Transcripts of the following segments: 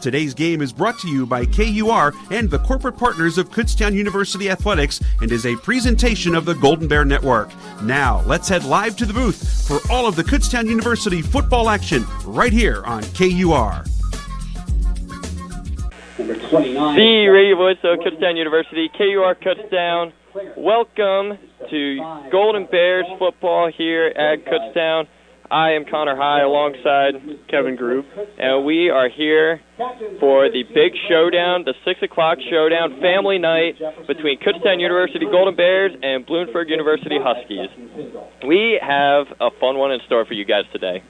Today's game is brought to you by KUR and the corporate partners of Kutztown University Athletics and is a presentation of the Golden Bear Network. Now, let's head live to the booth for all of the Kutztown University football action right here on KUR. The radio voice of Kutztown University, KUR Kutztown. Welcome to Golden Bears football here at Kutztown. I am Connor High alongside Kevin Group, and we are here for the big showdown, the 6 o'clock showdown, family night between Kutztown University Golden Bears and Bloomsburg University Huskies. We have a fun one in store for you guys today.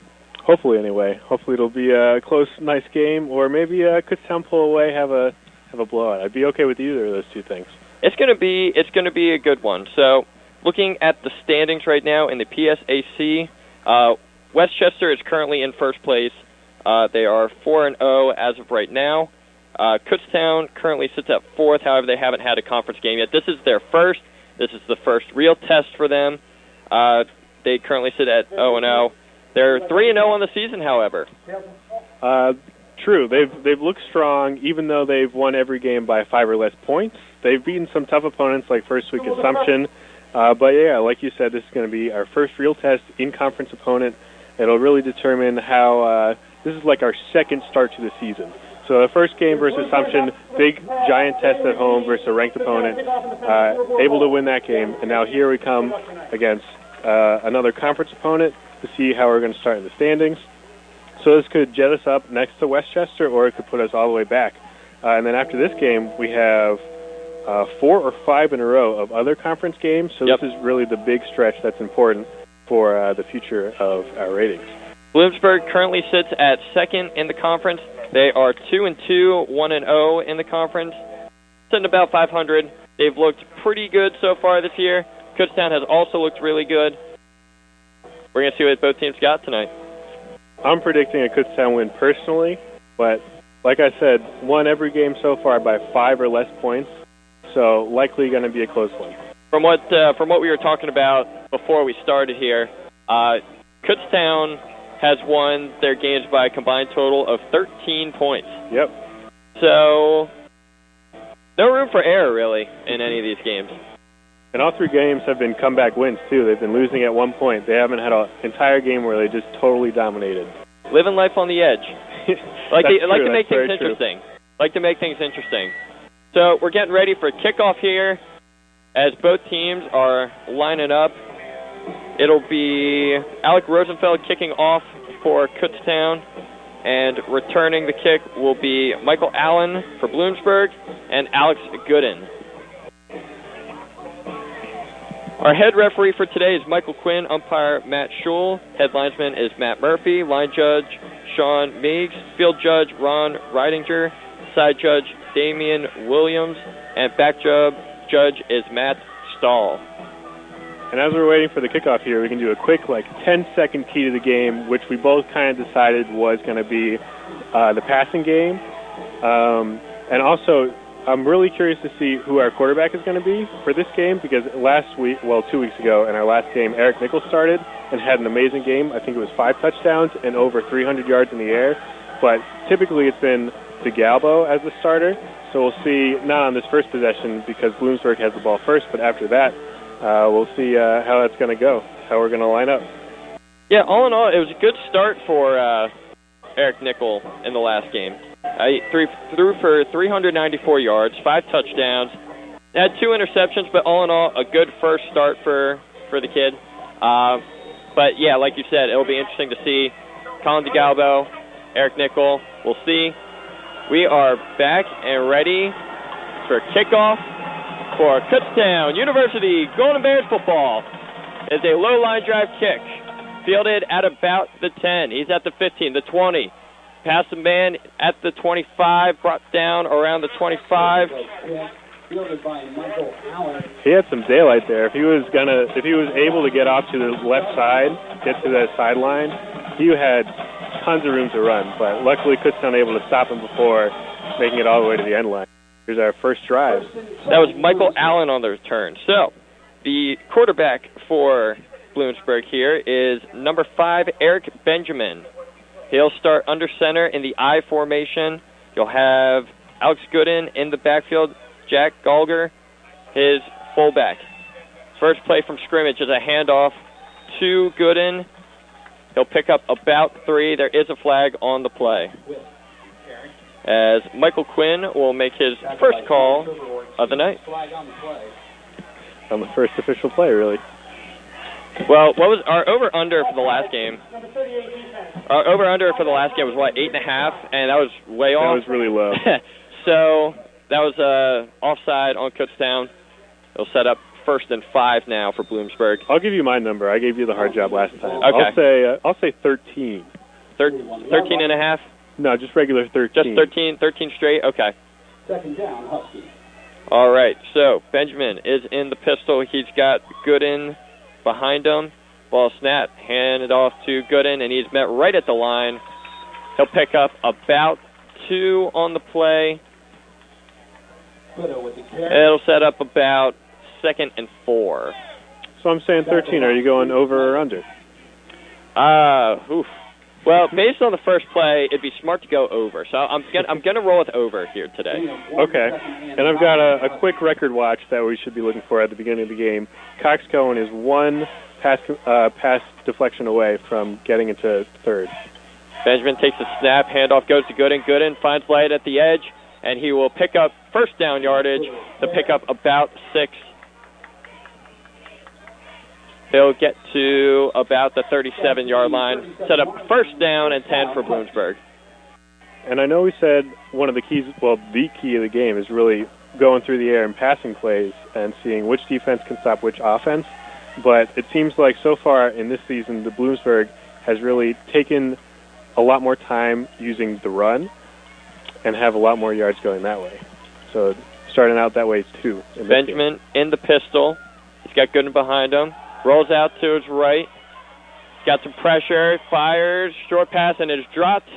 Hopefully, anyway. Hopefully it'll be a close, nice game, or maybe Kutztown pull away, have a blowout. I'd be okay with either of those two things. It's gonna be a good one. So, looking at the standings right now in the PSAC, Westchester is currently in first place. They are 4-0 as of right now. Kutztown currently sits at fourth. However, they haven't had a conference game yet. This is their first. This is the first real test for them. They currently sit at 0-0. They're 3-0 on the season, however. True. They've looked strong, even though they've won every game by 5 or less points. They've beaten some tough opponents like first week Assumption. But yeah, like you said, this is going to be our first real test in-conference opponent. It'll really determine how this is like our second start to the season. So the first game versus Assumption, big, giant test at home versus a ranked opponent, able to win that game. And now here we come against another conference opponent to see how we're going to start in the standings. So this could jet us up next to Westchester, or it could put us all the way back. And then after this game, we have 4 or 5 in a row of other conference games. So This is really the big stretch that's important for the future of our ratings. Bloomsburg currently sits at second in the conference. They are 2-2, 1-0 in the conference, sitting about 500. They've looked pretty good so far this year. Kutztown has also looked really good. We're going to see what both teams got tonight. I'm predicting a Kutztown win personally, but like I said, won every game so far by 5 or less points, so likely going to be a close one. From what we were talking about before we started here, Kutztown has won their games by a combined total of 13 points. Yep. So, no room for error, really, in any of these games. And all 3 games have been comeback wins, too. They've been losing at one point. They haven't had an entire game where they just totally dominated. Living life on the edge. Like to make things interesting. True. Like to make things interesting. So, we're getting ready for kickoff here as both teams are lining up. It'll be Alec Rosenfeld kicking off for Kutztown, and returning the kick will be Michael Allen for Bloomsburg and Alex Gooden. Our head referee for today is Michael Quinn, umpire Matt Schul, head linesman is Matt Murphy, line judge Sean Meigs, field judge Ron Reidinger, side judge Damian Williams, and back judge is Matt Stahl. And as we're waiting for the kickoff here, we can do a quick 10-second key to the game, which we both kind of decided was going to be the passing game. And also, I'm really curious to see who our quarterback is going to be for this game, because 2 weeks ago in our last game, Eric Nichols started and had an amazing game. I think it was 5 touchdowns and over 300 yards in the air. But typically it's been DeGalbo as the starter. So we'll see, not on this first possession because Bloomsburg has the ball first, but after that, we'll see how that's going to go, how we're going to line up. Yeah, all in all, it was a good start for Eric Nickel in the last game. He threw for 394 yards, 5 touchdowns, had 2 interceptions, but all in all, a good first start for the kid. But yeah, like you said, it'll be interesting to see Colin DeGalbo, Eric Nickel. We'll see. We are back and ready for kickoff for Kutztown University Golden Bears football. It's a low line drive kick, fielded at about the 10. He's at the 15, the 20. Past the man at the 25, brought down around the 25. He had some daylight there. If he was able to get off to the left side, get to that sideline, he had tons of room to run. But luckily, Kutztown able to stop him before making it all the way to the end line. Here's our first drive. That was Michael Allen on the return. So, the quarterback for Bloomsburg here is number 5, Eric Benjamin. He'll start under center in the I formation. You'll have Alex Gooden in the backfield, Jack Gallagher, his fullback. First play from scrimmage is a handoff to Gooden. He'll pick up about 3. There is a flag on the play, as Michael Quinn will make his first call of the night. On the first official play, really. Well, what was our over-under for the last game? Our over-under for the last game was, 8.5, and that was way off. That was really low. So that was offside on Kutztown. It'll set up 1st and 5 now for Bloomsburg. I'll give you my number. I gave you the hard job last time. Okay. I'll say 13. 13.5? No, just regular 13. Just 13 straight? Okay. Second down, Husky. All right, so Benjamin is in the pistol. He's got Gooden behind him. Ball snap, handed off to Gooden, and he's met right at the line. He'll pick up about 2 on the play. It'll set up about 2nd and 4. So I'm saying 13. Are you going over or under? Well, based on the first play, it'd be smart to go over. So I'm gonna roll with over here today. Okay. And I've got a quick record watch that we should be looking for at the beginning of the game. Cox Cohen is 1 pass deflection away from getting into 3rd. Benjamin takes a snap, handoff goes to Gooden. Gooden finds Light at the edge, and he will pick up first down yardage to pick up about 6. He'll get to about the 37-yard line, set up first down and 10 for Bloomsburg. And I know we said one of the keys, the key of the game is really going through the air and passing plays and seeing which defense can stop which offense. But it seems like so far in this season, the Bloomsburg has really taken a lot more time using the run and have a lot more yards going that way. So starting out that way too. Benjamin in the pistol. He's got Gooden behind him. Rolls out to his right. Got some pressure. Fires. Short pass, and it is dropped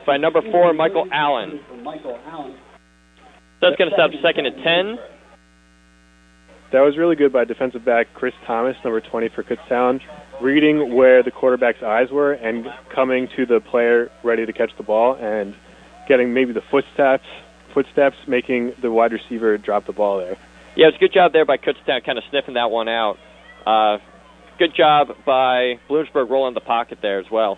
by number 4, Michael Allen. So that's going to stop 2nd and 10. That was really good by defensive back Chris Thomas, number 20 for Kutztown, reading where the quarterback's eyes were and coming to the player ready to catch the ball and getting maybe the footsteps, making the wide receiver drop the ball there. Yeah, it was a good job there by Kutztown kind of sniffing that one out. Good job by Bloomsburg rolling the pocket there as well.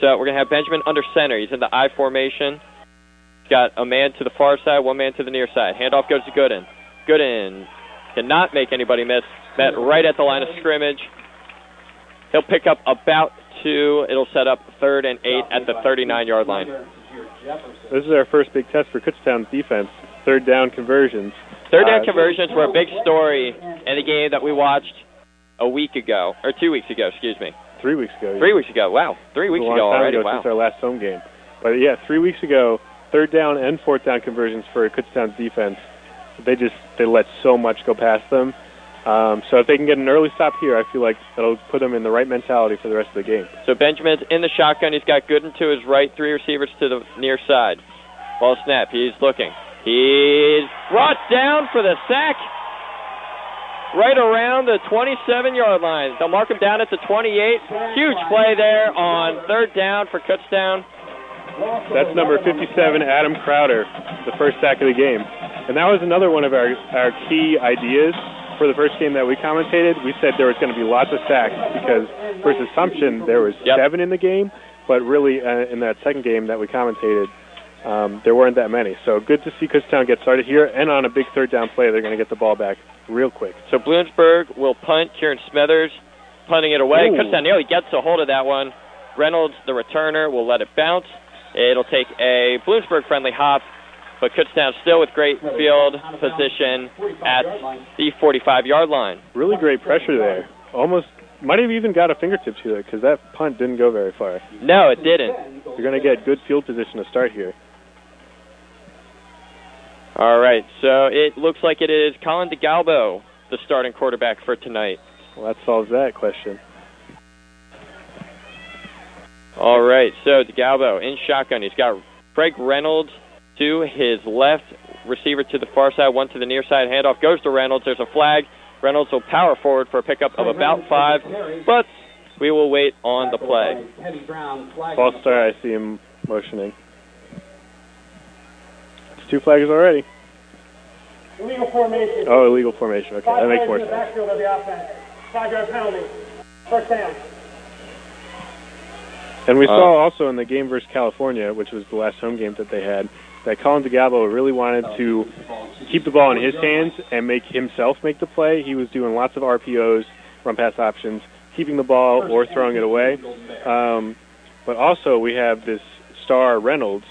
So we're going to have Benjamin under center. He's in the I formation. He's got a man to the far side, 1 man to the near side. Handoff goes to Gooden. Gooden cannot make anybody miss. Met right at the line of scrimmage. He'll pick up about 2. It'll set up 3rd and 8 at the 39-yard line. This is our first big test for Kutztown's defense, 3rd down conversions. 3rd down conversions were a big story in the game that we watched a week ago, or 2 weeks ago, excuse me. 3 weeks ago. 3 weeks ago, wow. 3 weeks ago already, wow. Since our last home game. But yeah, 3 weeks ago, 3rd down and 4th down conversions for Kutztown's defense. They let so much go past them. So if they can get an early stop here, I feel like that'll put them in the right mentality for the rest of the game. So Benjamin's in the shotgun. He's got Gooden to his right, 3 receivers to the near side. Ball snap. He's looking. He's brought down for the sack right around the 27-yard line. They'll mark him down at the 28. Huge play there on 3rd down for Kutztown. That's number 57, Adam Crowder, the first sack of the game. And that was another one of our key ideas for the first game that we commentated. We said there was going to be lots of sacks because, first assumption, there was 7 in the game, but really in that second game that we commentated, there weren't that many. So good to see Kutztown get started here, and on a big 3rd down play, they're going to get the ball back real quick. So Bloomsburg will punt. Kieran Smethers punting it away. Ooh. Kutztown nearly gets a hold of that one. Reynolds, the returner, will let it bounce. It'll take a Bloomsburg-friendly hop, but Kutztown still with great field position at the 45-yard line. Really great pressure there. Almost might have even got a fingertip to it because that punt didn't go very far. No, it didn't. You're going to get good field position to start here. All right, so it looks like it is Colin DeGalbo, the starting quarterback for tonight. Well, that solves that question. All right, so DeGalbo in shotgun. He's got Craig Reynolds to his left, receiver to the far side, 1 to the near side. Handoff goes to Reynolds. There's a flag. Reynolds will power forward for a pickup of about 5, but We will wait on the play. False start, I see him motioning. It's 2 flags already. Illegal formation. Oh, illegal formation. Okay, that makes more sense. Backfield of the offense. 5-yard penalty. First down. And we saw also in the game versus California, which was the last home game that they had, that Colin DeGalbo really wanted to keep the ball in his hands and make himself make the play. He was doing lots of RPOs, run-pass options, keeping the ball or throwing it away. But also we have this star Reynolds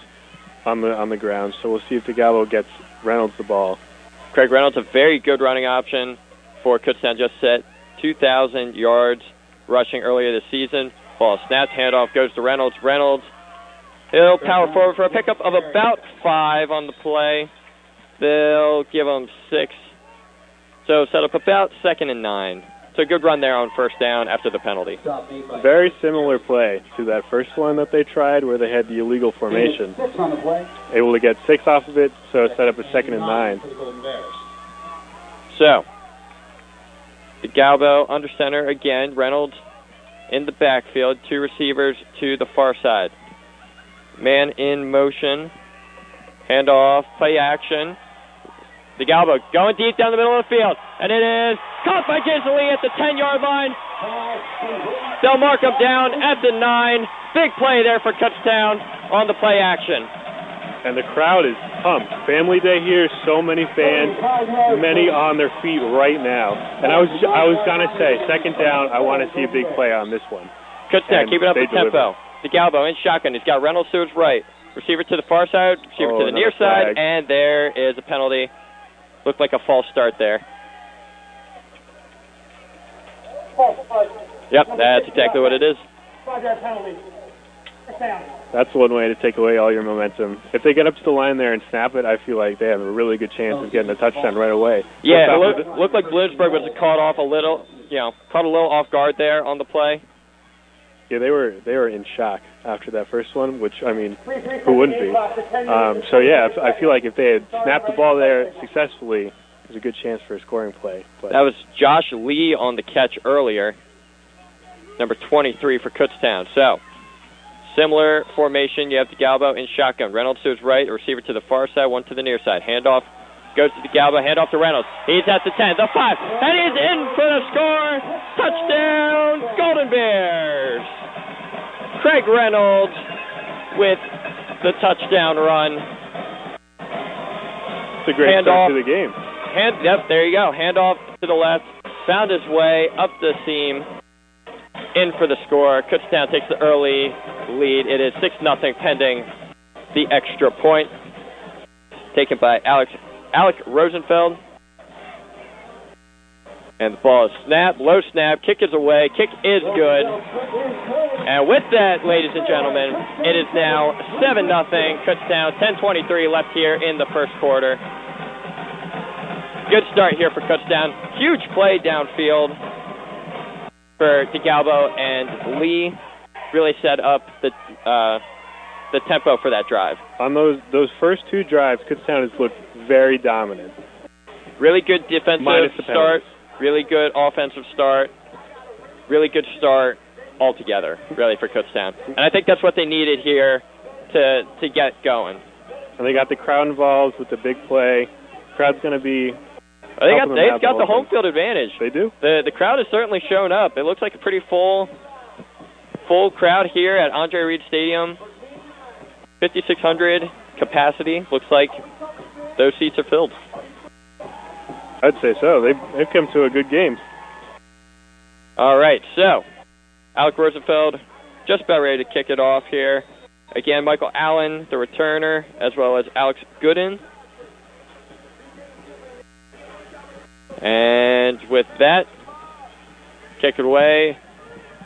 on the ground, so we'll see if DeGalbo gets Reynolds the ball. Craig Reynolds, a very good running option for Kutztown, just set 2,000 yards rushing earlier this season. Ball snapped, handoff goes to Reynolds. Reynolds, he'll power forward for a pickup of about 5 on the play. They'll give him 6. So set up about 2nd and 9. So a good run there on first down after the penalty. Very similar play to that first one that they tried where they had the illegal formation. Able to get 6 off of it, so set up a 2nd and 9. So, DeGalbo under center again. Reynolds in the backfield. 2 receivers to the far side. Man in motion. Handoff, play action. DeGalbo going deep down the middle of the field. And it is caught by Gisely at the 10-yard line. They'll mark him down at the 9. Big play there for Kutztown on the play action. And the crowd is pumped. Family Day here, so many fans, many on their feet right now. And I was gonna say, 2nd down, I want to see a big play on this one. Kutztown keeping up the tempo. DeGalbo in shotgun. He's got Reynolds to his right. Receiver to the far side, receiver to the near side, and there is a penalty. Looked like a false start there. Yep, that's exactly what it is. 5-yard penalty. That's one way to take away all your momentum. If they get up to the line there and snap it, I feel like they have a really good chance of getting a touchdown right away. Yeah, it looked like Bloomsburg was caught off a little, caught a little off guard there on the play. Yeah, they were in shock after that first one, which, I mean, who wouldn't be? So, yeah, I feel like if they had snapped the ball there successfully, there's a good chance for a scoring play. But that was Josh Lee on the catch earlier, number 23 for Kutztown. So, similar formation. You have DeGalbo in shotgun. Reynolds to his right, a receiver to the far side, one to the near side. Handoff goes to DeGalbo, handoff to Reynolds. He's at the 10, the 5, and he's in for the score. Touchdown, Golden Bears. Craig Reynolds with the touchdown run. It's a great start to the game. Yep, there you go. Handoff to the left, found his way up the seam, in for the score. Kutztown takes the early lead. It is 6-0 pending the extra point. Taken by Alec Rosenfeld. And the ball is snapped, low snap, kick is away, kick is good. And with that, ladies and gentlemen, it is now 7-0, Kutztown, 10:23 left here in the first quarter. Good start here for Kutztown. Huge play downfield for DeGalbo and Lee. Really set up the tempo for that drive. On those first 2 drives, Kutztown has looked very dominant. Really good defensive start. Really good offensive start. Really good start altogether, really, for Kutztown. And I think that's what they needed here to get going. And they got the crowd involved with the big play. Crowd's going to be... They've got the home field advantage. They do. The crowd has certainly shown up. It looks like a pretty full crowd here at Andre Reed Stadium. 5,600 capacity. Looks like those seats are filled. I'd say so. They've come to a good game. All right, so Alec Rosenfeld just about ready to kick it off here. Again, Michael Allen, the returner, as well as Alex Gooden. And with that, kick it away.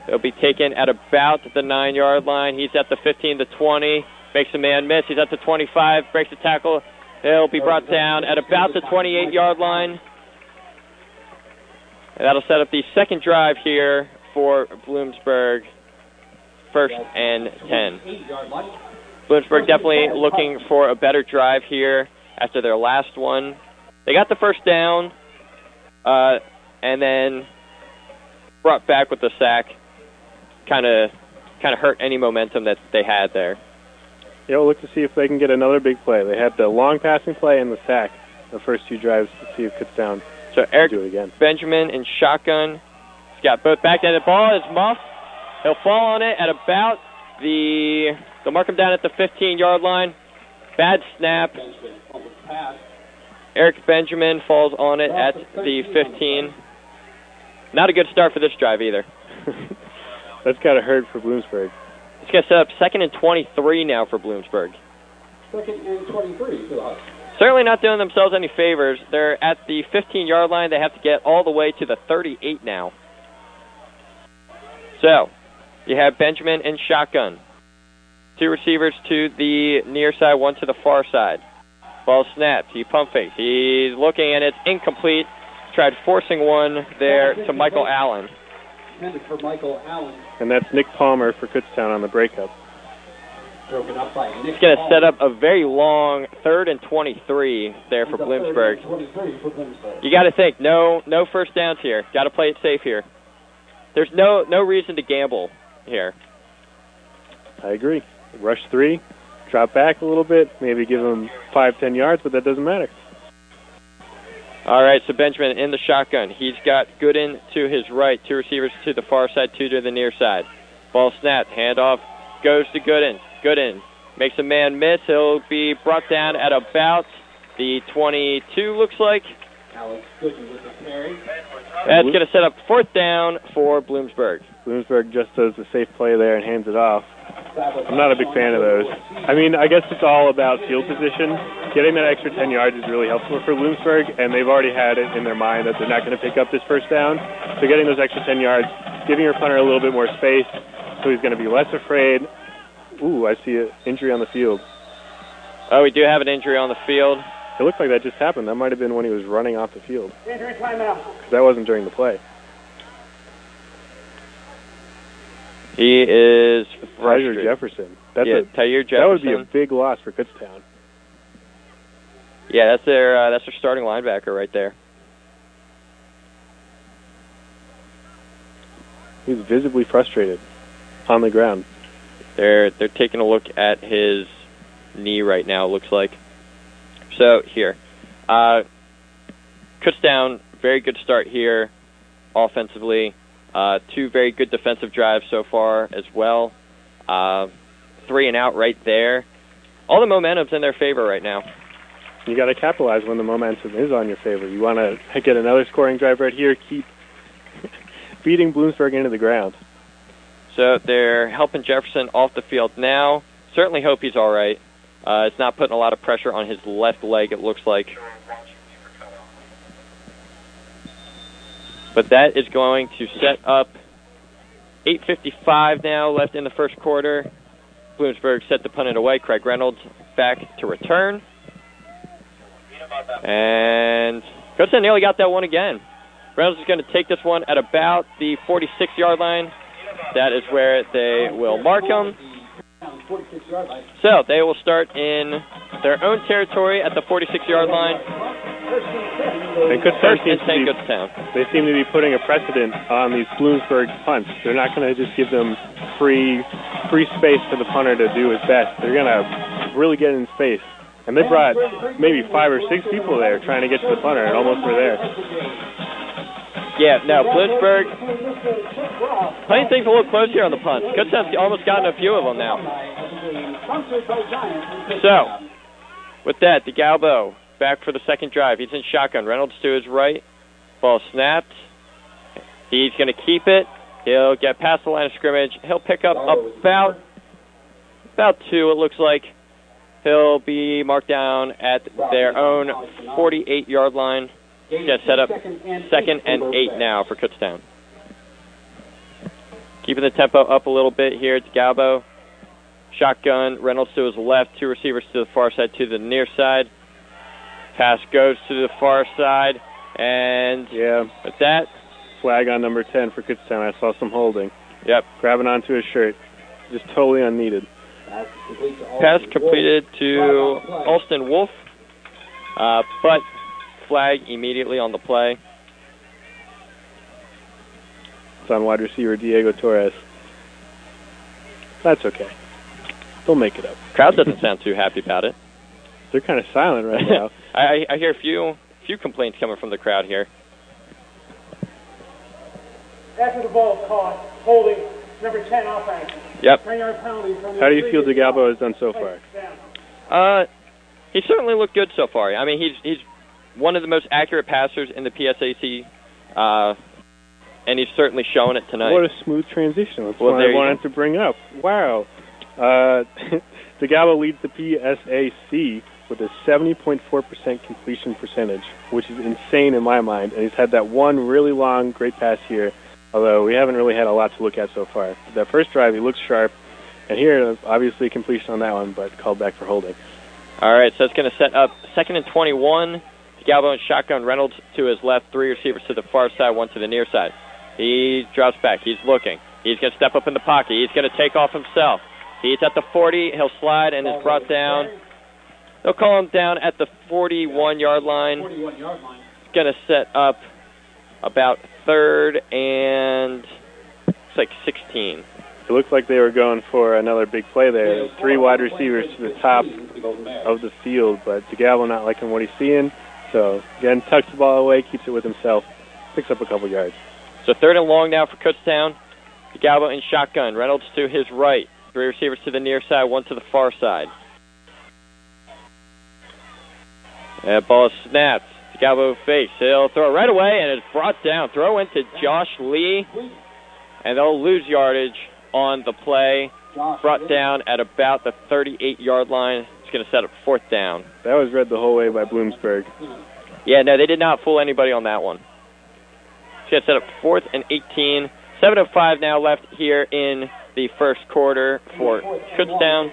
It'll be taken at about the 9-yard line. He's at the 15, the 20. Makes a man miss. He's at the 25. Breaks the tackle. He'll be brought down at about the 28-yard line. And that'll set up the second drive here for Bloomsburg. 1st and 10. Bloomsburg definitely looking for a better drive here after their last one. They got the first down and then brought back with the sack. kind of hurt any momentum that they had there. Yeah, we'll look to see if they can get another big play. They had the long passing play and the sack the first two drives to see if Kutztown so Eric do it again. Benjamin in shotgun. He's got both back end. The ball is muffed. He'll fall on it at about they'll mark him down at the 15-yard line. Bad snap. Eric Benjamin falls on it at the 15. Not a good start for this drive either. That's got to hurt for Bloomsburg. It's going to set up 2nd and 23 now for Bloomsburg. 2nd and 23 for the Huskies. Certainly not doing themselves any favors. They're at the 15-yard line. They have to get all the way to the 38 now. So, you have Benjamin in shotgun. Two receivers to the near side, one to the far side. Ball snapped. He pump fakes. He's looking, and it's incomplete. Tried forcing one there to Michael Allen. For Michael Allen. And that's Nick Palmer for Kutztown on the breakup. Broken up by Nick It's going to set up a very long 3rd and 23 there for Bloomsburg. You got to think, no first downs here. Got to play it safe here. There's no reason to gamble here. I agree. Rush 3, drop back a little bit, maybe give them 5-10 yards, but that doesn't matter. All right, so Benjamin in the shotgun. He's got Gooden to his right, two receivers to the far side, two to the near side. Ball snapped, handoff goes to Gooden. Gooden makes a man miss. He'll be brought down at about the 22, looks like. Alex Gooden with the carry. That's going to set up 4th down for Bloomsburg. Bloomsburg just does the safe play there and hands it off. I'm not a big fan of those. I mean, I guess it's all about field position. Getting that extra 10 yards is really helpful for Bloomsburg, and they've already had it in their mind that they're not going to pick up this first down. So getting those extra 10 yards, giving your punter a little bit more space, so he's going to be less afraid. Ooh, I see an injury on the field. Oh, we do have an injury on the field. It looked like that just happened. That might have been when he was running off the field. Injury timeout. That wasn't during the play. He is Tyler Jefferson. Tyler Jefferson. That would be a big loss for Kutztown. Yeah, that's their starting linebacker right there. He's visibly frustrated on the ground. They're taking a look at his knee right now, it looks like. So, here. Kutztown, very good start here offensively. 2 very good defensive drives so far as well. 3 and out right there. All the momentum's in their favor right now. You got to capitalize when the momentum is on your favor. You want to get another scoring drive right here, keep beating Bloomsburg into the ground. So they're helping Jefferson off the field now. Certainly hope he's all right. It's not putting a lot of pressure on his left leg, it looks like. But that is going to set up 8:55 now left in the first quarter. Bloomsburg set to punt it away. Craig Reynolds back to return. And Kutztown nearly got that one again. Reynolds is going to take this one at about the 46-yard line. That is where they will mark him. So they will start in their own territory at the 46-yard line. And Kutztown they seem to be putting a precedent on these Bloomsburg punts. They're not going to just give them free space for the punter to do his best. They're going to really get in space. And they brought maybe 5 or 6 people there trying to get to the punter, and almost were there. Yeah, no, Bloomsburg playing things a little close here on the punts. Kutztown's almost gotten a few of them now. So, with that, DeGalbo back for the second drive. He's in shotgun. Reynolds to his right. Ball snapped. He's going to keep it. He'll get past the line of scrimmage. He'll pick up about 2, it looks like. He'll be marked down at their own 48-yard line. Get set up 2nd and 8 now for Kutztown. Keeping the tempo up a little bit here. DeGalbo. Shotgun. Reynolds to his left. 2 receivers to the far side, to the near side. Pass goes to the far side. And with that, flag on number 10 for Kutztown. I saw some holding. Yep. Grabbing onto his shirt. Just totally unneeded. Pass completed to Alston Wolf. But flag immediately on the play. It's on wide receiver Diego Torres. That's okay. They'll make it up. Crowd doesn't sound too happy about it. They're kind of silent right now. I hear a few complaints coming from the crowd here. After the ball is caught, holding number 10 offense. Yep. 10-yard penalty from the How do you feel DeGalbo has done so far? He certainly looked good so far. I mean, he's one of the most accurate passers in the PSAC, and he's certainly showing it tonight. What a smooth transition. That's what I wanted to bring up. Wow. DeGalbo leads the PSAC with a 70.4% completion percentage, which is insane in my mind. And he's had that one really long, great pass here, although we haven't really had a lot to look at so far. That first drive, he looks sharp. And here, obviously, completion on that one, but called back for holding. All right, so it's going to set up 2nd and 21. DeGalbo in shotgun. Reynolds to his left, 3 receivers to the far side, 1 to the near side. He drops back. He's looking. He's going to step up in the pocket. He's going to take off himself. He's at the 40. He'll slide and is brought down. They'll call him down at the 41-yard line. 41-yard line. It's going to set up about 3rd and it's like 16. It looked like they were going for another big play there. 3 wide receivers to the top of the field, but DeGalbo not liking what he's seeing. So, again, tucks the ball away, keeps it with himself, picks up a couple yards. So 3rd and long now for Kutztown. DeGalbo in shotgun. Reynolds to his right. 3 receivers to the near side, 1 to the far side. That ball is snapped. DeGalbo fakes. He'll throw right away, and it's brought down. Throw into Josh Lee, and they'll lose yardage on the play. Brought down at about the 38-yard line. It's going to set up 4th down. That was read the whole way by Bloomsburg. Yeah, no, they did not fool anybody on that one. It's going to set up 4th and 18. 7:05 now left here in the first quarter for Kutztown.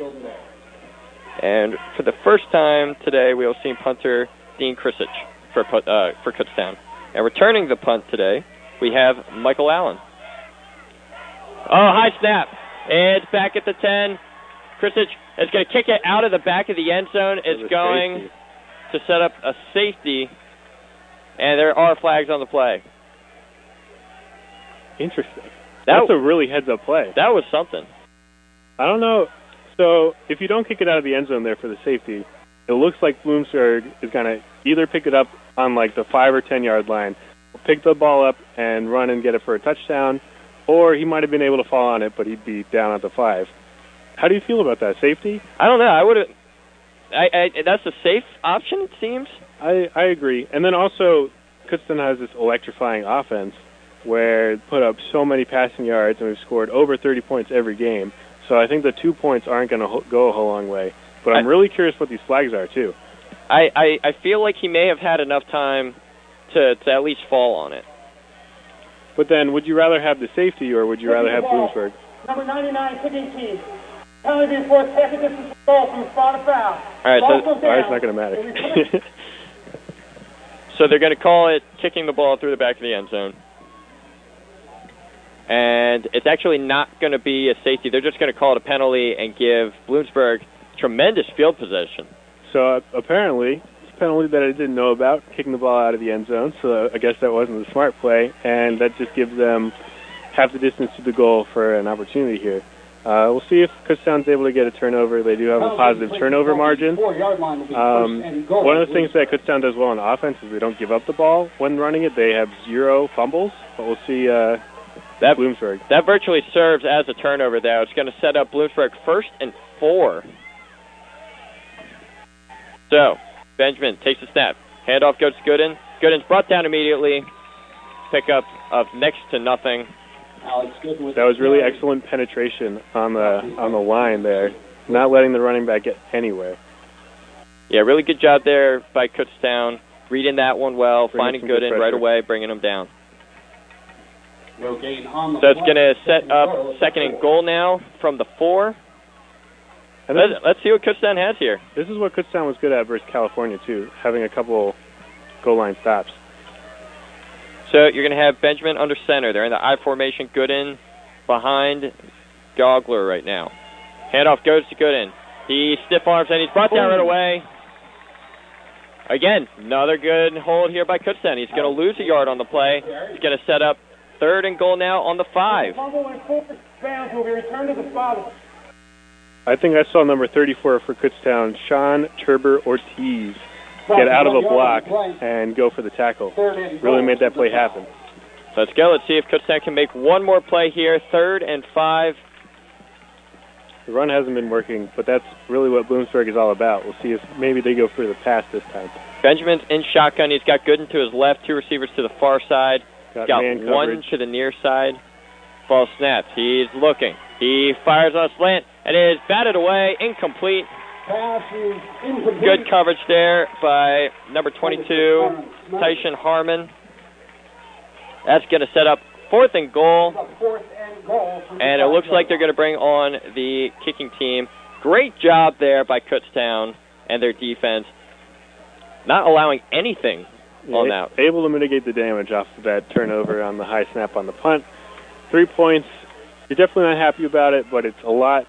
And for the first time today, we will see punter Dean Krisich for Kutztown. And returning the punt today, we have Michael Allen. Oh, high snap. It's back at the 10. Krisich is going to kick it out of the back of the end zone. It's going to set up a safety, and there are flags on the play. Interesting. That's a really heads-up play. That was something. I don't know. So if you don't kick it out of the end zone there for the safety, it looks like Bloomsburg is going to either pick it up on like the 5 or 10-yard line, pick the ball up and run and get it for a touchdown, or he might have been able to fall on it, but he'd be down at the 5. How do you feel about that? Safety? I don't know. I would have. That's a safe option, it seems. I agree. And then also, Kutztown has this electrifying offense where it put up so many passing yards, and we've scored over 30 points every game. So I think the 2 points aren't going to go a whole long way. But I'm really curious what these flags are, too. I feel like he may have had enough time to at least fall on it. But then, would you rather have the safety, or would you rather have Bloomsburg? Number 99, kicking team. Penalty being forced, second distance ball from the spot of foul. All right, so it's not going to matter. So they're going to call it kicking the ball through the back of the end zone. And it's actually not going to be a safety. They're just going to call it a penalty and give Bloomsburg tremendous field position. So apparently, it's a penalty that I didn't know about, kicking the ball out of the end zone. So I guess that wasn't a smart play, and that just gives them half the distance to the goal for an opportunity here. We'll see if Kutztown's able to get a turnover. They do have a positive turnover margin. One of the things that Kutztown does well on offense is they don't give up the ball when running it. They have 0 fumbles, but we'll see Bloomsburg. That virtually serves as a turnover, though. It's going to set up Bloomsburg 1st and 4. So, Benjamin takes the snap. Handoff goes to Gooden. Gooden's brought down immediately. Pickup of next to nothing. That was really excellent penetration on the line there, not letting the running back get anywhere. Yeah, really good job there by Kutztown, reading that one well, finding Gooden right away, bringing him down. So it's going to set up 2nd and goal now from the 4. And let's see what Kutztown has here. This is what Kutztown was good at versus California, too, having a couple goal line stops. So you're going to have Benjamin under center. They're in the I formation. Gooden behind Gogler right now. Handoff goes to Gooden. He stiff arms and he's brought down right away. Again, another good hold here by Kutztown. He's going to lose a yard on the play. He's going to set up 3rd and goal now on the 5. Fumble and full bounds will be returned to the spot I think I saw number 34 for Kutztown, Sean Turber-Ortiz, get out of a block and go for the tackle. Really made that play happen. Let's go. Let's see if Kutztown can make one more play here. 3rd and 5. The run hasn't been working, but that's really what Bloomsburg is all about. We'll see if maybe they go for the pass this time. Benjamin's in shotgun. He's got Gooden to his left, 2 receivers to the far side. He's got man 1 coverage to the near side. Ball snaps. He's looking. He fires on a slant, and it is batted away, incomplete. Good coverage there by number 22, Tyson Harmon. That's going to set up 4th and goal. And it looks like they're going to bring on the kicking team. Great job there by Kutztown and their defense, not allowing anything on that. Able to mitigate the damage off of that turnover on the high snap on the punt. 3 points. You're definitely not happy about it, but it's a lot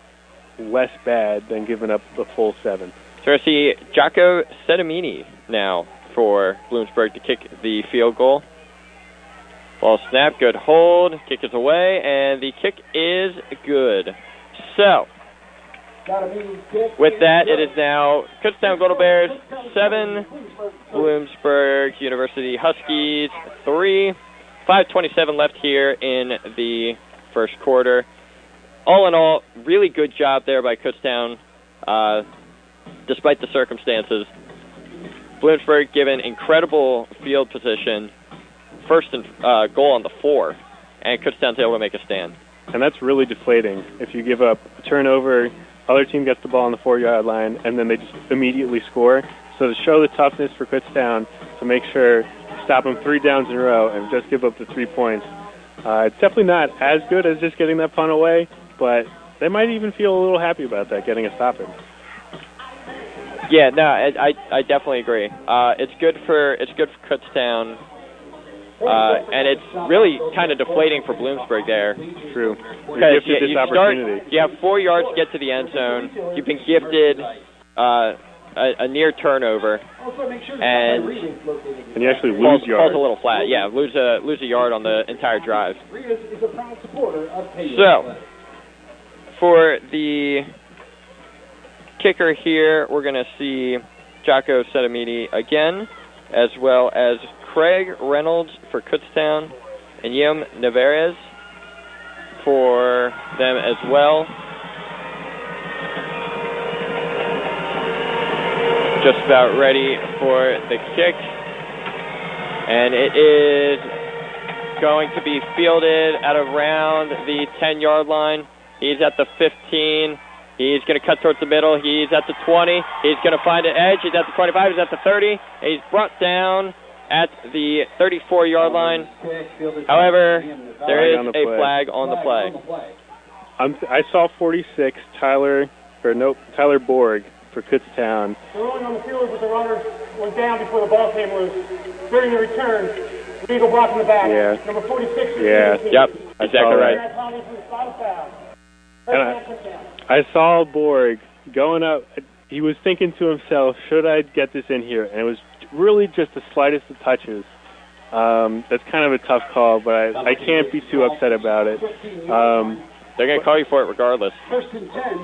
less bad than giving up the full 7. So I see Jocko Sedamini now for Bloomsburg to kick the field goal. Ball snap, good hold, kick is away, and the kick is good. So, with that, it is now Kutztown Golden Bears 7, Bloomsburg University Huskies 3. 5:27 left here in the first quarter. All in all, really good job there by Kutztown, despite the circumstances. Bloomsburg given incredible field position, 1st and goal on the 4, and Kutztown's able to make a stand. And that's really deflating. If you give up a turnover, other team gets the ball on the 4-yard line, and then they just immediately score. So to show the toughness for Kutztown, to make sure stop them 3 downs in a row and just give up the 3 points, it's definitely not as good as just getting that punt away, but they might even feel a little happy about that, getting a stoppage. Yeah, no, I definitely agree. It's good for Kutztown, and it's really kind of deflating for Bloomsburg there. True. Because you have 4 yards to get to the end zone. You've been gifted a near turnover, and you actually lose yards. Falls a little flat. Yeah, lose a yard on the entire drive. So, for the kicker here, we're going to see Jocko Sedamini again, as well as Craig Reynolds for Kutztown and Yim Navarez for them as well. Just about ready for the kick, and it is going to be fielded at around the 10-yard line. He's at the 15. He's going to cut towards the middle. He's at the 20. He's going to find an edge. He's at the 25. He's at the 30. He's brought down at the 34-yard line. However, there is a flag on the play. I saw 46, Tyler Borg for Kutztown. The rolling on the field with the runner went down before the ball came loose. During the return, legal block in the back. Yeah. Number 46. Yeah. Yep. Exactly right. And I saw Borg going up. He was thinking to himself, should I get this in here? And it was really just the slightest of touches. That's kind of a tough call, but I can't be too upset about it. They're going to call you for it regardless.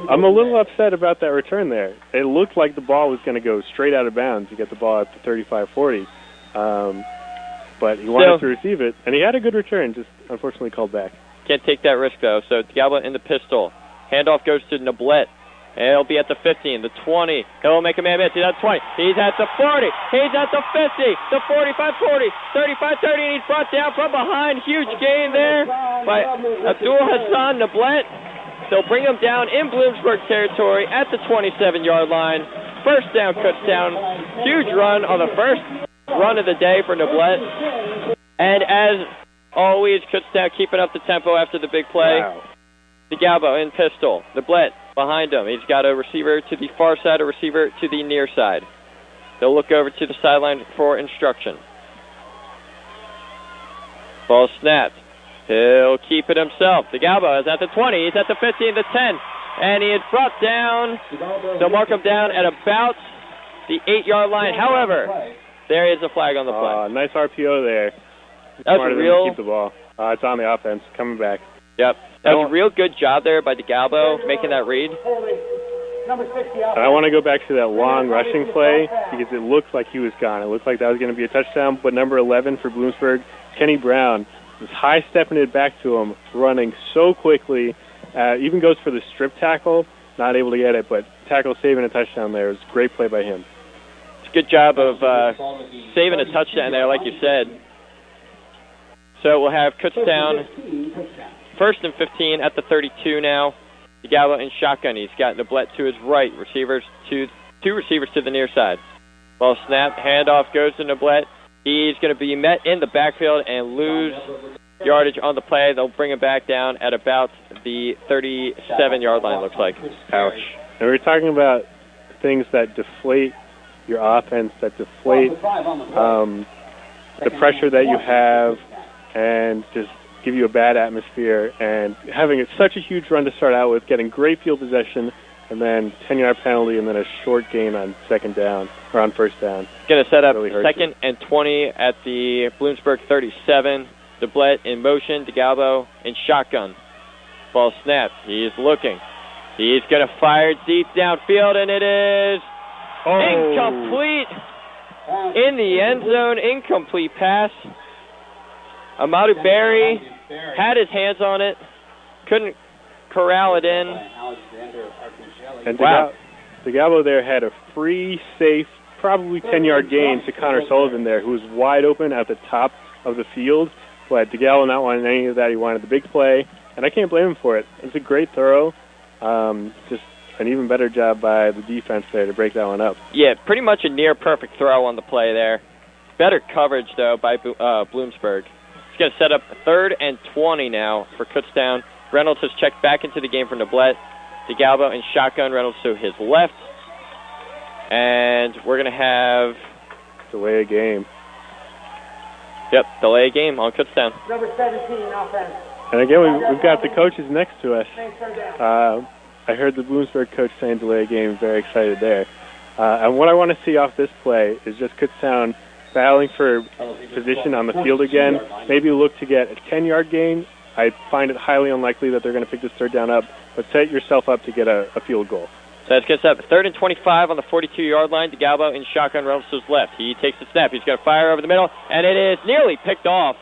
I'm a little upset about that return there. It looked like the ball was going to go straight out of bounds to get the ball at the 35-40. But he wanted to receive it, and he had a good return, just unfortunately called back. Can't take that risk, though. So Diablo in the pistol. Handoff goes to Noblet. He'll be at the 15, the 20. He'll make a man miss. He's at the 20. He's at the 40. He's at the 50, the 45-40, 35-30, and he's brought down from behind. Huge gain there by Abdul Hassan Noblet. They'll bring him down in Bloomsburg territory at the 27-yard line. First down, Kutztown. Huge run on the first run of the day for Noblet. And as always, Kutztown keeping up the tempo after the big play. Wow. DeGalbo in pistol. Noblet behind him. He's got a receiver to the far side, a receiver to the near side. They'll look over to the sideline for instruction. Ball snapped. He'll keep it himself. DeGalbo is at the 20. He's at the 15, the 10. And he is brought down. They'll mark him down at about the 8-yard line. However, there is a flag on the play. Nice RPO there. That's a real... Keep the ball. It's on the offense. Coming back. Yep. That was a real good job there by DeGalbo making that read. Number 60 I want to go back to that long rushing play because it looked like he was gone. It looked like that was going to be a touchdown, but number 11 for Bloomsburg, Kenny Brown, was high-stepping it back to him, running so quickly. Even goes for the strip tackle, not able to get it, but tackle saving a touchdown there. It was a great play by him. It's a good job of saving a touchdown there, like you said. So we'll have Kutztown first and 15 at the 32 now. DeGallo in shotgun. He's got Neblett to his right. Two receivers to the near side. Ball snap, handoff goes to Neblett. He's going to be met in the backfield and lose yardage on the play. They'll bring him back down at about the 37-yard line, looks like. Ouch. And we're talking about things that deflate your offense, that deflate the pressure that you have, and just give you a bad atmosphere. And having such a huge run to start out with, getting great field possession, and then 10-yard penalty, and then a short gain on second down, or on first down. Going to set up second and 20 at the Bloomsburg 37. DeBlett in motion, DeGalbo in shotgun. Ball snap. He's looking. He's going to fire deep downfield, and it is incomplete. In the end zone, incomplete pass. Amadou Berry had his hands on it, couldn't corral it in. And DeGalbo there had a free, safe, probably 10-yard gain to Connor Sullivan there, who was wide open at the top of the field. But DeGallo not wanting any of that. He wanted the big play, and I can't blame him for it. It's a great throw. Just an even better job by the defense there to break that one up. Yeah, pretty much a near-perfect throw on the play there. Better coverage, though, by Bloomsburg. He's going to set up third and 20 now for Kutztown. Reynolds has checked back into the game for Neblett. DeGalbo in shotgun, Reynolds to his left. And we're going to have... delay a game. Yep, delay a game on Kutztown. Number 17, offense. And again, we've got the coaches next to us. I heard the Bloomsburg coach saying delay a game, very excited there. And what I want to see off this play is just Kutztown battling for position on the field again. Maybe look to get a 10-yard gain. I find it highly unlikely that they're going to pick this third down up, but set yourself up to get a field goal. So that's gets up third and 25 on the 42-yard line. DeGalbo in shotgun, Reynolds to his left. He takes the snap. He's going to fire over the middle, and it is nearly picked off.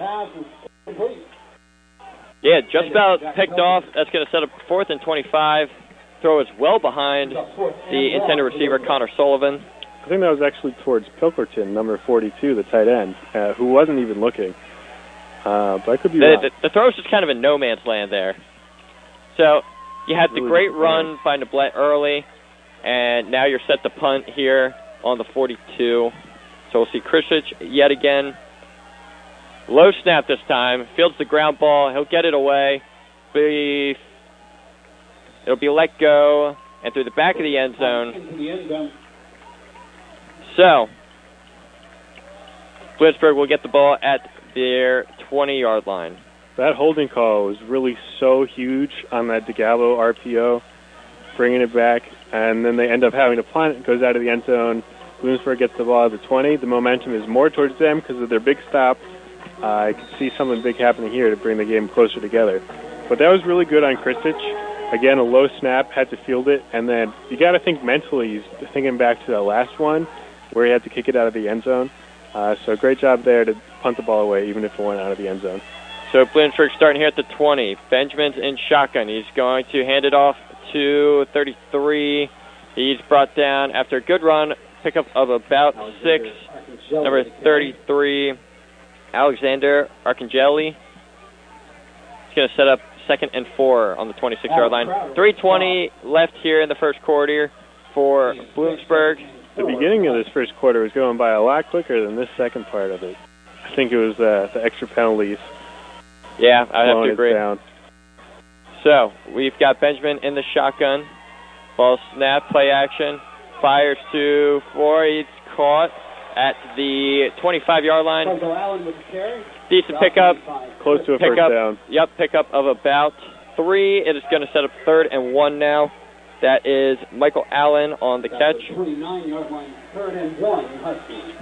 Yeah, just about picked off. That's going to set up fourth and 25. Throw is well behind the intended receiver, Connor Sullivan. I think that was actually towards Pilkerton, number 42, the tight end, who wasn't even looking. But I could be wrong. The throw is just kind of in no man's land there. So you had the great run by Neblett early, and now you're set to punt here on the 42. So we'll see Krisic yet again. Low snap this time. Fields the ground ball. He'll get it away. It'll be let go and through the back of the end zone. So Bloomsburg will get the ball at their 20-yard line. That holding call was really so huge on that DeGallo RPO, bringing it back, and then they end up having to punt. It goes out of the end zone. Bloomsburg gets the ball at the 20. The momentum is more towards them because of their big stop. I could see something big happening here to bring the game closer together. But that was really good on Krisic. Again, a low snap, had to field it, and then you got to think mentally, thinking back to that last one where he had to kick it out of the end zone. So great job there to punt the ball away, even if it went out of the end zone. So Bloomsburg starting here at the 20. Benjamin's in shotgun. He's going to hand it off to 33. He's brought down after a good run, pickup of about 6. Number 33, Alexander Arcangeli. He's going to set up second and 4 on the 26-yard line. 3:20 left here in the first quarter for Bloomsburg. The beginning of this first quarter was going by a lot quicker than this second part of it. I think it was the extra penalties. Yeah, I have to agree. Down. So we've got Benjamin in the shotgun. Ball snap, play action. Fires to 4. He's caught at the 25-yard line. Decent pickup. Close to a first down. Yep, pickup of about 3. It is going to set up third and 1 now. That is Michael Allen on the catch. 29-yard line, third and 1, Huskies.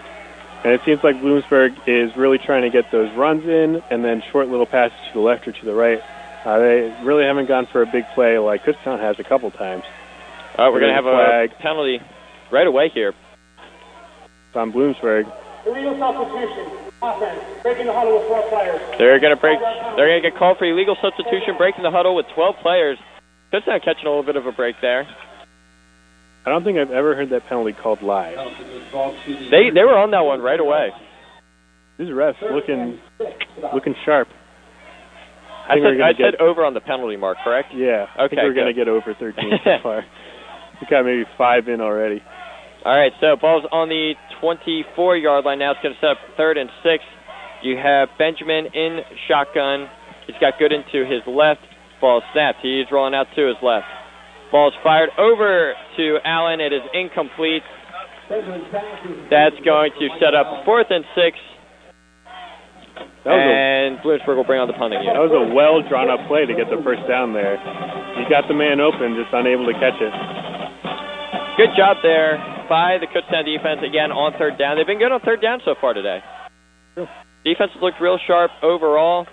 And it seems like Bloomsburg is really trying to get those runs in and then short little passes to the left or to the right. They really haven't gone for a big play like Kutztown has a couple times. We're going to have a penalty right away here. It's on Bloomsburg. Illegal substitution. Offense. Breaking the huddle with 12 players. They're going to get called for illegal substitution, breaking the huddle with 12 players. Kutztown catching a little bit of a break there. I don't think I've ever heard that penalty called live. They were on that one right away. These refs looking sharp. I said over on the penalty mark, correct? Yeah. Okay, I think we're going to get over 13 so far. We got maybe 5 in already. All right, so ball's on the 24-yard line now. It's going to set up 3rd and 6. You have Benjamin in shotgun. He's got Gooden to his left. Ball snapped. He's rolling out to his left. Ball's fired over to Allen. It is incomplete. That's going to set up 4th and 6. And Bloomsburg will bring on the punting unit. That was a well-drawn-up play to get the first down there. You got the man open, just unable to catch it. Good job there by the Kutztown defense, again, on 3rd down. They've been good on 3rd down so far today. Defense has looked real sharp overall.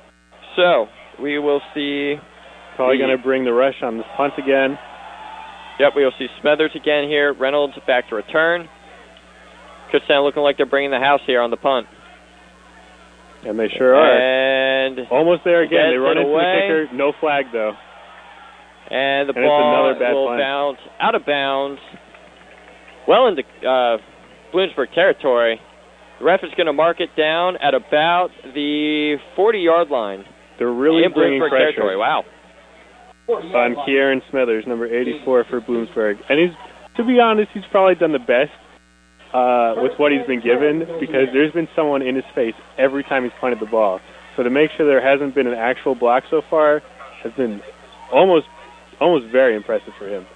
So, we will see... Probably going to bring the rush on this punt again. Yep, we will see Smethers again here. Reynolds back to return. Kutztown looking like they're bringing the house here on the punt. And they sure are. And almost there again. They run into the kicker. No flag, though. And the ball will bounce out of bounds. Well into Bloomsburg territory. The ref is going to mark it down at about the 40-yard line. They're really in bringing Bloomsburg pressure. Territory. Wow. On Kieran Smethers, number 84 for Bloomsburg. And to be honest, he's probably done the best with what he's been given, because there's been someone in his face every time he's punted the ball. So to make sure there hasn't been an actual block so far has been almost very impressive for him.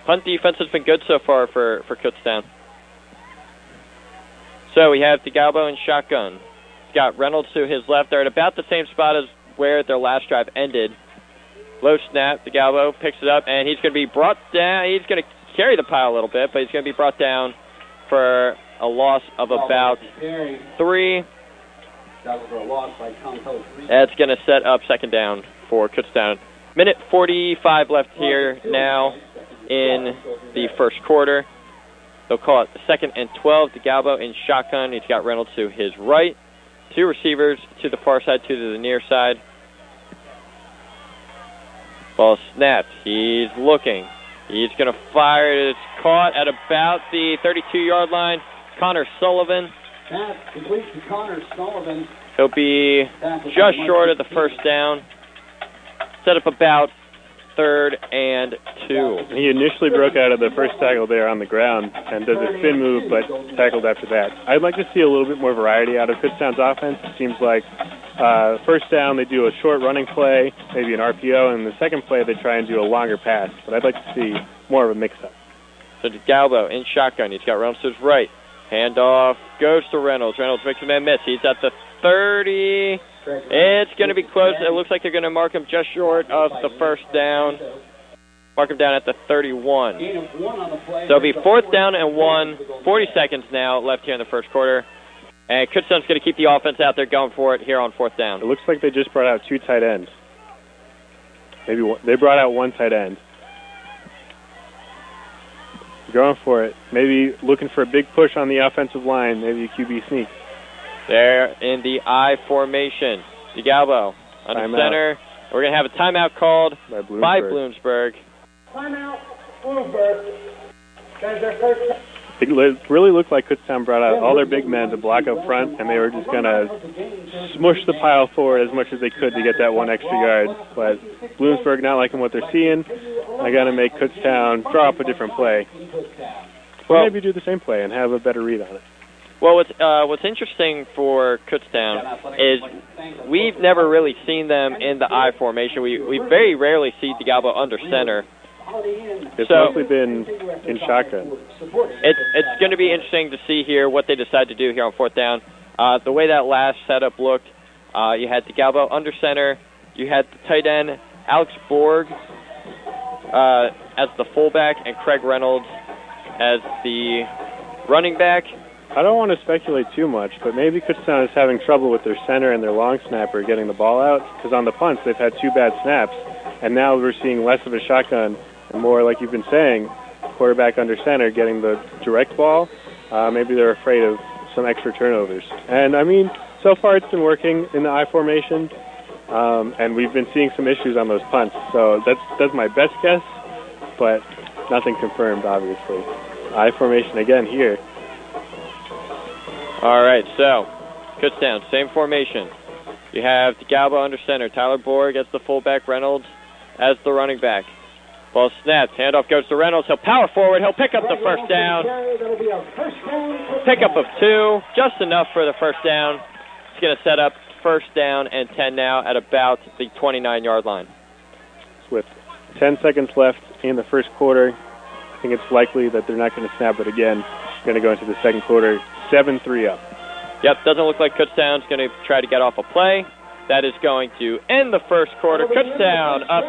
Punt defense has been good so far for Kutztown. So we have DeGalbo in shotgun. He's got Reynolds to his left. They're at about the same spot as where their last drive ended. Low snap. DeGalbo picks it up, and he's going to be brought down. He's going to carry the pile a little bit, but he's going to be brought down for a loss of about 3. That's going to set up 2nd down for Kutztown. Minute 45 left here now in the first quarter. They'll call it 2nd and 12. DeGalbo in shotgun. He's got Reynolds to his right. 2 receivers to the far side, 2 to the near side. Ball snapped. He's looking. He's going to fire. It's caught at about the 32-yard line. Connor Sullivan. Pass complete to Connor Sullivan. He'll be just short of the first down. Set up about 3rd and 2. He initially broke out of the first tackle there on the ground and does a spin move, but tackled after that. I'd like to see a little bit more variety out of Kutztown's offense. It seems like first down they do a short running play, maybe an RPO, and the second play they try and do a longer pass. But I'd like to see more of a mix-up. So DeGalbo in shotgun. He's got Reynolds to his right. Handoff goes to Reynolds. Reynolds makes a man miss. He's at the 30. It's going to be close. It looks like they're going to mark him just short of the first down. Mark him down at the 31. So it'll be 4th down and 1. 40 seconds now left here in the first quarter. And Kutztown's going to keep the offense out there going for it here on 4th down. It looks like they just brought out 2 tight ends. Maybe they brought out 1 tight end. Going for it. Maybe looking for a big push on the offensive line. Maybe a QB sneak. There in the I formation. DeGalbo under center. We're going to have a timeout called by Bloomsburg. Timeout, Bloomsburg. That is their first. It really looked like Kutztown brought out all their big men to block up front, and they were just going to smush the pile forward as much as they could to get that 1 extra yard. But Bloomsburg not liking what they're seeing. I got to make Kutztown draw up a different play. Well, maybe do the same play and have a better read on it. Well, what's interesting for Kutztown is we've never really seen them in the I formation. We very rarely see DeGalbo under center. It's mostly been in shotgun. It's going to be interesting to see here what they decide to do here on 4th down. The way that last setup looked, you had DeGalbo under center. You had the tight end, Alex Borg, as the fullback, and Craig Reynolds as the running back. I don't want to speculate too much, but maybe Kutztown is having trouble with their center and their long snapper getting the ball out, because on the punts they've had 2 bad snaps, and now we're seeing less of a shotgun and more, like you've been saying, quarterback under center getting the direct ball. Maybe they're afraid of some extra turnovers. And, I mean, so far it's been working in the I formation, and we've been seeing some issues on those punts. So that's my best guess, but nothing confirmed, obviously. I formation again here. All right, so Kutztown, same formation. You have DeGalbo under center. Tyler Bohr gets the fullback, Reynolds as the running back. Ball snapped. Handoff goes to Reynolds. He'll power forward. He'll pick up the first down. Pickup of 2. Just enough for the first down. It's going to set up first down and 10 now at about the 29-yard line. With 10 seconds left in the first quarter, I think it's likely that they're not going to snap it again. Going to go into the second quarter, 7-3 up. Yep, doesn't look like Kutztown's going to try to get off a play. That is going to end the first quarter. Kutztown up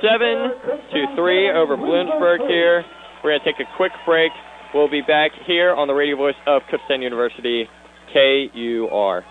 7-3 over Bloomsburg here. We're going to take a quick break. We'll be back here on the radio voice of Kutztown University, KUR.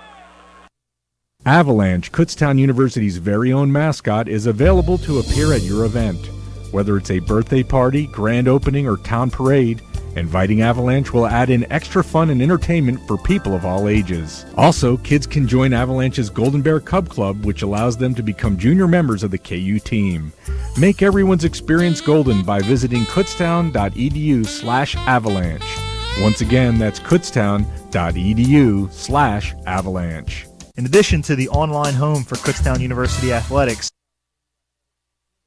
Avalanche, Kutztown University's very own mascot, is available to appear at your event. Whether it's a birthday party, grand opening, or town parade, inviting Avalanche will add in extra fun and entertainment for people of all ages. Also, kids can join Avalanche's Golden Bear Cub Club, which allows them to become junior members of the KU team. Make everyone's experience golden by visiting kutztown.edu/avalanche. Once again, that's kutztown.edu/avalanche. In addition to the online home for Kutztown University Athletics,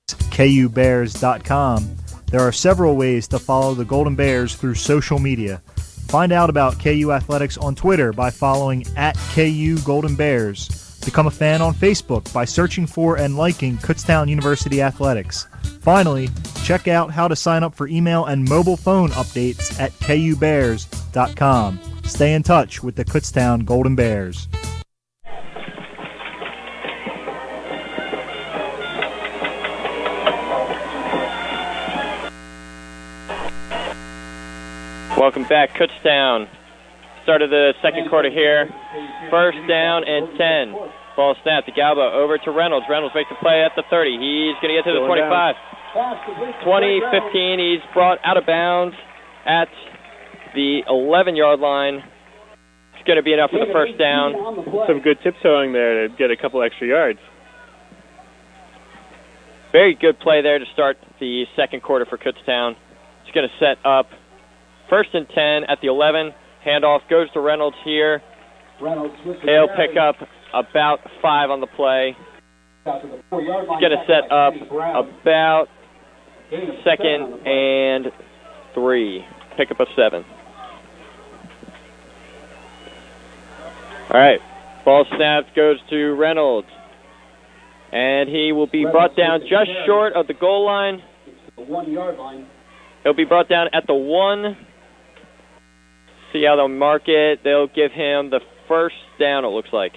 KUBears.com, there are several ways to follow the Golden Bears through social media. Find out about KU Athletics on Twitter by following @KU Golden Bears. Become a fan on Facebook by searching for and liking Kutztown University Athletics. Finally, check out how to sign up for email and mobile phone updates at KUBears.com. Stay in touch with the Kutztown Golden Bears. Welcome back, Kutztown. Start of the second quarter here. First down and 10. Ball snapped to Galbo over to Reynolds. Reynolds makes a play at the 30. He's going to get to the 25. 20, 15. He's brought out of bounds at the 11-yard line. It's going to be enough for the first down. Some good tiptoeing there to get a couple extra yards. Very good play there to start the second quarter for Kutztown. It's going to set up first and 10 at the 11. Handoff goes to Reynolds here. He'll pick up about 5 on the play. It's going to set up about second and 3. Pickup of 7. All right. Ball snapped goes to Reynolds. And he will be brought down just short of the goal line. The 1-yard line. He'll be brought down at the 1. See how they'll mark it. They'll give him the first down, it looks like.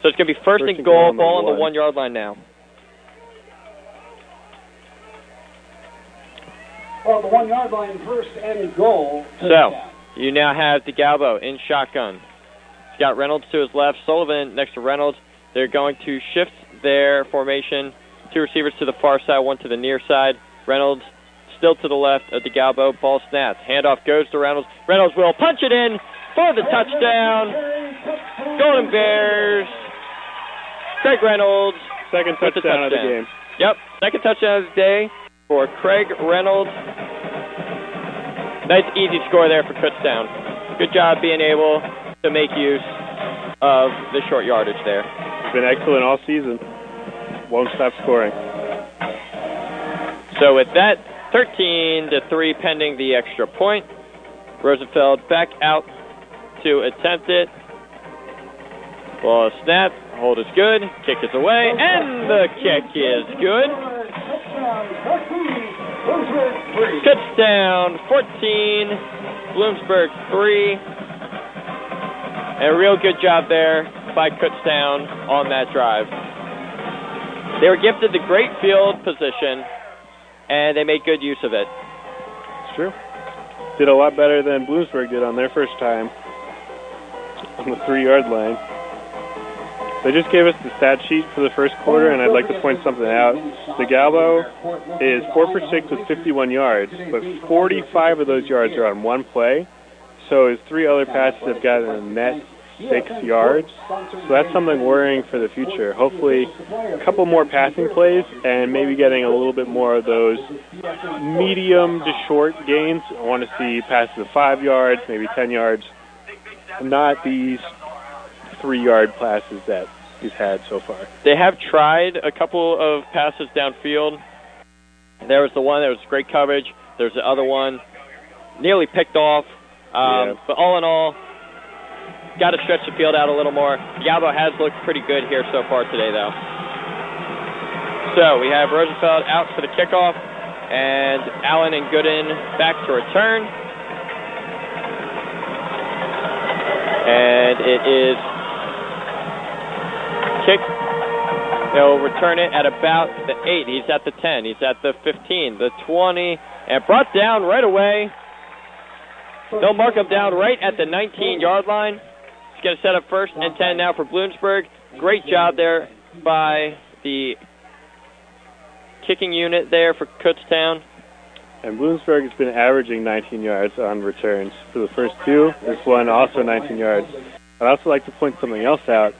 So it's going to be first and goal, ball on the 1-yard line now. Well, the 1-yard line, first and goal. So you now have DeGalbo in shotgun. He's got Reynolds to his left, Sullivan next to Reynolds. They're going to shift their formation. 2 receivers to the far side, 1 to the near side. Reynolds still to the left of DeGalbo. Ball snaps. Handoff goes to Reynolds. Reynolds will punch it in for the touchdown. Golden Bears. Craig Reynolds. Second touchdown of the game. Yep, second touchdown of the day for Craig Reynolds. Nice easy score there for Kutztown. Good job being able to make use of the short yardage there. He's been excellent all season. Won't stop scoring. So with that, 13-3 pending the extra point. Rosenfeld back out to attempt it. Ball snap. Hold is good. Kick is away. And the kick is good. Kutztown 14. Bloomsburg 3. And a real good job there by Kutztown on that drive. They were gifted the great field position, and they made good use of it. It's true. Did a lot better than Bloomsburg did on their first time on the 3-yard line. They just gave us the stat sheet for the first quarter, and I'd like to point something out. DeGalbo is 4 for 6 with 51 yards, but 45 of those yards are on one play. So his 3 other passes have gotten a net 6 yards. So that's something worrying for the future. Hopefully a couple more passing plays and maybe getting a little bit more of those medium to short gains. I want to see passes of 5 yards, maybe 10 yards, not these 3-yard passes that he's had so far. They have tried a couple of passes downfield. There was the one that was great coverage. There's the other one nearly picked off. But all in all, got to stretch the field out a little more. Galbo has looked pretty good here so far today, though. So we have Rosenfeld out for the kickoff, and Allen and Gooden back to return. And it is kick. He'll return it at about the 8. He's at the 10. He's at the 15, the 20, and brought down right away. They'll mark him down right at the 19-yard line. He's going to set up 1st and 10 now for Bloomsburg. Great job there by the kicking unit there for Kutztown. And Bloomsburg has been averaging 19 yards on returns for the first 2. This one also 19 yards. I'd also like to point something else out.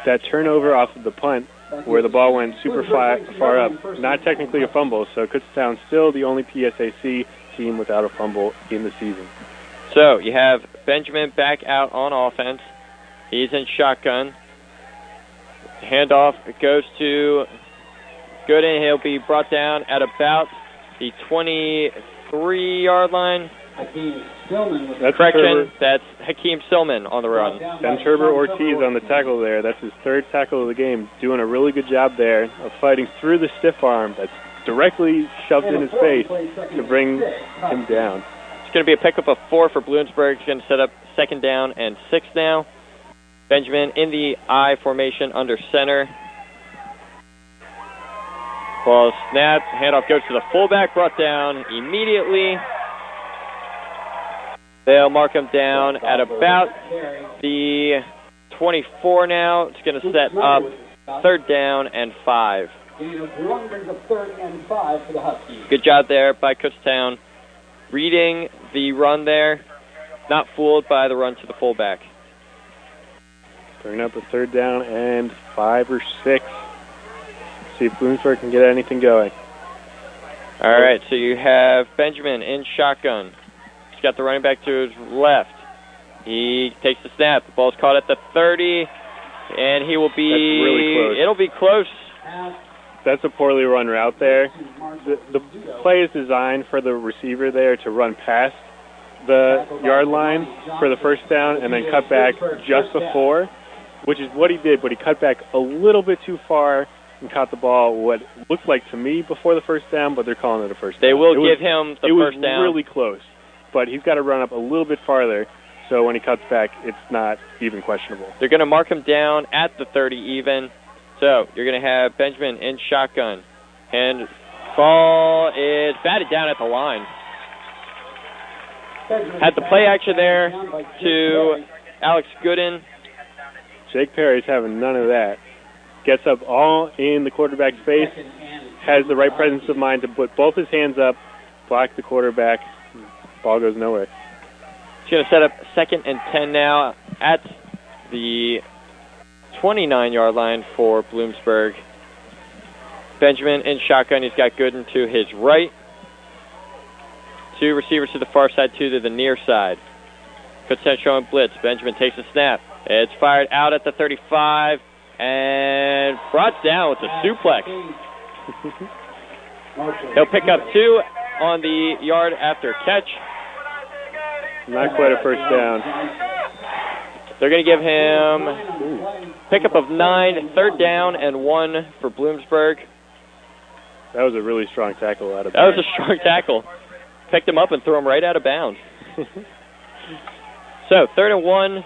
That turnover off of the punt where the ball went super far up, not technically a fumble, so Kutztown still the only PSAC team without a fumble in the season. So you have Benjamin back out on offense. He's in shotgun. Handoff goes to Gooden. He'll be brought down at about the 23-yard line. Correction, that's Hakeem Silman on the run. Ben Turber Ortiz on the tackle there. That's his 3rd tackle of the game. Doing a really good job there of fighting through the stiff arm that's directly shoved in his face to bring him down. It's going to be a pickup of 4 for Bloomsburg. He's going to set up 2nd down and 6 now. Benjamin in the I formation under center. Ball snapped. Handoff goes to the fullback. Brought down immediately. They'll mark him down at about the 24 now. It's going to set up 3rd down and 5. Good job there by Kutztown. Reading the run there. Not fooled by the run to the fullback. Bringing up a 3rd down and 5 or 6. See if Bloomsburg can get anything going. All right, so you have Benjamin in shotgun. He's got the running back to his left. He takes the snap. The ball's caught at the 30, and he will be... That's really close. It'll be close. That's a poorly run route there. The play is designed for the receiver there to run past the yard line for the 1st down and then cut back just before, which is what he did, but he cut back a little bit too far and caught the ball what looked like to me before the 1st down, but they're calling it a 1st down. They will give him the 1st down. It was really close, but he's got to run up a little bit farther, so when he cuts back, it's not even questionable. They're going to mark him down at the 30 even. So you're going to have Benjamin in shotgun. And ball is batted down at the line. Had the play action there to Alex Gooden. Jake Perry's having none of that. Gets up all in the quarterback's face, has the right presence of mind to put both his hands up, block the quarterback, ball goes nowhere. He's going to set up 2nd and 10 now at the 29-yard line for Bloomsburg. Benjamin in shotgun. He's got Gooden to his right. 2 receivers to the far side, 2 to the near side. Kutztown showing blitz. Benjamin takes a snap. It's fired out at the 35 and brought down with a suplex. He'll pick up 2 on the yard after catch. Not quite a 1st down. They're going to give him pickup of 9, 3rd down and 1 for Bloomsburg. That was a really strong tackle out of That was a strong tackle. Picked him up and threw him right out of bounds. So 3rd and 1,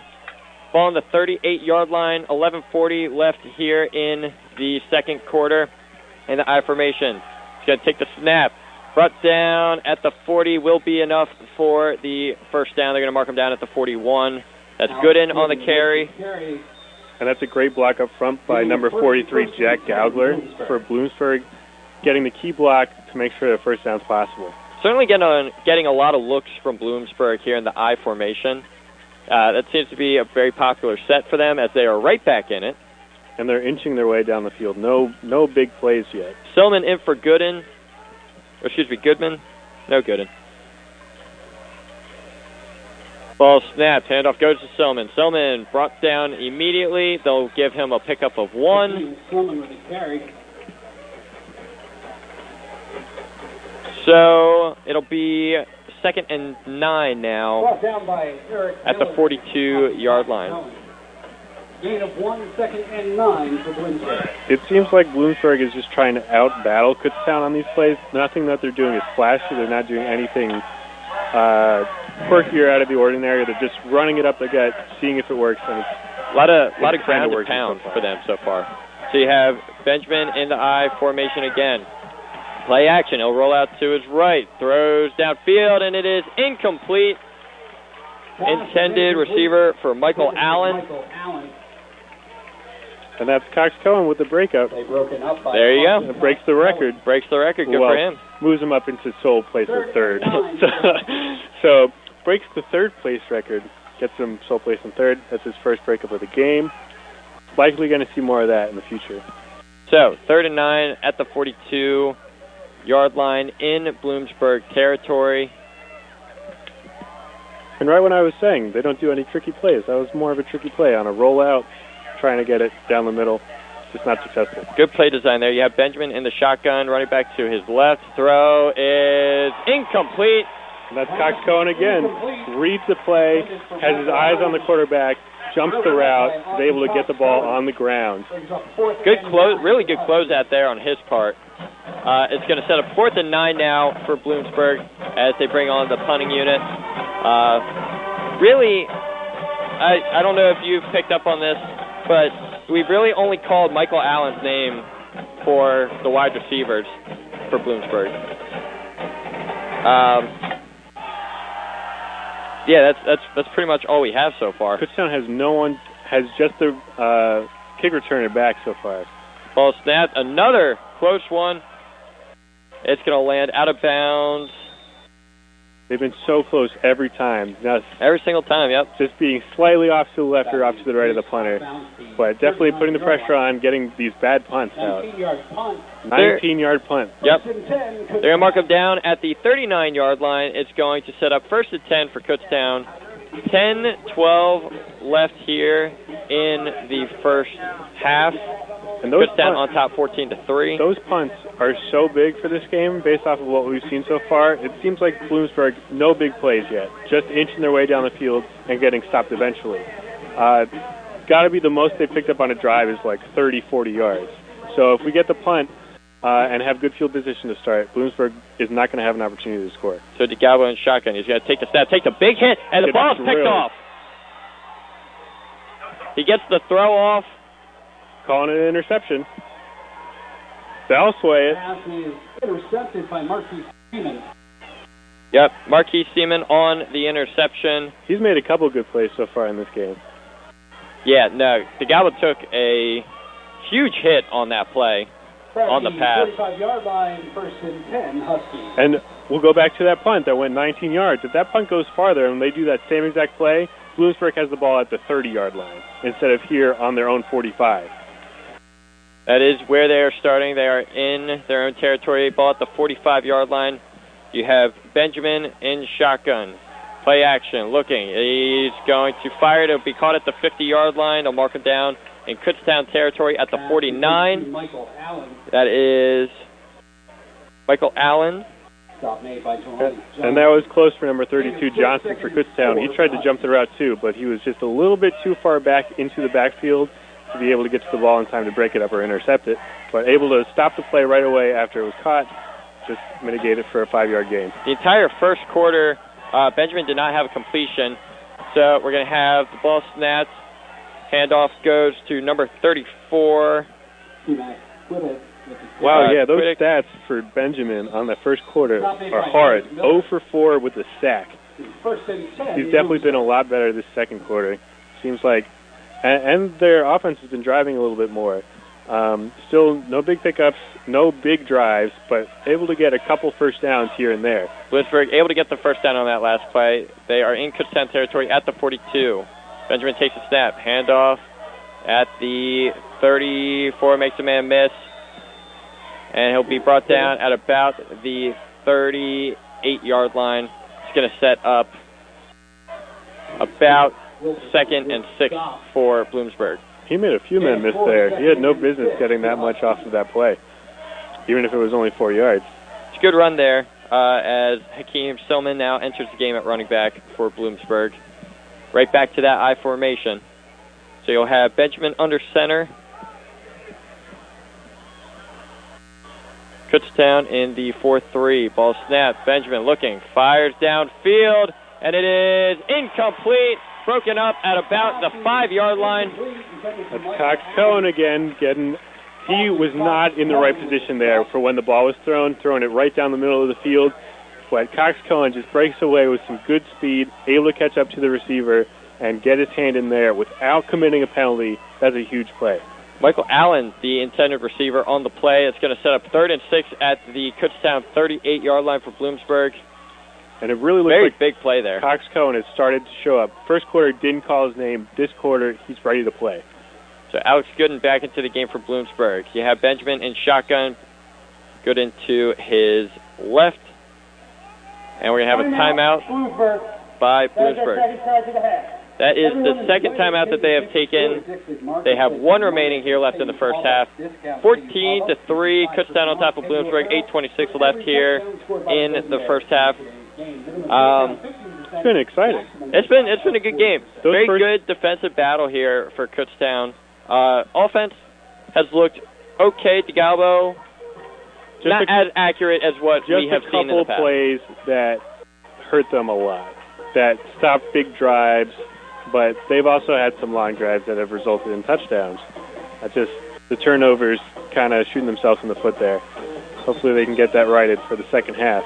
ball on the 38-yard line, 11:40 left here in the 2nd quarter. In the I formation, he's going to take the snap. Brought down at the 40 will be enough for the 1st down. They're going to mark him down at the 41. That's Gooden on the carry. And that's a great block up front by number 43, Jack Gaugler, for Bloomsburg, getting the key block to make sure the first down's possible. Certainly getting a lot of looks from Bloomsburg here in the I formation. That seems to be a very popular set for them as they are right back in it. And they're inching their way down the field. No big plays yet. Silman in for Goodman. No, Gooden. Ball snapped. Handoff goes to Silman. Silman brought down immediately. They'll give him a pickup of 1. Silman with the carry. So it'll be 2nd and 9 now Brought down by Eric at the 42-yard line. Gain of 1, 2nd and 9 for Bloomsburg. It seems like Bloomsburg is just trying to out-battle Kutztown on these plays. Nothing that they're doing is flashy. They're not doing anything quirky or out of the ordinary. They're just running it up the gut, seeing if it works. And a lot of ground and pound for them so far. So you have Benjamin in the I formation again. Play action. He'll roll out to his right. Throws downfield, and it is incomplete. Intended receiver for Michael Allen. And that's Cox Cohen with the breakout. There you go. It breaks the record. Breaks the record. Good for him. Moves him up into sole place of third. So breaks the third place record. Gets him sole place in third. That's his first breakup of the game. Likely going to see more of that in the future. So 3rd and 9 at the 42-yard line in Bloomsburg territory. And right when I was saying they don't do any tricky plays, that was more of a tricky play on a rollout, trying to get it down the middle. Just not successful. Good play design there. You have Benjamin in the shotgun, running back to his left. Throw is incomplete. And that's Cox Cohen again. Reads the play, has his eyes on the quarterback, jumps the route, is able to get the ball on the ground. Good close, really good closeout there on his part. It's going to set up 4th and 9 now for Bloomsburg as they bring on the punting unit. Really, I don't know if you've picked up on this, but we've really only called Michael Allen's name for the wide receivers for Bloomsburg. Yeah, that's pretty much all we have so far. Kutztown has just the kick returner back so far. Ball snapped. Another close one. It's going to land out of bounds. They've been so close every time. Now, every single time, yep. Just being slightly off to the left or off to the right of the punter. But definitely putting the pressure on, getting these bad punts out. 19-yard punt. Yep. They're going to mark them down at the 39-yard line. It's going to set up 1st and 10 for Kutztown. 10-12 left here in the first half. And those Kutztown on top 14-3. Those punts are so big for this game based off of what we've seen so far. It seems like Bloomsburg, no big plays yet. Just inching their way down the field and getting stopped eventually. Got to be the most they picked up on a drive is like 30, 40 yards. So if we get the punt and have good field position to start, Bloomsburg is not going to have an opportunity to score. So DeGalvo in shotgun. He's going to take the snap, take the big hit, and the ball's picked off. He gets the throw off. Calling it an interception. They'll sway it. Pass is intercepted by Marquis Seaman. Yep, Marquis Seaman on the interception. He's made a couple good plays so far in this game. Yeah, no, DeGalvo took a huge hit on that play, on the pass. 35-yard line, 1st and 10, Huskies. And we'll go back to that punt that went 19 yards. If that punt goes farther and they do that same exact play, Bloomsburg has the ball at the 30-yard line instead of here on their own 45. That is where they are starting. They are in their own territory. Ball at the 45-yard line. You have Benjamin in shotgun. Play action, looking. He's going to fire. It'll be caught at the 50-yard line. They'll mark him down in Kutztown territory at the 49. Michael Allen. That is Michael Allen. Stop made by Johnson. And that was close for number 32, Johnson, for Kutztown. He tried to jump the route too, but he was just a little bit too far back into the backfield to be able to get to the ball in time to break it up or intercept it. But able to stop the play right away after it was caught, just mitigate it for a 5-yard gain. The entire first quarter, Benjamin did not have a completion, so we're going to have the ball snapped. Handoff goes to number 34. Wow, yeah, those stats for Benjamin on the first quarter are hard. 0 for 4 with a sack. He's definitely been a lot better this second quarter. Seems like and their offense has been driving a little bit more. Still no big pickups, no big drives, but able to get a couple first downs here and there. Bloomsburg able to get the first down on that last play. They are in Kutztown territory at the 42. Benjamin takes a snap, handoff at the 34, makes a man miss, and he'll be brought down at about the 38-yard line. He's going to set up about 2nd and 6 for Bloomsburg. He made a few men miss there. He had no business getting that much off of that play, even if it was only 4 yards. It's a good run there as Hakeem Stillman now enters the game at running back for Bloomsburg. Right back to that I formation. So you'll have Benjamin under center. Kutztown in the 4-3. Ball snap. Benjamin looking. Fires downfield. And it is incomplete. Broken up at about the 5-yard line. That's Cox Cohen again getting... He was not in the right position there for when the ball was thrown, throwing it right down the middle of the field. But Cox Cohen just breaks away with some good speed, able to catch up to the receiver and get his hand in there without committing a penalty. That's a huge play. Michael Allen, the intended receiver on the play. It's going to set up 3rd and 6 at the Kutztown 38-yard line for Bloomsburg. And it really looks Very like big play there. Cox Cohen has started to show up. First quarter didn't call his name. This quarter, he's ready to play. So Alex Gooden back into the game for Bloomsburg. You have Benjamin in shotgun. Gooden to his left. And we're going to have a timeout by Bloomsburg. That is the second timeout that they have taken. They have 1 remaining here left in the first half. 14-3, Kutztown on top of Bloomsburg. 8:26 left here in the first half. It's been exciting. It's been a good game. Very good defensive battle here for Kutztown. Offense has looked okay. DeGalbo, not as accurate as what we have seen in the past. Just a couple plays that hurt them a lot, that stopped big drives, but they've also had some long drives that have resulted in touchdowns. Just the turnovers kind of shooting themselves in the foot there. Hopefully they can get that righted for the second half.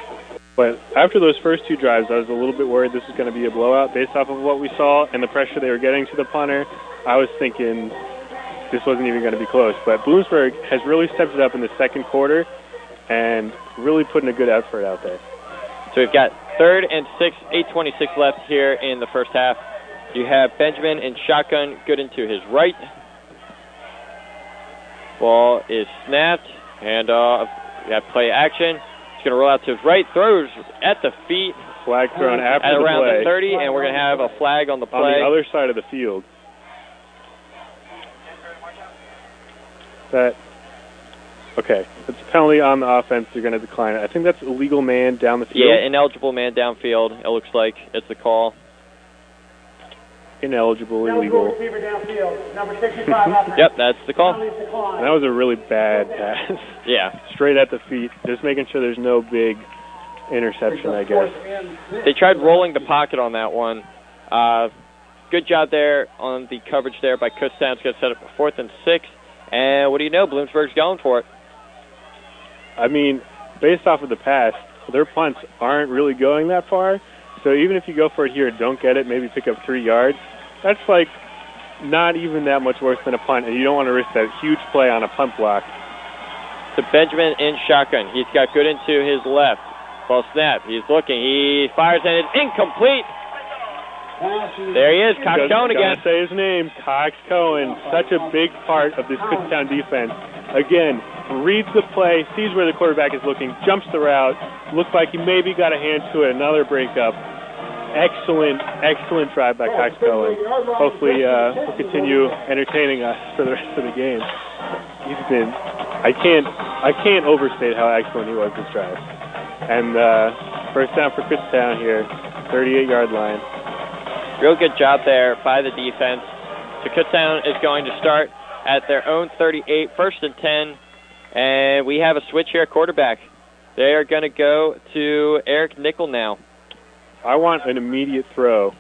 But after those first 2 drives, I was a little bit worried this was going to be a blowout based off of what we saw and the pressure they were getting to the punter. I was thinking this wasn't even going to be close. But Bloomsburg has really stepped it up in the second quarter and really putting a good effort out there. So we've got 3rd and 6, 8:26 left here in the first half. You have Benjamin in shotgun, Gooden to his right. Ball is snapped, and we have play action. He's going to roll out to his right, throws at the feet. Flag thrown after the around play. the 30, and we're going to have a flag on the play. On the other side of the field. Okay, it's a penalty on the offense. They're going to decline it. I think that's illegal man down the field. Yeah, ineligible man downfield. It looks like it's the call. Ineligible, illegal. Yep, that's the call. And that was a really bad pass. Yeah. Straight at the feet, just making sure there's no big interception, I guess. They tried rolling the pocket on that one. Good job there on the coverage there by Kutztown. It's going to set up a 4th and 6. And what do you know? Bloomsburg's going for it. I mean, based off of the past, their punts aren't really going that far. So even if you go for it here and don't get it, maybe pick up 3 yards, that's like not even that much worse than a punt, and you don't want to risk that huge play on a punt block. To Benjamin in shotgun. He's got Gooden to his left. Ball snap. He's looking. He fires, and it's incomplete. There he is, Cox Cohen again. Say his name, Cox Cohen. Such a big part of this Kutztown defense. Again, reads the play, sees where the quarterback is looking, jumps the route. Looks like he maybe got a hand to it. Another breakup. Excellent drive by Cox Cohen. Hopefully he'll continue entertaining us for the rest of the game. He's been, I can't overstate how excellent he was this drive. And first down for Kutztown here, 38-yard line. Real good job there by the defense. So Kutztown is going to start at their own 38, 1st and 10. And we have a switch here at quarterback. They are going to go to Eric Nickel now. I want an immediate throw.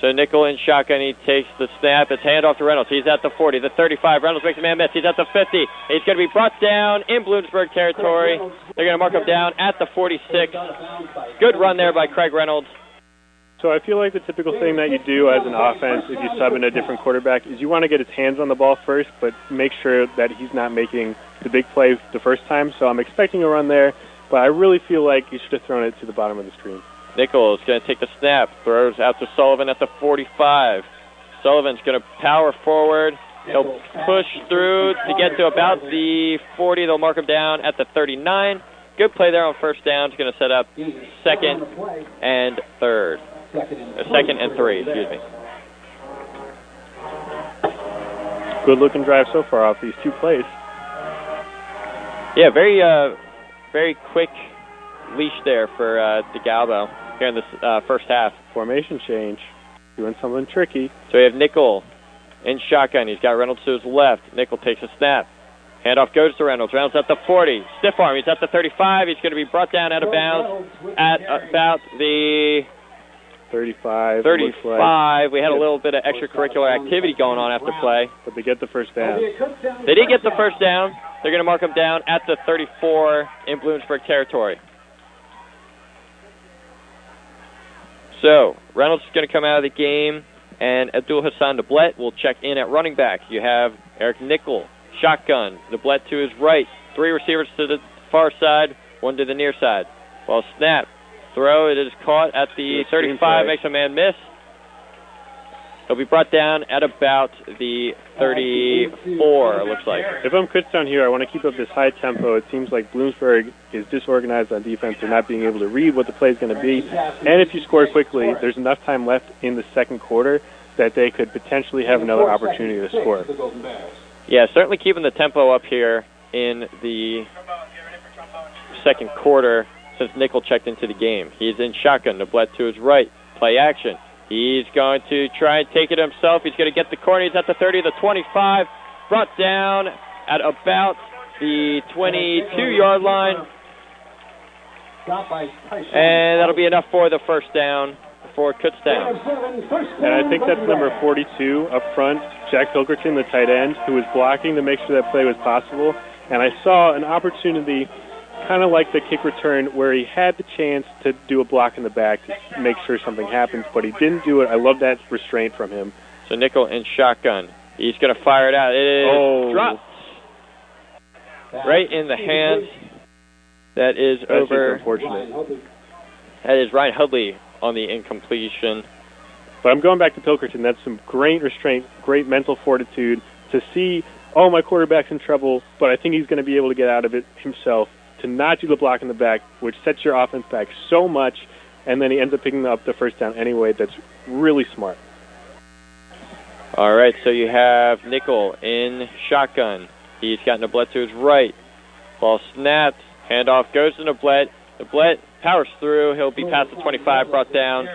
So Nickel in shotgun. He takes the snap. It's handoff to Reynolds. He's at the 40, the 35. Reynolds makes a man miss. He's at the 50. He's going to be brought down in Bloomsburg territory. They're going to mark him down at the 46. Good run there by Craig Reynolds. So I feel like the typical thing that you do as an offense if you sub in a different quarterback is you want to get his hands on the ball first, but make sure that he's not making the big play the first time. So I'm expecting a run there, but I really feel like he should have thrown it to the bottom of the screen. Nichols going to take the snap, throws out to Sullivan at the 45. Sullivan's going to power forward. He'll push through to get to about the 40. They'll mark him down at the 39. Good play there on first down. It's going to set up second and three, excuse me. Good-looking drive so far off these two plays. Yeah, very quick leash there for DeGalbo here in this first half. Formation change, doing something tricky. So we have Nickel in shotgun. He's got Reynolds to his left. Nickel takes a snap. Handoff goes to Reynolds. Reynolds at the 40. Stiff arm. He's at the 35. He's going to be brought down out of bounds at about the 35. 35. We had a little bit of extracurricular activity going on after play. But they get the first down. They did get the first down. They're going to mark him down at the 34 in Bloomsburg territory. So Reynolds is going to come out of the game, and Abdul Hassan Nablet will check in at running back. You have Eric Nickel, shotgun, Nablet to his right. 3 receivers to the far side, 1 to the near side. Well, snap, throw, it is caught at the 35, makes a man miss. He'll be brought down at about the 34, it looks like. If I'm Kutztown here, I want to keep up this high tempo. It seems like Bloomsburg is disorganized on defense. They're not being able to read what the play is going to be. And if you score quickly, there's enough time left in the second quarter that they could potentially have another opportunity to score. Yeah, certainly keeping the tempo up here in the second quarter since Nickel checked into the game. He's in shotgun, Nablet to his right, play action. He's going to try and take it himself. He's going to get the corner. He's at the 30, the 25, brought down at about the 22-yard line. And that'll be enough for the first down for Kutztown. And I think that's number 42 up front, Jack Pilkerton, the tight end, who was blocking to make sure that play was possible. And I saw an opportunity, kind of like the kick return, where he had the chance to do a block in the back to make sure something happens, but he didn't do it. I love that restraint from him. So Nickel in shotgun. He's going to fire it out. It is dropped right in the hands. That is over. Unfortunate. That is Ryan Hudley on the incompletion. But I'm going back to Pilkerton. That's some great restraint, great mental fortitude to see, oh, my quarterback's in trouble, but I think he's going to be able to get out of it himself, to not do the block in the back, which sets your offense back so much, and then he ends up picking up the first down anyway. That's really smart. All right, so you have Nickel in shotgun. He's got Nablet to his right. Ball snapped. Handoff goes to Nablet. Nablet powers through. He'll be past the 25, brought down.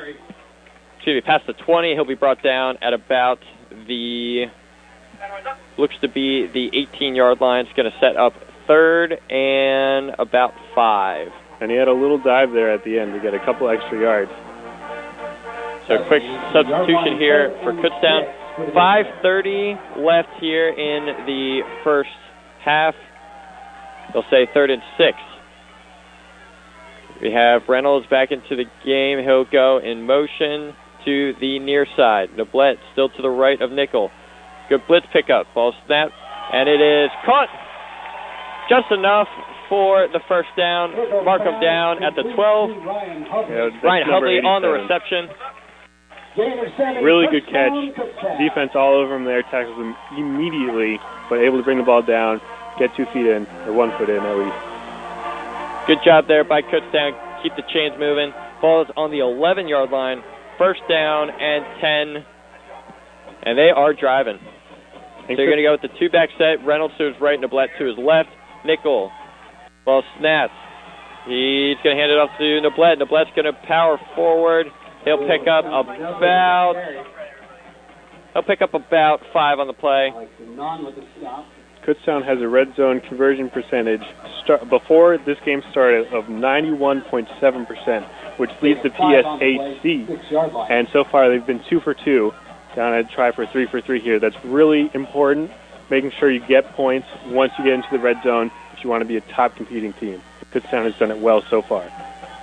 Excuse me, past the 20. He'll be brought down at about the, looks to be the 18-yard line. It's going to set up third and about 5. And he had a little dive there at the end to get a couple extra yards. So quick substitution here for Kutztown. 5:30 left here in the first half. They'll say 3rd and 6. We have Reynolds back into the game. He'll go in motion to the near side. Nablet still to the right of Nickel. Good blitz pickup. Ball snap, and it is caught just enough for the first down. Mark him down at the 12. Ryan Hudley on the reception. Really good catch. Defense all over him there. Tackles him immediately, but able to bring the ball down, get 2 feet in, or 1 foot in at least. Good job there by Kutztown. Keep the chains moving. Ball is on the 11-yard line. First down and 10. And they are driving. So you're going to go with the 2-back set. Reynolds to his right, Nablet to his left. Nickel. Ball snaps. He's going to hand it off to Nablet. Nablet's going to power forward. He'll pick up about 5 on the play. Kutztown has a red zone conversion percentage before this game started of 91.7%, which leads the PSAC. And so far they've been 2 for 2. Down to try for 3 for 3 here. That's really important, making sure you get points once you get into the red zone if you want to be a top competing team. Kutztown has done it well so far.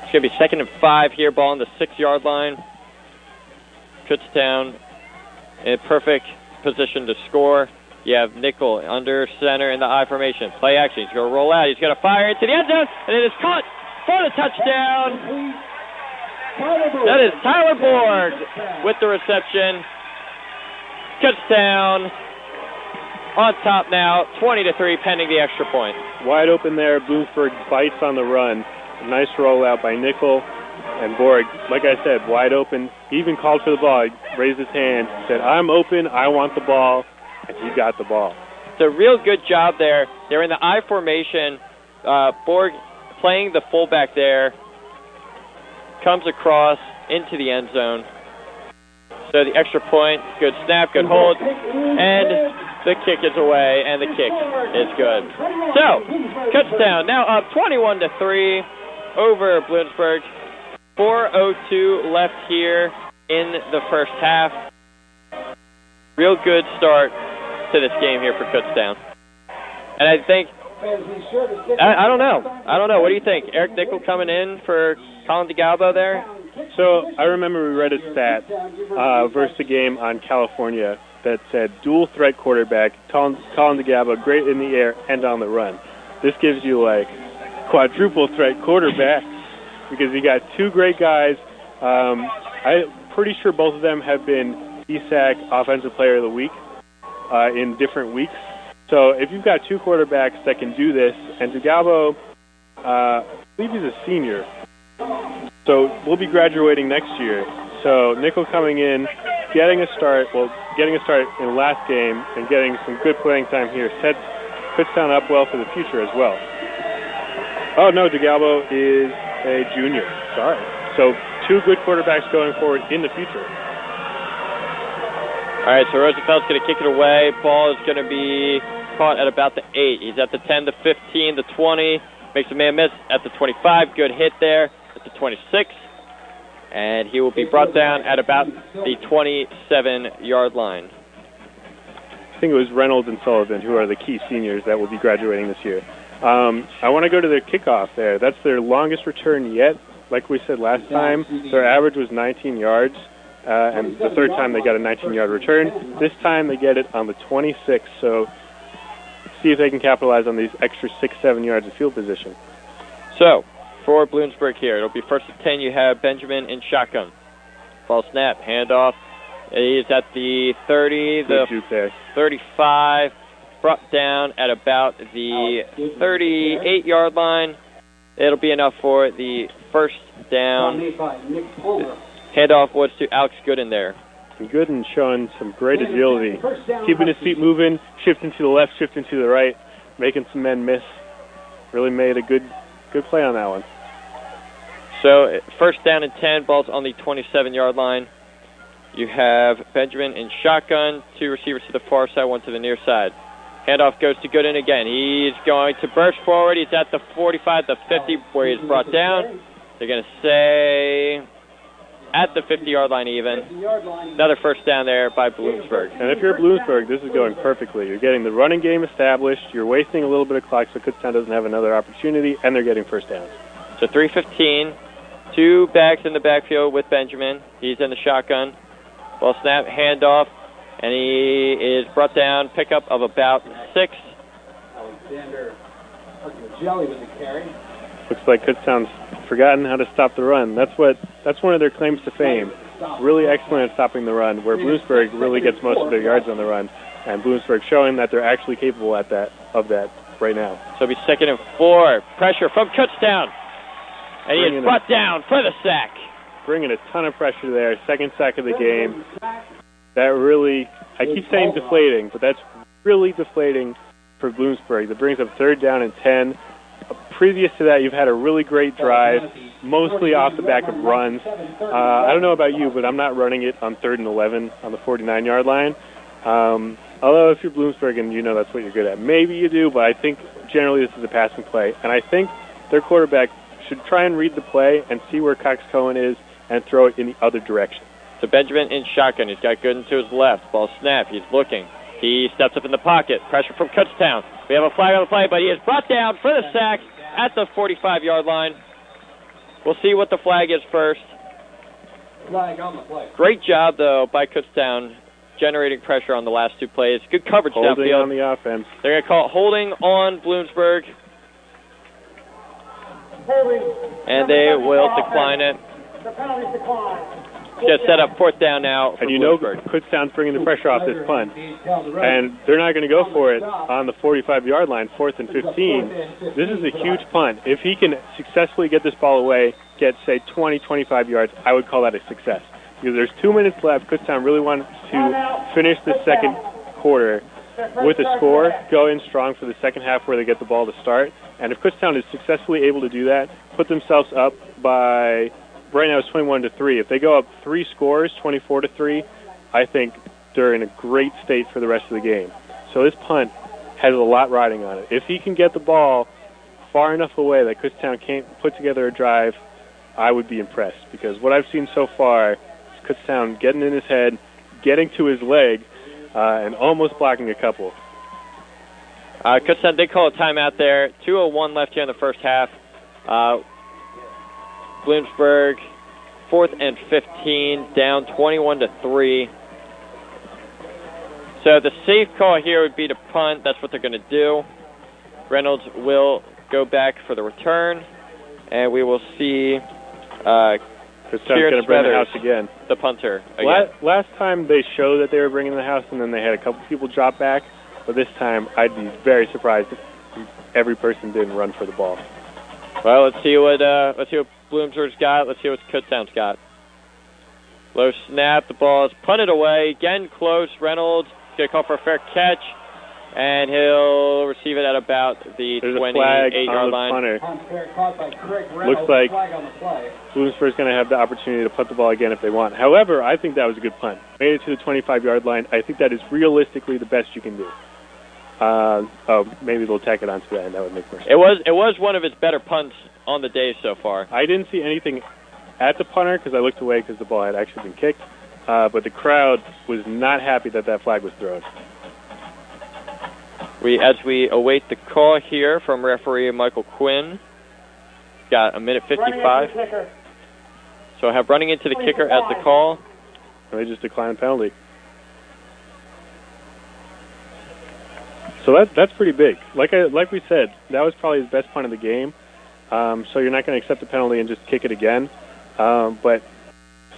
It's going to be 2nd and 5 here. Ball on the 6-yard line. Kutztown in perfect position to score. You have Nickel under center in the I formation. Play action. He's going to roll out. He's going to fire into the end zone, and it is caught for the touchdown. That is Tyler Borg with the reception. Kutztown on top now, 20-3, pending the extra point. Wide open there. Bloomsburg bites on the run. Nice rollout by Nickel. And Borg, like I said, wide open. He even called for the ball. He raised his hand, said, I'm open, I want the ball, and he got the ball. It's a real good job there. They're in the I formation. Borg playing the fullback there. Comes across into the end zone. So the extra point, good snap, good hold, and the kick is away, and the kick is good. So, Kutztown now up 21-3 over Bloomsburg. 4:02 left here in the first half. Real good start to this game here for Kutztown. And I think, I don't know. What do you think? Eric Nickel coming in for Colin DeGalbo there? So I remember we read a stat versus the game on California that said dual threat quarterback, Colin DeGalbo, great in the air and on the run. This gives you like quadruple threat quarterback because you got two great guys. I'm pretty sure both of them have been ESAC Offensive Player of the Week in different weeks. So if you've got two quarterbacks that can do this, and DeGalbo, I believe he's a senior, so we'll be graduating next year. So Nickel coming in, getting a start in the last game and getting some good playing time here sets Kutztown up well for the future as well. Oh no, DeGalbo is a junior. Sorry. So two good quarterbacks going forward in the future. All right, so Roosevelt's going to kick it away. Ball is going to be caught at about the 8. He's at the 10, the 15, the 20. Makes a man miss at the 25. Good hit there at the 26. And he will be brought down at about the 27-yard line. I think it was Reynolds and Sullivan who are the key seniors that will be graduating this year. I want to go to their kickoff there. That's their longest return yet. Like we said last time, their average was 19 yards. And the third time they got a 19-yard return. This time they get it on the 26, so see if they can capitalize on these extra 6-7 yards of field position. So, for Bloomsburg here, it'll be first and 10. You have Benjamin in shotgun. Ball snap, handoff. He's at the 30, the 35, brought down at about the 38-yard line. It'll be enough for the first down. Handoff was to Alex Gooden there. And Gooden showing some great agility, keeping his feet moving, shifting to the left, shifting to the right, making some men miss. Really made a good play on that one. So first down and 10, ball's on the 27-yard line. You have Benjamin in shotgun, two receivers to the far side, one to the near side. Handoff goes to Gooden again. He's going to burst forward. He's at the 45, the 50, where he's brought down. They're going to say at the 50-yard line even. Another first down there by Bloomsburg. And if you're Bloomsburg, this is going perfectly. You're getting the running game established. You're wasting a little bit of clock so Kutztown doesn't have another opportunity, and they're getting first downs. So 3:15, two backs in the backfield with Benjamin. He's in the shotgun. Ball snap, handoff, and he is brought down, pickup of about 6. Alexander Jelly with the carry. Looks like Kutztown's forgotten how to stop the run. That's one of their claims to fame. Really excellent at stopping the run, where Bloomsburg really gets most of their yards on the run, and Bloomsburg showing that they're actually capable of that right now. So it'll be 2nd and 4. Pressure from Kutztown, and he is brought down for the sack. Bringing a ton of pressure there. Second sack of the game. That really, I keep saying deflating, but that's really deflating for Bloomsburg. That brings up 3rd down and 10. Previous to that, you've had a really great drive, mostly off the back of runs. I don't know about you, but I'm not running it on 3rd and 11 on the 49-yard line. Although if you're Bloomsburg and you know that's what you're good at, maybe you do, but I think generally this is a passing play. And I think their quarterback should try and read the play and see where Cox Cohen is and throw it in the other direction. So Benjamin in shotgun. He's got Gooden to his left. Ball snap. He's looking. He steps up in the pocket. Pressure from Kutztown. We have a flag on the play, but he is brought down for the sack at the 45-yard line. We'll see what the flag is first. Flag on the play. Great job, though, by Kutztown generating pressure on the last two plays. Good coverage Holding downfield. on the offense. They're going to call it holding on Bloomsburg, and they will decline it. The penalty's declined. It's going to set up fourth down now for And you know Bloomsburg. Kutztown's bringing the pressure off this punt. And they're not going to go for it on the 45-yard line, 4th and 15. This is a huge punt. If he can successfully get this ball away, get, say, 20, 25 yards, I would call that a success. Because there's 2 minutes left. Kutztown really wants to finish the second quarter with a score, go in strong for the second half where they get the ball to start. And if Kutztown is successfully able to do that, put themselves up by... Right now it's 21-3. If they go up 3 scores, 24-3, I think they're in a great state for the rest of the game. So this punt has a lot riding on it. If he can get the ball far enough away that Kutztown can't put together a drive, I would be impressed. Because what I've seen so far is Kutztown getting in his head, getting to his leg, and almost blocking a couple. Kutztown did call a timeout there. 2:01 left here in the first half. Bloomsburg, 4th and 15, down 21-3. So the safe call here would be to punt. That's what they're going to do. Reynolds will go back for the return, and we will see Kutztown's going to bring the house again. The punter again. Last time they showed that they were bringing the house, and then they had a couple people drop back. But this time, I'd be very surprised if every person didn't run for the ball. Well, let's see what Bloomsburg's got. Let's see what Kutztown's got. Low snap. The ball is punted away. Again, close. Reynolds going to call for a fair catch, and he'll receive it at about the 28-yard line. Looks like Bloomsburg's going to have the opportunity to punt the ball again if they want. However, I think that was a good punt. Made it to the 25-yard line. I think that is realistically the best you can do. Maybe they'll tack it onto that, and that would make more sense. It was one of his better punts on the day so far. I didn't see anything at the punter because I looked away because the ball had actually been kicked, but the crowd was not happy that flag was thrown. As we await the call here from referee Michael Quinn, got a minute 55. So I have running into the kicker as the call. And they just declined the penalty. So that's pretty big. Like we said, that was probably his best punt of the game. So you're not going to accept the penalty and just kick it again. But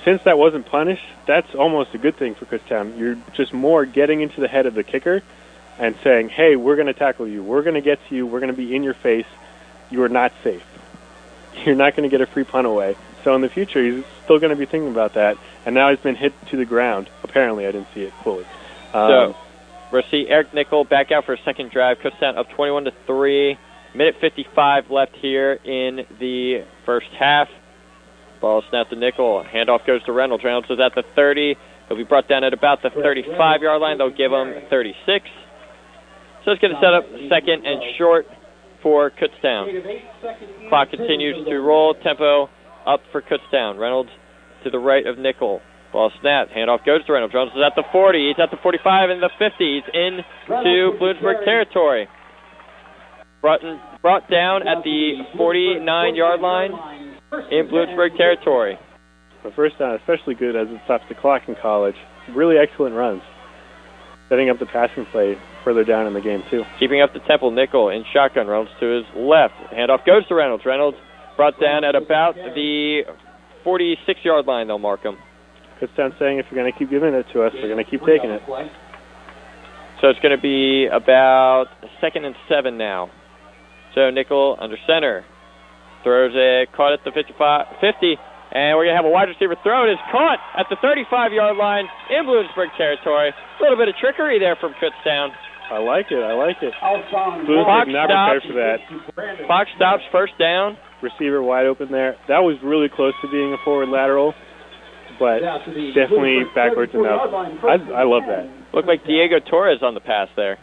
since that wasn't punished, that's almost a good thing for Kutztown. You're just more getting into the head of the kicker and saying, hey, we're going to tackle you. We're going to get to you. We're going to be in your face. You are not safe. You're not going to get a free punt away. So in the future, he's still going to be thinking about that. And now he's been hit to the ground. Apparently, I didn't see it fully. So we'll see Eric Nickel back out for a second drive. Kutztown up 21-3. Minute 55 left here in the first half. Ball snapped to Nickel. Handoff goes to Reynolds. Reynolds is at the 30. He'll be brought down at about the 35-yard line. They'll give him 36. So it's going to set up second and short for Kutztown. Clock continues to roll. Tempo up for Kutztown. Reynolds to the right of Nickel. Ball snapped. Handoff goes to Reynolds. Reynolds is at the 40. He's at the 45 and the 50. He's into Bloomsburg territory. Brought down at the 49-yard line in Bloomsburg territory. The first down, especially good as it stops the clock in college. Really excellent runs. Setting up the passing play further down in the game, too. Keeping up the tempo, Nickel in shotgun. Reynolds to his left. Handoff goes to Reynolds. Reynolds brought down at about the 46-yard line. They'll mark him. Kutztown saying if you're going to keep giving it to us, we're going to keep taking it. So it's going to be about 2nd and 7 now. So Nickel under center. Throws it, caught at the 50, and we're going to have a wide receiver throw. It is caught at the 35-yard line in Bloomsburg territory. A little bit of trickery there from Kutztown. I like it. Bloomsburg not prepared for that. Clock stops, first down. Receiver wide open there. That was really close to being a forward lateral, but definitely backwards enough. I love that. Looked like Diego Torres on the pass there.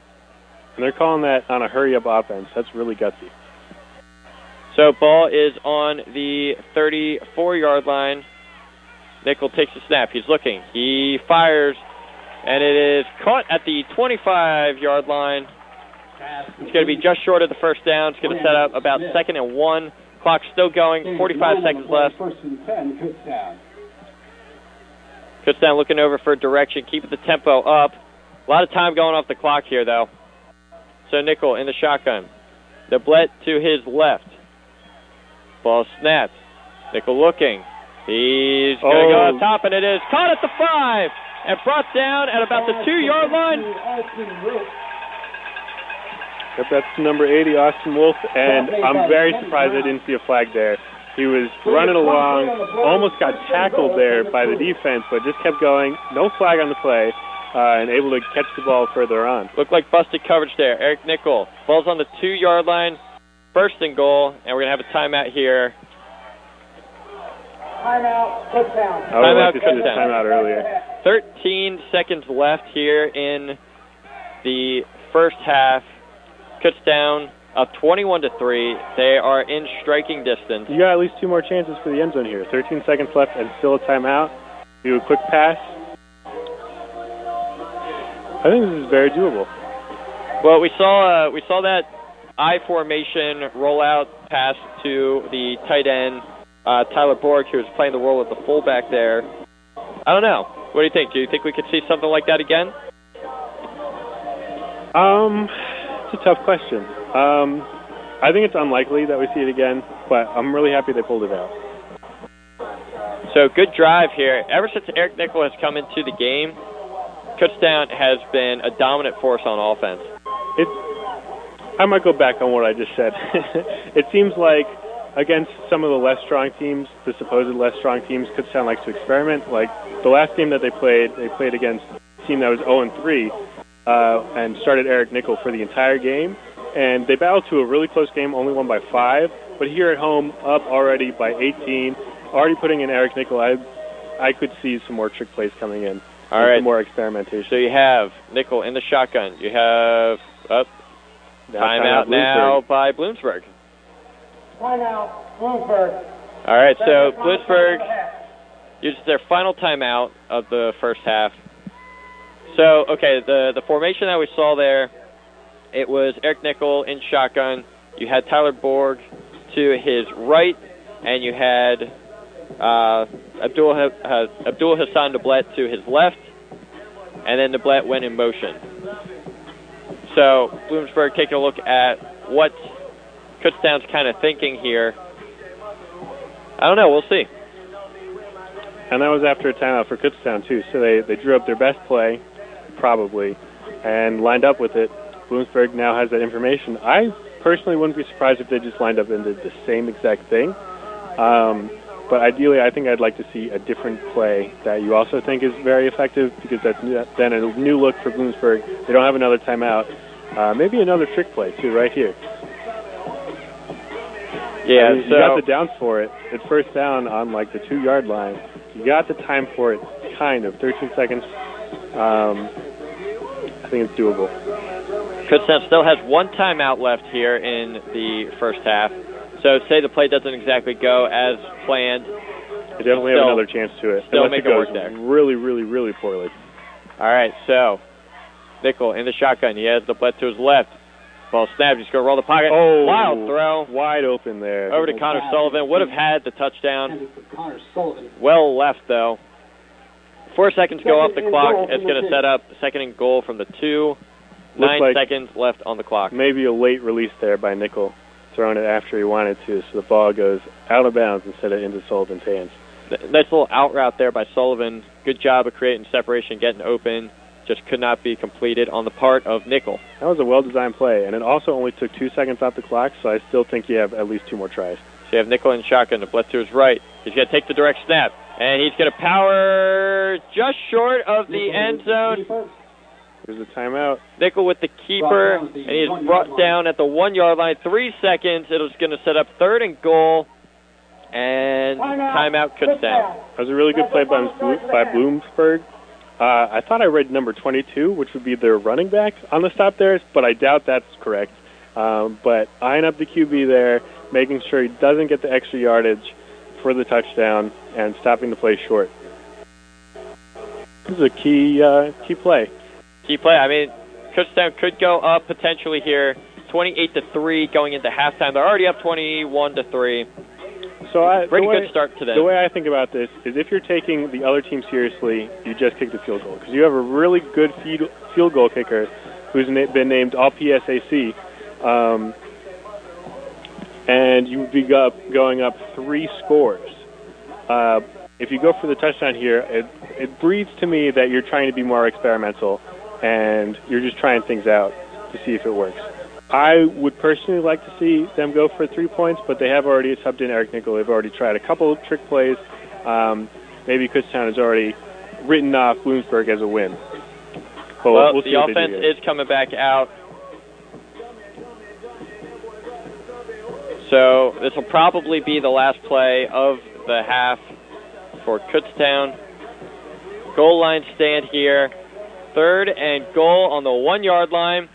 And they're calling that on a hurry-up offense. That's really gutsy. So ball is on the 34-yard line. Nickel takes a snap. He's looking. He fires, and it is caught at the 25-yard line. It's going to be just short of the first down. It's going to set up about 2nd and 1. Clock still going. 45 seconds left. Kutztown looking over for direction, keeping the tempo up. A lot of time going off the clock here, though. So Nickel in the shotgun. Neblett to his left. Ball snapped. Nickel looking. He's going to go on top, and it is caught at the 5 and brought down at about the 2-yard line. Yep, that's number 80, Austin Wolf, and I'm very surprised I didn't see a flag there. He was running along, almost got tackled there by the defense, but just kept going. No flag on the play, and able to catch the ball further on. Looked like busted coverage there. Eric Nickel. Ball's on the 2-yard line, first and goal, and we're going to have a timeout here. Timeout, Kutztown. I would like to see this timeout earlier. 13 seconds left here in the first half. Kutztown up 21-3. They are in striking distance. You got at least 2 more chances for the end zone here. 13 seconds left and still a timeout. Do a quick pass. I think this is very doable. Well, we saw that I formation rollout pass to the tight end Tyler Borg, who was playing the role of the fullback there. I don't know. What do you think? Do you think we could see something like that again? It's a tough question. I think it's unlikely that we see it again, but I'm really happy they pulled it out. So good drive here. Ever since Eric Nickel has come into the game, Kutztown has been a dominant force on offense. I might go back on what I just said. It seems like against some of the less strong teams, the supposed less strong teams, Kutztown likes to experiment. Like the last game that they played against a team that was 0-3 and started Eric Nickel for the entire game. And they battled to a really close game, only won by 5. But here at home, up already by 18, already putting in Eric Nickel, I could see some more trick plays coming in. All right. Some more experimentation. So you have Nickel in the shotgun. You have timeout now by Bloomsburg. Timeout, Bloomsburg. All right, so Bloomsburg uses their final timeout of the first half. So, okay, the formation that we saw there, it was Eric Nickel in shotgun. You had Tyler Borg to his right, and you had Abdul Hassan Neblett to his left, and then Neblett went in motion. So Bloomsburg taking a look at what Kutztown's kind of thinking here. I don't know. We'll see. And that was after a timeout for Kutztown, too. So they drew up their best play, probably, and lined up with it. Bloomsburg now has that information. I personally wouldn't be surprised if they just lined up and did the same exact thing. But ideally, I think I'd like to see a different play that you also think is very effective, because that's then a new look for Bloomsburg. They don't have another timeout. Maybe another trick play, too, right here. Yeah, you got the downs for it. It's first down on, like, the 2-yard line. You got the time for it, kind of, 13 seconds. I think it's doable. Kutztown still has one timeout left here in the first half. So say the play doesn't exactly go as planned. They definitely have another chance to it. Still unless make it goes work there. Really, really, really poorly. All right, so Nickel in the shotgun. He has the Neblett to his left. Ball snapped. He's going to roll the pocket. Oh, wild throw. Wide open there. Over to Connor Sullivan. Would have had the touchdown. Connor Sullivan. Well left, though. 4 seconds go off the clock. It's going to set up second and goal from the 2. 9 seconds left on the clock. Maybe a late release there by Nickel, throwing it after he wanted to, so the ball goes out of bounds instead of into Sullivan's hands. Nice little out route there by Sullivan. Good job of creating separation, getting open. Just could not be completed on the part of Nickel. That was a well-designed play, and it also only took 2 seconds off the clock, so I still think you have at least 2 more tries. So you have Nickel in shotgun, the blitz to his right. He's going to take the direct snap, and he's going to power just short of the end zone. There's a timeout. Nickel with the keeper, and he is brought down at the 1-yard line. 3 seconds. It was going to set up third and goal, and timeout Kutztown. That was a really good play by Bloomsburg. I thought I read number 22, which would be their running back on the stop there, but I doubt that's correct. But eyeing up the QB there, making sure he doesn't get the extra yardage for the touchdown, and stopping the play short. This is a key play. Key play. I mean, Kutztown could go up potentially here, 28-3 going into halftime. They're already up 21-3. pretty good start to them. The way I think about this is if you're taking the other team seriously, you just kick the field goal. Because you have a really good field goal kicker who's been named All-PSAC, and you would be going up 3 scores. If you go for the touchdown here, it breathes to me that you're trying to be more experimental and you're just trying things out to see if it works. I would personally like to see them go for 3 points, but they have already subbed in Eric Nickel. They've already tried a couple of trick plays. Maybe Kutztown has already written off Bloomsburg as a win. But we'll see the offense is coming back out. So this will probably be the last play of the half for Kutztown. Goal line stand here. 3rd and goal on the 1-yard line.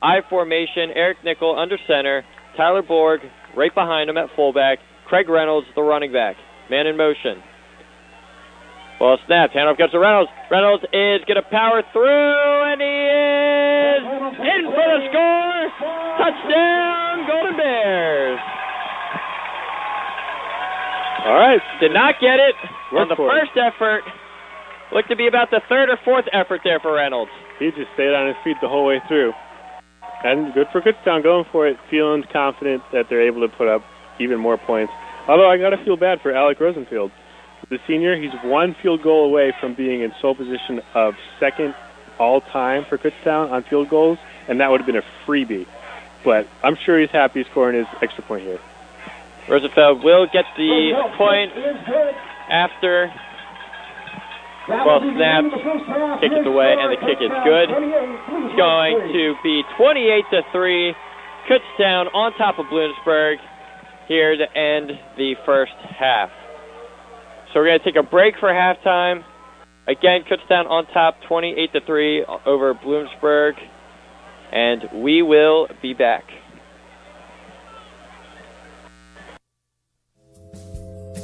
I formation, Eric Nickel under center, Tyler Borg right behind him at fullback, Craig Reynolds, the running back. Man in motion. Ball snapped, handoff goes to Reynolds. Reynolds is going to power through, and he is in for the score. Touchdown, Golden Bears. All right. Did not get it on the first effort. Looked to be about the 3rd or 4th effort there for Reynolds. He just stayed on his feet the whole way through. And good for Kutztown going for it, feeling confident that they're able to put up even more points. Although I got to feel bad for Alec Rosenfield. The senior, he's 1 field goal away from being in sole position of 2nd all-time for Kutztown on field goals, and that would have been a freebie. But I'm sure he's happy scoring his extra point here. Rosenfeld will get the point after. Ball snapped, kick it away, and the kick is good. It's going to be 28-3. Kutztown on top of Bloomsburg here to end the first half. So we're going to take a break for halftime. Again, Kutztown on top, 28-3 over Bloomsburg, and we will be back.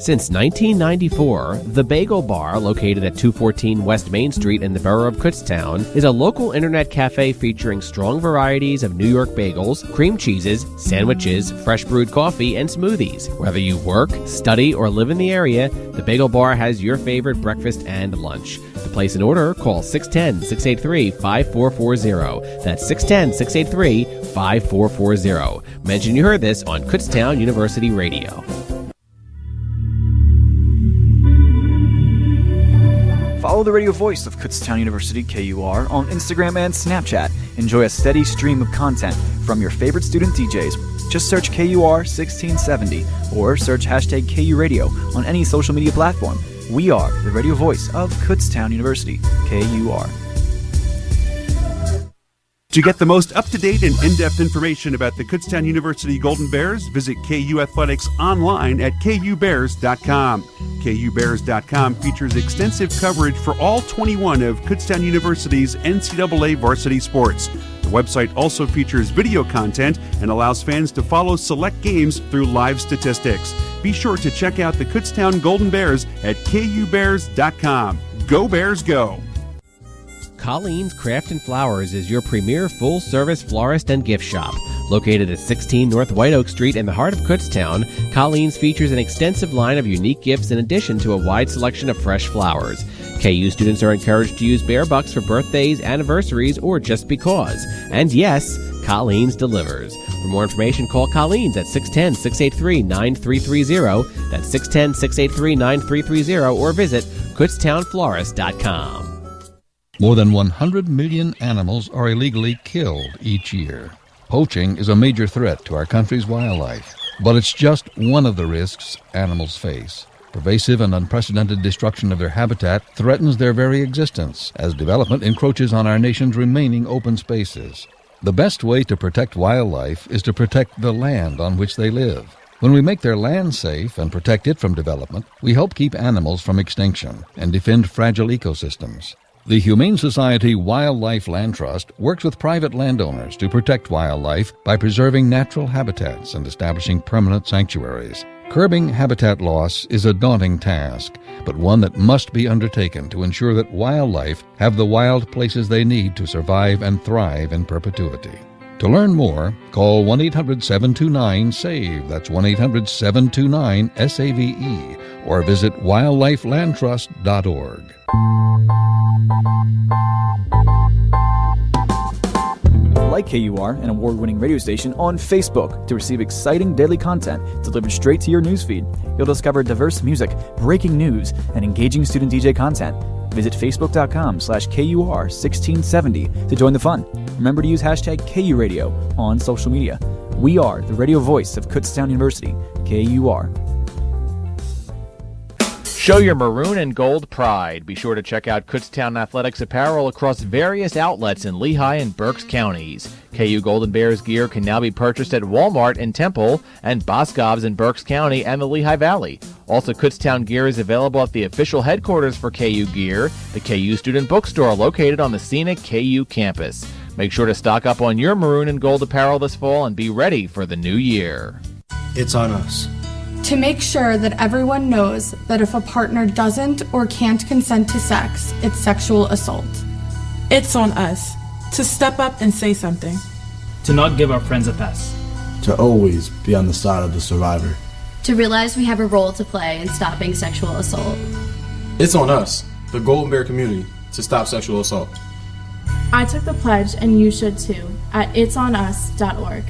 Since 1994, The Bagel Bar, located at 214 West Main Street in the borough of Kutztown, is a local internet cafe featuring strong varieties of New York bagels, cream cheeses, sandwiches, fresh brewed coffee, and smoothies. Whether you work, study, or live in the area, The Bagel Bar has your favorite breakfast and lunch. To place an order, call 610-683-5440. That's 610-683-5440. Mention you heard this on Kutztown University Radio. Follow the radio voice of Kutztown University, KUR, on Instagram and Snapchat. Enjoy a steady stream of content from your favorite student DJs. Just search KUR 1670 or search hashtag KURadio on any social media platform. We are the radio voice of Kutztown University, KUR. To get the most up-to-date and in-depth information about the Kutztown University Golden Bears, visit KU Athletics online at KUBears.com. KUBears.com features extensive coverage for all 21 of Kutztown University's NCAA varsity sports. The website also features video content and allows fans to follow select games through live statistics. Be sure to check out the Kutztown Golden Bears at KUBears.com. Go Bears, go! Colleen's Craft and Flowers is your premier full-service florist and gift shop. Located at 16 North White Oak Street in the heart of Kutztown, Colleen's features an extensive line of unique gifts in addition to a wide selection of fresh flowers. KU students are encouraged to use bear bucks for birthdays, anniversaries, or just because. And yes, Colleen's delivers. For more information, call Colleen's at 610-683-9330. That's 610-683-9330, or visit kutztownflorist.com. More than 100 million animals are illegally killed each year. Poaching is a major threat to our country's wildlife, but it's just one of the risks animals face. Pervasive and unprecedented destruction of their habitat threatens their very existence as development encroaches on our nation's remaining open spaces. The best way to protect wildlife is to protect the land on which they live. When we make their land safe and protect it from development, we help keep animals from extinction and defend fragile ecosystems. The Humane Society Wildlife Land Trust works with private landowners to protect wildlife by preserving natural habitats and establishing permanent sanctuaries. Curbing habitat loss is a daunting task, but one that must be undertaken to ensure that wildlife have the wild places they need to survive and thrive in perpetuity. To learn more, call 1-800-729-SAVE. That's 1-800-729-SAVE. Or visit wildlifelandtrust.org. Like KUR, an award-winning radio station, on Facebook to receive exciting daily content delivered straight to your newsfeed. You'll discover diverse music, breaking news, and engaging student DJ content. Visit facebook.com/KUR1670 to join the fun. Remember to use hashtag KURadio on social media. We are the radio voice of Kutztown University, KUR. Show your maroon and gold pride. Be sure to check out Kutztown Athletics apparel across various outlets in Lehigh and Berks counties. KU Golden Bears gear can now be purchased at Walmart in Temple and Boscov's in Berks County and the Lehigh Valley. Also, Kutztown gear is available at the official headquarters for KU Gear, the KU Student Bookstore located on the scenic KU campus. Make sure to stock up on your maroon and gold apparel this fall and be ready for the new year. It's on us to make sure that everyone knows that if a partner doesn't or can't consent to sex, it's sexual assault. It's on us to step up and say something. To not give our friends a pass. To always be on the side of the survivor. To realize we have a role to play in stopping sexual assault. It's on us, the Golden Bear community, to stop sexual assault. I took the pledge, and you should too, at itsonus.org.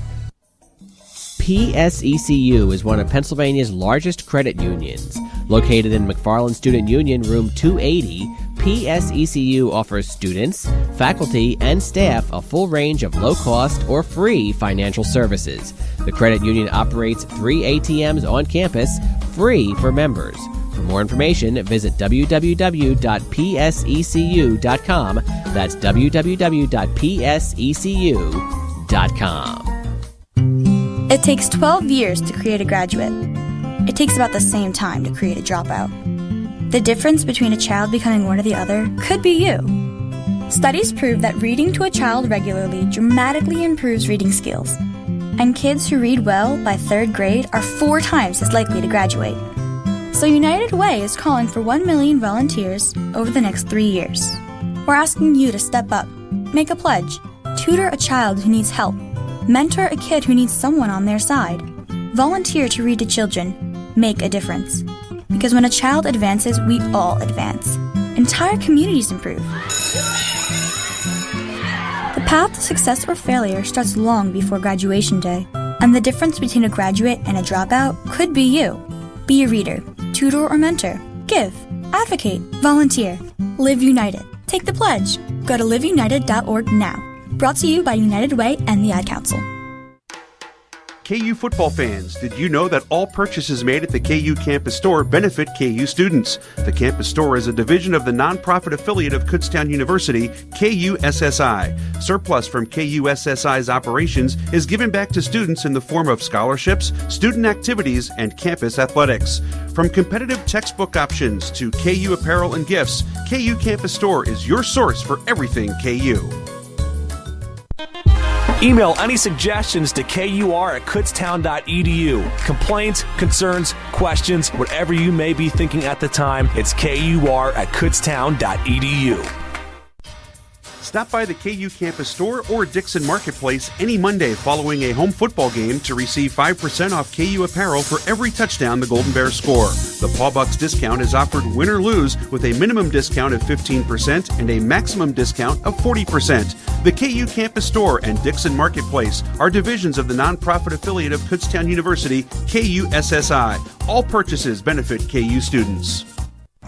PSECU is one of Pennsylvania's largest credit unions. Located in McFarland Student Union, room 280, PSECU offers students, faculty, and staff a full range of low-cost or free financial services. The credit union operates 3 ATMs on campus, free for members. For more information, visit www.psecu.com. That's www.psecu.com. It takes 12 years to create a graduate. It takes about the same time to create a dropout. The difference between a child becoming one or the other could be you. Studies prove that reading to a child regularly dramatically improves reading skills. And kids who read well by 3rd grade are 4 times as likely to graduate. So United Way is calling for 1 million volunteers over the next 3 years. We're asking you to step up, make a pledge, tutor a child who needs help, mentor a kid who needs someone on their side, volunteer to read to children, make a difference. Because when a child advances, we all advance. Entire communities improve. The path to success or failure starts long before graduation day, and the difference between a graduate and a dropout could be you. Be a reader, tutor or mentor, give, advocate, volunteer, live united. Take the pledge. Go to liveunited.org now. Brought to you by United Way and the Ad Council. KU football fans, did you know that all purchases made at the KU Campus Store benefit KU students? The Campus Store is a division of the nonprofit affiliate of Kutztown University, KUSSI. Surplus from KUSSI's operations is given back to students in the form of scholarships, student activities, and campus athletics. From competitive textbook options to KU apparel and gifts, KU Campus Store is your source for everything KU. Email any suggestions to KUR@kutztown.edu. Complaints, concerns, questions, whatever you may be thinking at the time, it's KUR@kutztown.edu. Stop by the KU Campus Store or Dixon Marketplace any Monday following a home football game to receive 5% off KU apparel for every touchdown the Golden Bears score. The Paw Bucks discount is offered win or lose with a minimum discount of 15% and a maximum discount of 40%. The KU Campus Store and Dixon Marketplace are divisions of the nonprofit affiliate of Kutztown University, KUSSI. All purchases benefit KU students.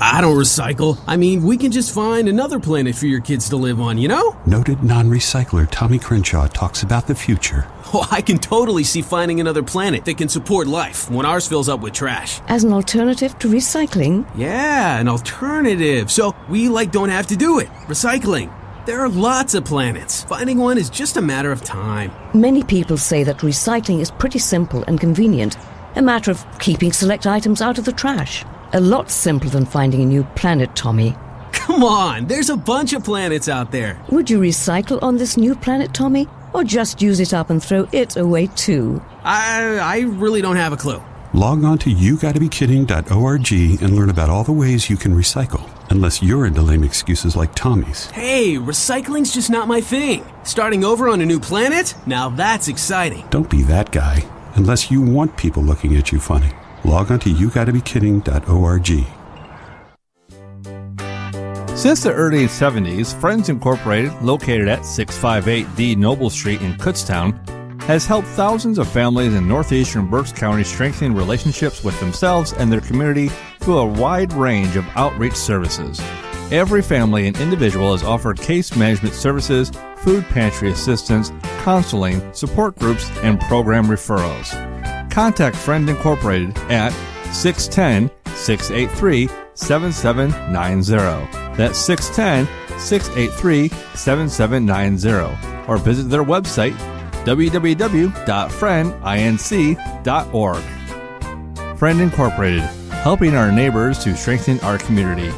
I don't recycle. I mean, we can just find another planet for your kids to live on, you know? Noted non-recycler Tommy Crenshaw talks about the future. Oh, I can totally see finding another planet that can support life when ours fills up with trash. As an alternative to recycling? Yeah, an alternative. So we, don't have to do it. Recycling. There are lots of planets. Finding one is just a matter of time. Many people say that recycling is pretty simple and convenient. A matter of keeping select items out of the trash. A lot simpler than finding a new planet, Tommy. Come on, there's a bunch of planets out there. Would you recycle on this new planet, Tommy? Or just use it up and throw it away too? I really don't have a clue. Log on to YouGottaBeKidding.org and learn about all the ways you can recycle. Unless you're into lame excuses like Tommy's. Hey, recycling's just not my thing. Starting over on a new planet? Now that's exciting. Don't be that guy. Unless you want people looking at you funny. Log on to YouGottaBeKidding.org. Since the early 70s, Friends Incorporated, located at 658D Noble Street in Kutztown, has helped thousands of families in northeastern Berks County strengthen relationships with themselves and their community through a wide range of outreach services. Every family and individual is offered case management services, food pantry assistance, counseling, support groups, and program referrals. Contact Friend Incorporated at 610-683-7790. That's 610-683-7790. Or visit their website, www.friendinc.org. Friend Incorporated, helping our neighbors to strengthen our community.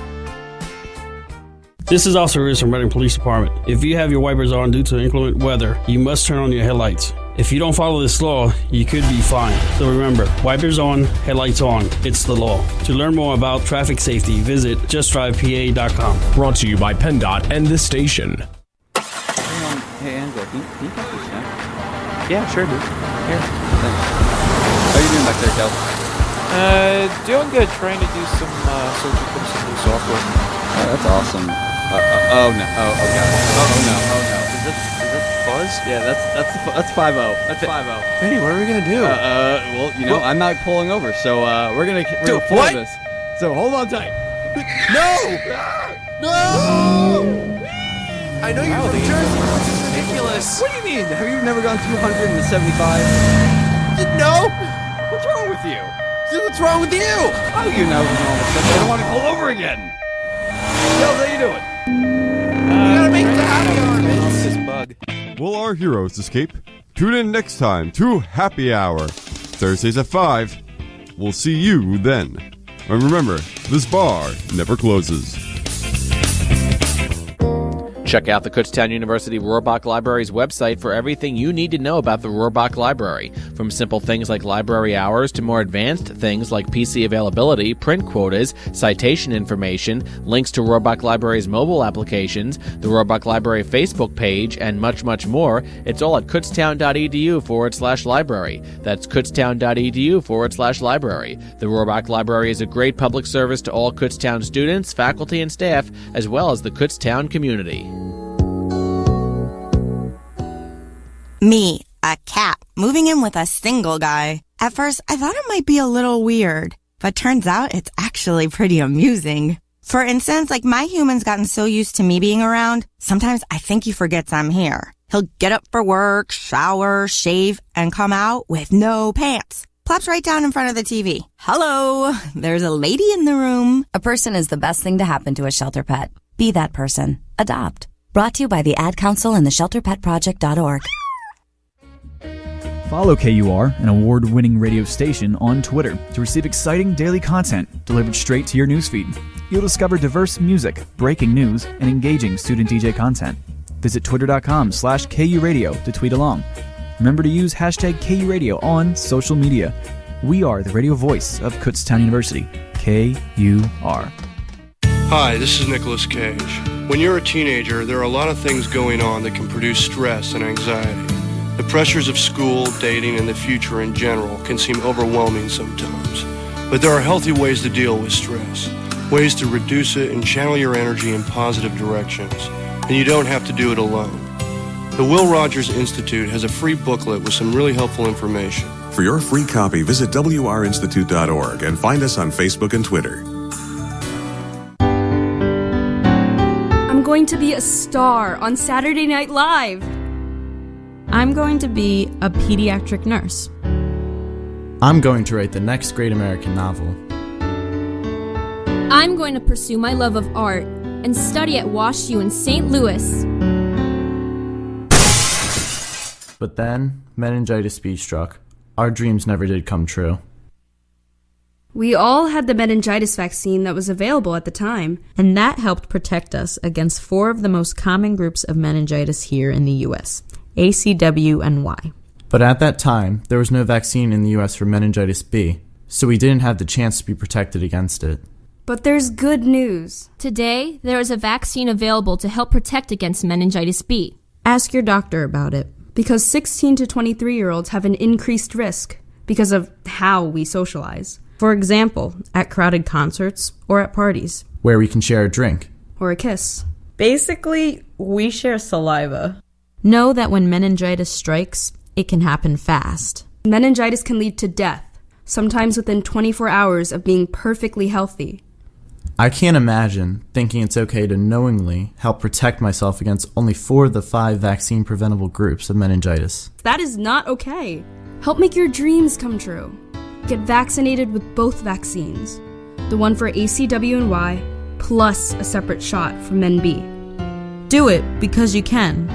This is Officer Riz from Reading Police Department. If you have your wipers on due to inclement weather, you must turn on your headlights. If you don't follow this law, you could be fined. So remember, wipers on, headlights on. It's the law. To learn more about traffic safety, visit justdrivepa.com. Brought to you by PennDOT and this station. Hey, Angela, can you talk to Snap? Yeah, sure, dude. Here. Thanks. How are you doing back there, Kel? Doing good. Trying to do some searching for some new software. Oh, that's awesome. Oh no. Oh god. Oh no. Is that Fuzz? Yeah, that's 5-0. That's 5-0. Hey, what are we gonna do? Well, you know, I'm not pulling over, so we're gonna what? this. So hold on tight. No! I know you're from Jersey. This is ridiculous. What do you mean? Have you never gone 200 in the 75? No. What's wrong with you? What's wrong with you? Oh, you know what's wrong with you. I don't want to pull over again. Yo, how you doing? You gotta make the happy hour, man. This bug. Will our heroes escape? Tune in next time to Happy Hour, Thursdays at 5. We'll see you then. And remember, this bar never closes. Check out the Kutztown University Rohrbach Library's website for everything you need to know about the Rohrbach Library, from simple things like library hours to more advanced things like PC availability, print quotas, citation information, links to Rohrbach Library's mobile applications, the Rohrbach Library Facebook page, and much, much more. It's all at kutztown.edu/library. That's kutztown.edu/library. The Rohrbach Library is a great public service to all Kutztown students, faculty, and staff, as well as the Kutztown community. Me, a cat, moving in with a single guy. At first, I thought it might be a little weird, but turns out it's actually pretty amusing. For instance, like my human's gotten so used to me being around, sometimes I think he forgets I'm here. He'll get up for work, shower, shave, and come out with no pants. Plops right down in front of the TV. Hello, there's a lady in the room. A person is the best thing to happen to a shelter pet. Be that person. Adopt. Brought to you by the Ad Council and the ShelterPetProject.org. Follow KUR, an award-winning radio station, on Twitter to receive exciting daily content delivered straight to your newsfeed. You'll discover diverse music, breaking news, and engaging student DJ content. Visit twitter.com/KURadio to tweet along. Remember to use hashtag KURadio on social media. We are the radio voice of Kutztown University, KUR. Hi, this is Nicolas Cage. When you're a teenager, there are a lot of things going on that can produce stress and anxiety. The pressures of school, dating, and the future in general can seem overwhelming sometimes. But there are healthy ways to deal with stress, ways to reduce it and channel your energy in positive directions. And you don't have to do it alone. The Will Rogers Institute has a free booklet with some really helpful information. For your free copy, visit wrinstitute.org and find us on Facebook and Twitter. I'm going to be a star on Saturday Night Live. I'm going to be a pediatric nurse. I'm going to write the next great American novel. I'm going to pursue my love of art and study at WashU in St. Louis. But then, meningitis B struck. Our dreams never did come true. We all had the meningitis vaccine that was available at the time, and that helped protect us against 4 of the most common groups of meningitis here in the U.S., A, C, W, and Y. But at that time, there was no vaccine in the U.S. for meningitis B, so we didn't have the chance to be protected against it. But there's good news. Today, there is a vaccine available to help protect against meningitis B. Ask your doctor about it, because 16 to 23-year-olds have an increased risk because of how we socialize. For example, at crowded concerts or at parties. Where we can share a drink. Or a kiss. Basically, we share saliva. Know that when meningitis strikes, it can happen fast. Meningitis can lead to death, sometimes within 24 hours of being perfectly healthy. I can't imagine thinking it's okay to knowingly help protect myself against only 4 of the 5 vaccine-preventable groups of meningitis. That is not okay. Help make your dreams come true. Get vaccinated with both vaccines. The one for ACW and Y, plus a separate shot for Men B. Do it because you can.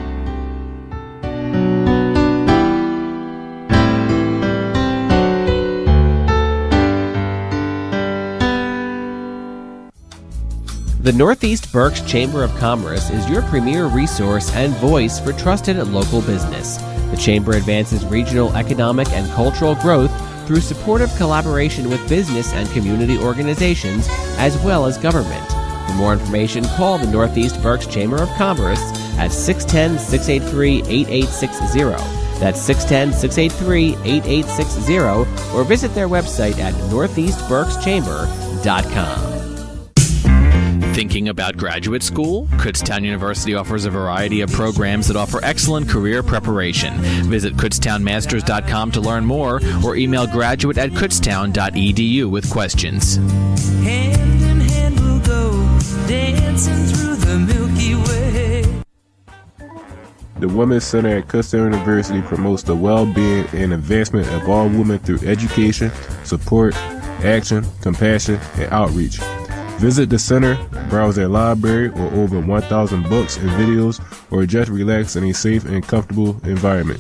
The Northeast Berks Chamber of Commerce is your premier resource and voice for trusted local business. The Chamber advances regional economic and cultural growth through supportive collaboration with business and community organizations, as well as government. For more information, call the Northeast Berks Chamber of Commerce at 610-683-8860. That's 610-683-8860, or visit their website at northeastberkschamber.com. Thinking about graduate school? Kutztown University offers a variety of programs that offer excellent career preparation. Visit kutztownmasters.com to learn more, or email graduate@kutztown.edu with questions. Hand in hand we'll go, dancing through the Milky Way. The Women's Center at Kutztown University promotes the well-being and advancement of all women through education, support, action, compassion, and outreach. Visit the center, browse their library or over 1,000 books and videos, or just relax in a safe and comfortable environment.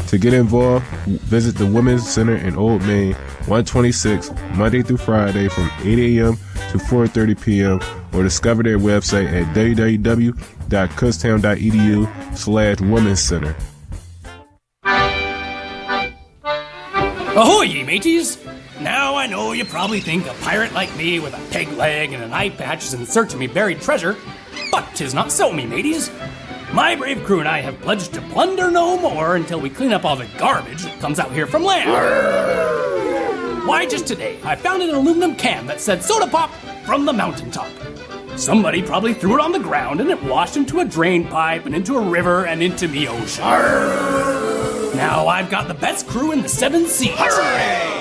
To get involved, visit the Women's Center in Old Main, 126, Monday through Friday from 8 a.m. to 4:30 p.m. or discover their website at www.kutztown.edu/Women's Center. Ahoy, ye mateys! Now I know you probably think a pirate like me with a peg leg and an eye patch is in search of me buried treasure, but 'tis not so, me mateys. My brave crew and I have pledged to plunder no more until we clean up all the garbage that comes out here from land. Why, just today, I found an aluminum can that said soda pop from the mountaintop. Somebody probably threw it on the ground and it washed into a drain pipe and into a river and into the ocean. Now I've got the best crew in the 7 seas.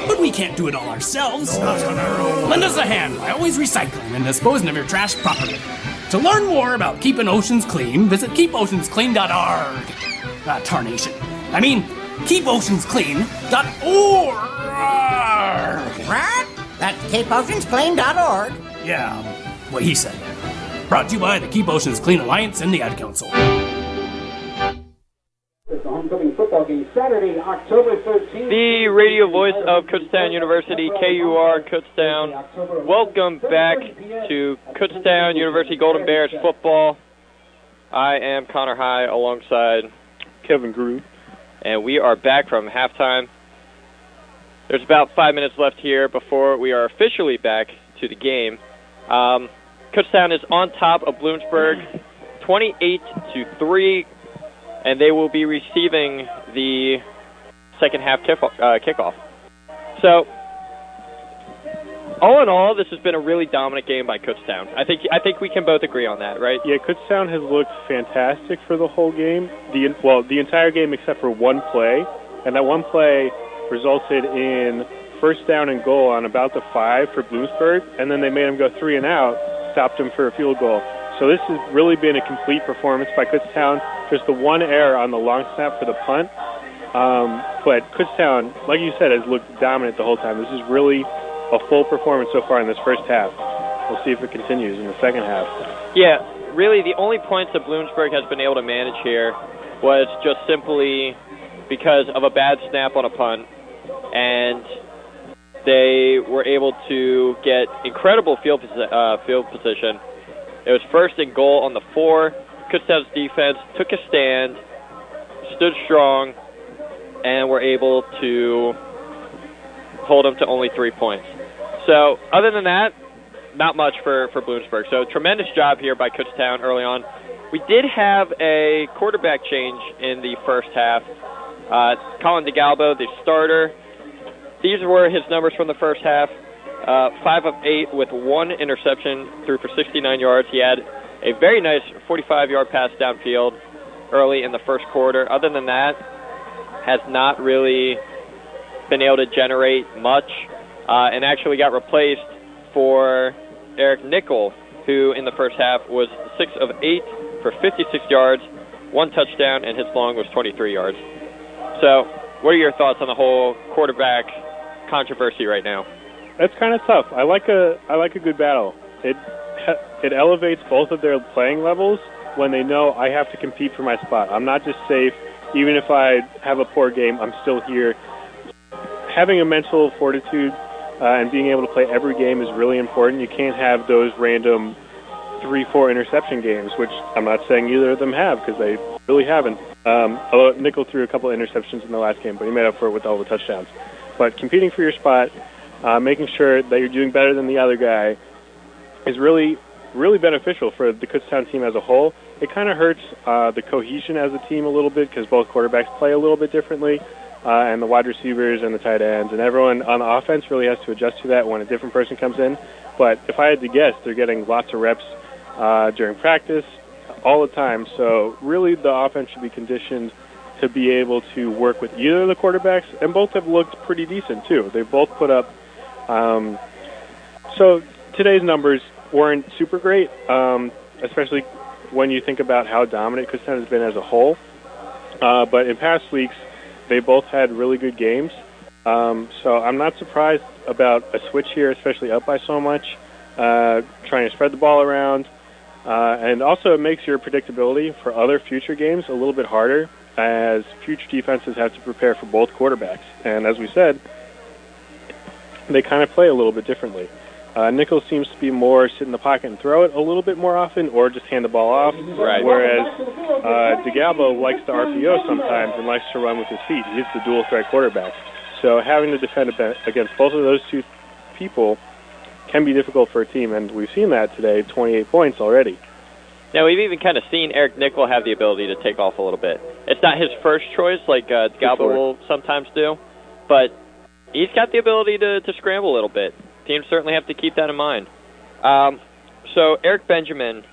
But we can't do it all ourselves. Lend us a hand by always recycling and disposing of your trash properly. To learn more about keeping oceans clean, visit keepoceansclean.org. Tarnation. I mean, keepoceansclean.org. Right? That's keepoceansclean.org. Yeah, what he said. Brought to you by the Keep Oceans Clean Alliance and the Ad Council. It's the homecoming football game Saturday, October 13th. The radio voice of Kutztown University, KUR Kutztown. Welcome back to Kutztown University Golden Bears football. I am Connor High alongside Kevin Grew. And we are back from halftime. There's about 5 minutes left here before we are officially back to the game. Kutztown is on top of Bloomsburg, 28-3. And they will be receiving the second half kickoff. So, all in all, this has been a really dominant game by Kutztown. I think we can both agree on that, right? Yeah, Kutztown has looked fantastic for the whole game. The entire game except for one play, and that one play resulted in first down and goal on about the 5 for Bloomsburg, and then they made them go 3 and out, stopped them for a field goal. So this has really been a complete performance by Kutztown. Just the one error on the long snap for the punt. But Kutztown, like you said, has looked dominant the whole time. This is really a full performance so far in this first half. We'll see if it continues in the second half. Yeah, really the only points that Bloomsburg has been able to manage here was just simply because of a bad snap on a punt. And they were able to get incredible field position. It was first and goal on the 4. Kutztown's defense took a stand, stood strong, and were able to hold them to only 3 points. So, other than that, not much for Bloomsburg. So tremendous job here by Kutztown early on. We did have a quarterback change in the first half. Colin DeGalbo, the starter. These were his numbers from the first half. 5 of 8 with 1 interception, threw for 69 yards. He had a very nice 45-yard pass downfield early in the first quarter. Other than that, has not really been able to generate much, and actually got replaced for Eric Nickel, who in the first half was 6 of 8 for 56 yards, 1 touchdown, and his long was 23 yards. So what are your thoughts on the whole quarterback controversy right now? That's kind of tough. I like a good battle. It elevates both of their playing levels when they know I have to compete for my spot. I'm not just safe. Even if I have a poor game, I'm still here. Having a mental fortitude and being able to play every game is really important. You can't have those random 3-4 interception games, which I'm not saying either of them have, because they really haven't. Although Nickel threw a couple of interceptions in the last game, but he made up for it with all the touchdowns. But competing for your spot, making sure that you're doing better than the other guy is really, really beneficial for the Kutztown team as a whole. It kind of hurts the cohesion as a team a little bit because both quarterbacks play a little bit differently, and the wide receivers and the tight ends, and everyone on the offense really has to adjust to that when a different person comes in. But if I had to guess, they're getting lots of reps during practice all the time. So really the offense should be conditioned to be able to work with either of the quarterbacks, and both have looked pretty decent too. They've both put up so today's numbers weren't super great, especially when you think about how dominant Kutztown has been as a whole. But in past weeks, they both had really good games. So I'm not surprised about a switch here, especially up by so much, trying to spread the ball around. And also it makes your predictability for other future games a little bit harder, as future defenses have to prepare for both quarterbacks. And as we said, they kind of play a little bit differently. Nichols seems to be more sit in the pocket and throw it a little bit more often, or just hand the ball off. Right. Whereas DeGalbo likes to RPO sometimes and likes to run with his feet. He's the dual threat quarterback. So having to defend against both of those two people can be difficult for a team, and we've seen that today, 28 points already. Now, we've even kind of seen Eric Nickel have the ability to take off a little bit. It's not his first choice like DeGalbo will sometimes do, but he's got the ability to scramble a little bit. Teams certainly have to keep that in mind. So Eric Benjamin,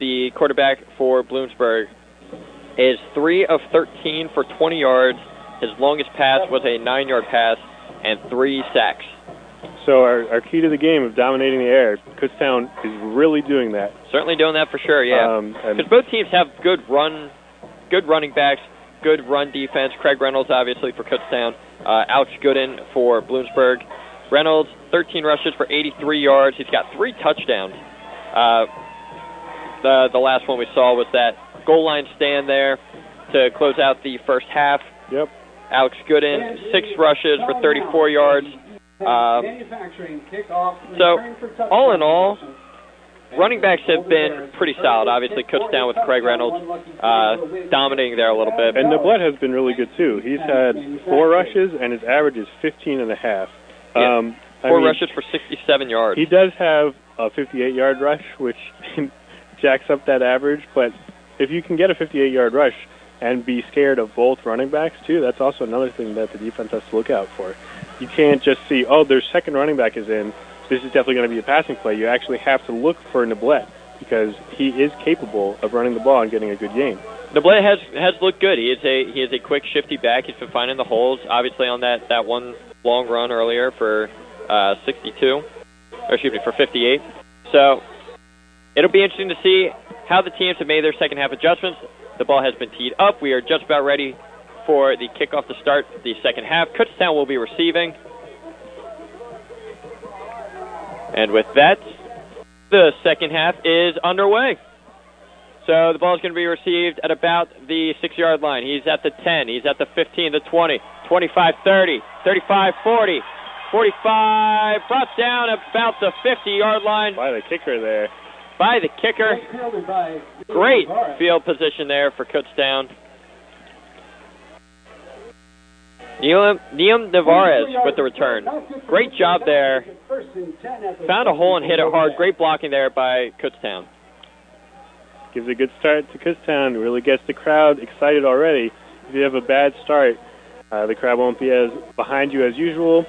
the quarterback for Bloomsburg, is 3 of 13 for 20 yards. His longest pass was a 9-yard pass and 3 sacks. So our key to the game of dominating the air, Kutztown is really doing that. Certainly doing that for sure, yeah. Because both teams have good running backs, good run defense. Craig Reynolds, obviously, for Kutztown. Alex Gooden for Bloomsburg. Reynolds, 13 rushes for 83 yards. He's got 3 touchdowns. The last one we saw was that goal line stand there to close out the first half. Yep. Alex Gooden, 6 rushes for 34 yards. So, all in all, running backs have been pretty solid. Obviously, Kutztown with Craig Reynolds dominating there a little bit. And Neblett has been really good, too. He's had 4 rushes, and his average is 15.5. Yeah. 4 rushes for 67 yards. He does have a 58-yard rush, which jacks up that average. But if you can get a 58-yard rush and be scared of both running backs, too, that's also another thing that the defense has to look out for. You can't just see, oh, their second running back is in, this is definitely going to be a passing play. You actually have to look for Neblett because he is capable of running the ball and getting a good game. Neblett has looked good. He is a quick, shifty back. He's been finding the holes, obviously, on that one long run earlier for 58. So it'll be interesting to see how the teams have made their second half adjustments. The ball has been teed up. We are just about ready for the kickoff to start the second half. Kutztown will be receiving. And with that, the second half is underway. So the ball is going to be received at about the 6-yard line. He's at the 10. He's at the 15, the 20, 25, 30, 35, 40, 45. Brought down about the 50-yard line. By the kicker there. By the kicker. Great field position there for Kutztown. Neum Navarez with the return. Great job there. Found a hole and hit it hard. Great blocking there by Kutztown. Gives a good start to Kutztown. Really gets the crowd excited already. If you have a bad start, the crowd won't be as behind you as usual.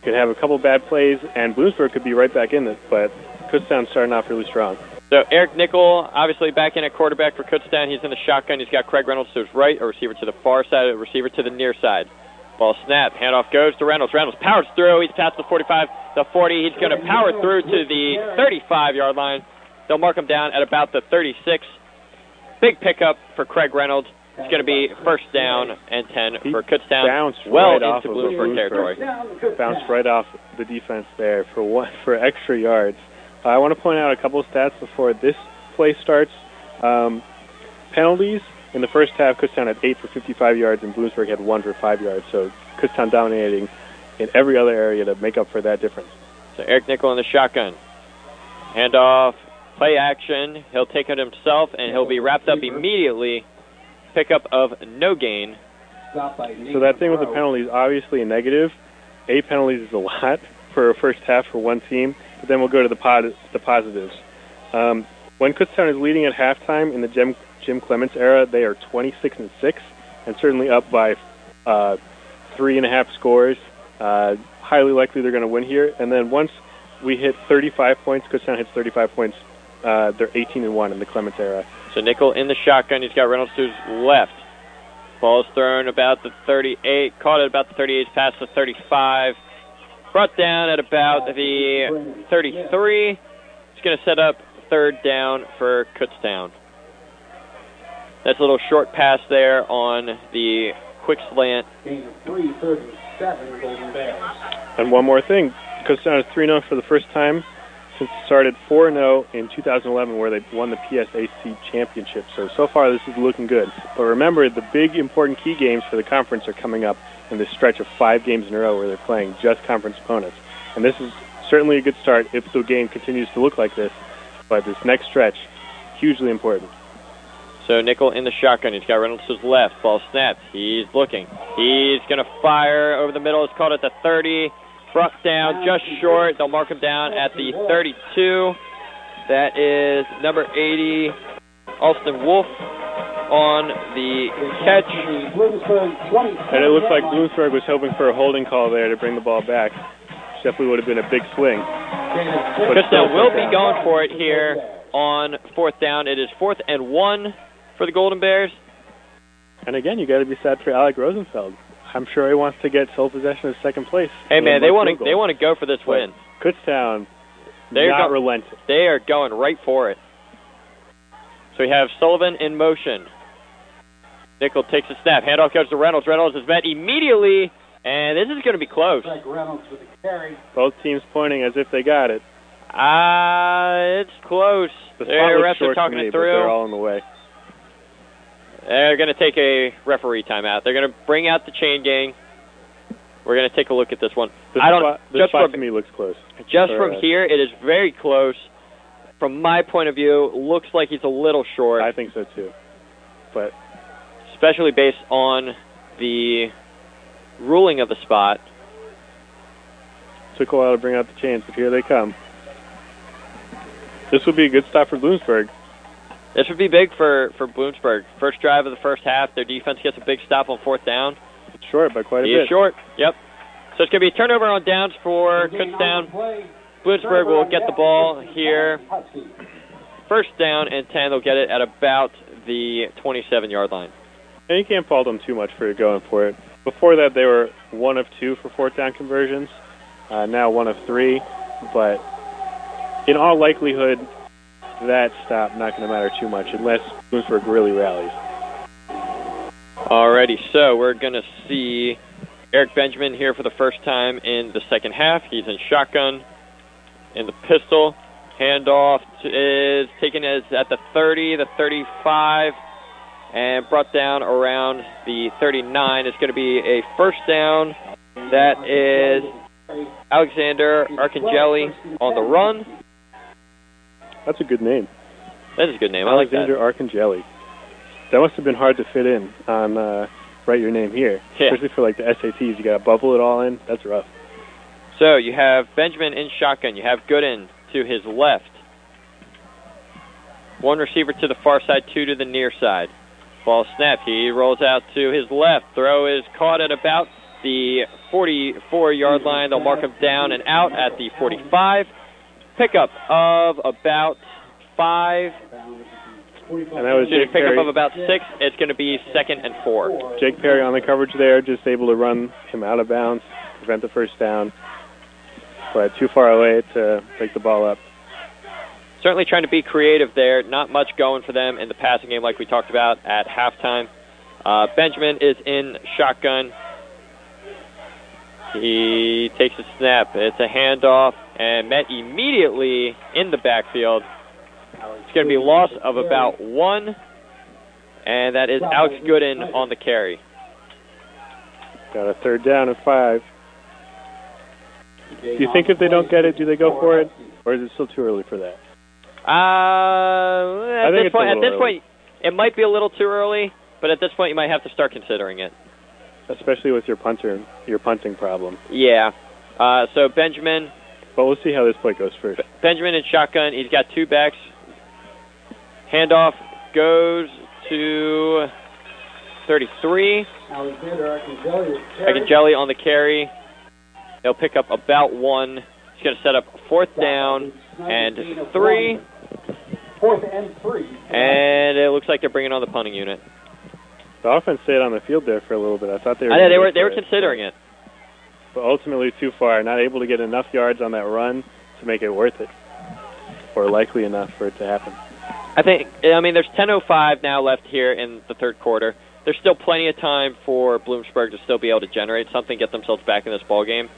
Could have a couple bad plays, and Bloomsburg could be right back in it, but Kutztown's starting off really strong. So Eric Nickel, obviously back in at quarterback for Kutztown. He's in the shotgun. He's got Craig Reynolds to his right, a receiver to the far side, a receiver to the near side. Ball snap, handoff goes to Reynolds. Reynolds powers through. He's past the 45, the 40. He's going to power through to the 35-yard line. They'll mark him down at about the 36. Big pickup for Craig Reynolds. It's going to be first down and 10 for Kutztown. Well right into Bloomsburg territory. Bounced right off the defense there for extra yards. I want to point out a couple of stats before this play starts. Penalties. In the first half, Kutztown had 8 for 55 yards, and Bloomsburg had 1 for 5 yards. So Kutztown dominating in every other area to make up for that difference. So Eric Nickel in the shotgun. Handoff, play action. He'll take it himself, and he'll be wrapped up immediately. Pickup of no gain. So that thing with the penalties, obviously a negative. 8 penalties is a lot for a first half for one team, but then we'll go to the positives. When Kutztown is leading at halftime in the Jim Clements era, they are 26-6, and certainly up by 3.5 scores. Highly likely they're going to win here. And then once we hit 35 points, Kutztown hits 35 points, they're 18-1 in the Clements era. So Nickel in the shotgun. He's got Reynolds to his left. Ball's thrown about the 38. Caught at about the 38, past the 35. Brought down at about the 33. He's going to set up third down for Kutztown. That's a little short pass there on the quick slant. And one more thing. Kutztown is 3-0 for the first time since it started 4-0 in 2011, where they won the PSAC championship. So far this is looking good. But remember, the big important key games for the conference are coming up in this stretch of 5 games in a row where they're playing just conference opponents. And this is certainly a good start if the game continues to look like this. But this next stretch, hugely important. So Nickel in the shotgun. He's got Reynolds to his left. Ball snapped. He's looking. He's going to fire over the middle. It's caught at the 30. Brought down just short. They'll mark him down at the 32. That is number 80, Alston Wolf, on the catch. And it looks like Bloomsburg was hoping for a holding call there to bring the ball back. Definitely would have been a big swing. Kutztown will be going for it here on fourth down. It is 4th and 1 for the Golden Bears. And again, you got to be sad for Alec Rosenfeld. I'm sure he wants to get sole possession of second place. Hey man, they want to go for this win. Kutztown, not relenting. They are going right for it. So we have Sullivan in motion. Nickel takes a snap. Handoff goes to Reynolds. Reynolds is met immediately, and this is going to be close. Both teams pointing as if they got it. It's close. The refs are talking it through. They're all in the way. They're going to take a referee timeout. They're going to bring out the chain gang. We're going to take a look at this one. This spot to me looks close. Just from here, it is very close. From my point of view, looks like he's a little short. I think so too. But especially based on the ruling of the spot. Took a while to bring out the chains, but here they come. This would be a good stop for Bloomsburg. This would be big for Bloomsburg. First drive of the first half, their defense gets a big stop on fourth down. It's short by quite a bit. He is short, yep. So it's going to be a turnover on downs for Kutztown. Bloomsburg will get the ball here. First down and 10, they'll get it at about the 27-yard line. And you can't fault them too much for going for it. Before that, they were 1 of 2 for fourth down conversions. Now 1 of 3. But in all likelihood, that stop not going to matter too much unless Bloomsburg really rallies. Alrighty, so we're going to see Eric Benjamin here for the first time in the second half. He's in shotgun, in the pistol. Handoff is taken as at the 30, the 35, and brought down around the 39. It's going to be a first down. That is Alexander Arcangeli on the run. That's a good name. That is a good name. Alexander Arcangeli. That must have been hard to fit in on write your name here. Yeah. Especially for like the SATs, you got to bubble it all in. That's rough. So you have Benjamin in shotgun. You have Gooden to his left. One receiver to the far side, two to the near side. Ball snap. He rolls out to his left. Throw is caught at about the 44-yard line. They'll mark him down and out at the 45. Pickup of about 5. And that was Jake Pickup Perry. of about 6. It's going to be 2nd and 4. Jake Perry on the coverage there, just able to run him out of bounds, prevent the first down. But too far away to pick the ball up. Certainly trying to be creative there. Not much going for them in the passing game like we talked about at halftime. Benjamin is in shotgun. He takes a snap. It's a handoff and met immediately in the backfield. It's going to be a loss of about 1, and that is Alex Gooden on the carry. Got a 3rd down and 5. Do you think if they don't get it, do they go for it? Or is it still too early for that? At this point, it might be a little too early, but at this point you might have to start considering it. Especially with your punting problem. Yeah. So Benjamin. But we'll see how this play goes first. Benjamin in shotgun. He's got 2 backs. Handoff goes to 33. Akinjeli on the carry. They'll pick up about 1. He's going to set up 4th down and 3. 4th and 3. And it looks like they're bringing on the punting unit. The offense stayed on the field there for a little bit. I thought they were. I know they were considering it. But ultimately too far. Not able to get enough yards on that run to make it worth it. Or likely enough for it to happen. There's 10:05 now left here in the 3rd quarter. There's still plenty of time for Bloomsburg to still be able to generate something, get themselves back in this ball game.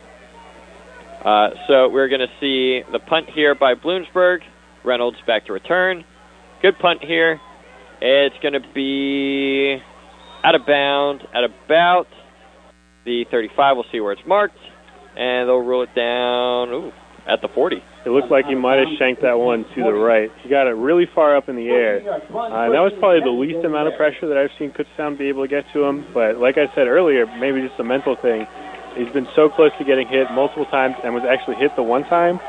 So we're going to see the punt here by Bloomsburg. Reynolds back to return. Good punt here. It's going to be out of bounds at about the 35. We'll see where it's marked. And they'll rule it down at the 40. It looked like he might have shanked that one to the right. He got it really far up in the air. And that was probably the least amount of pressure that I've seen Kutztown be able to get to him. But like I said earlier, maybe just a mental thing. He's been so close to getting hit multiple times and was actually hit the one time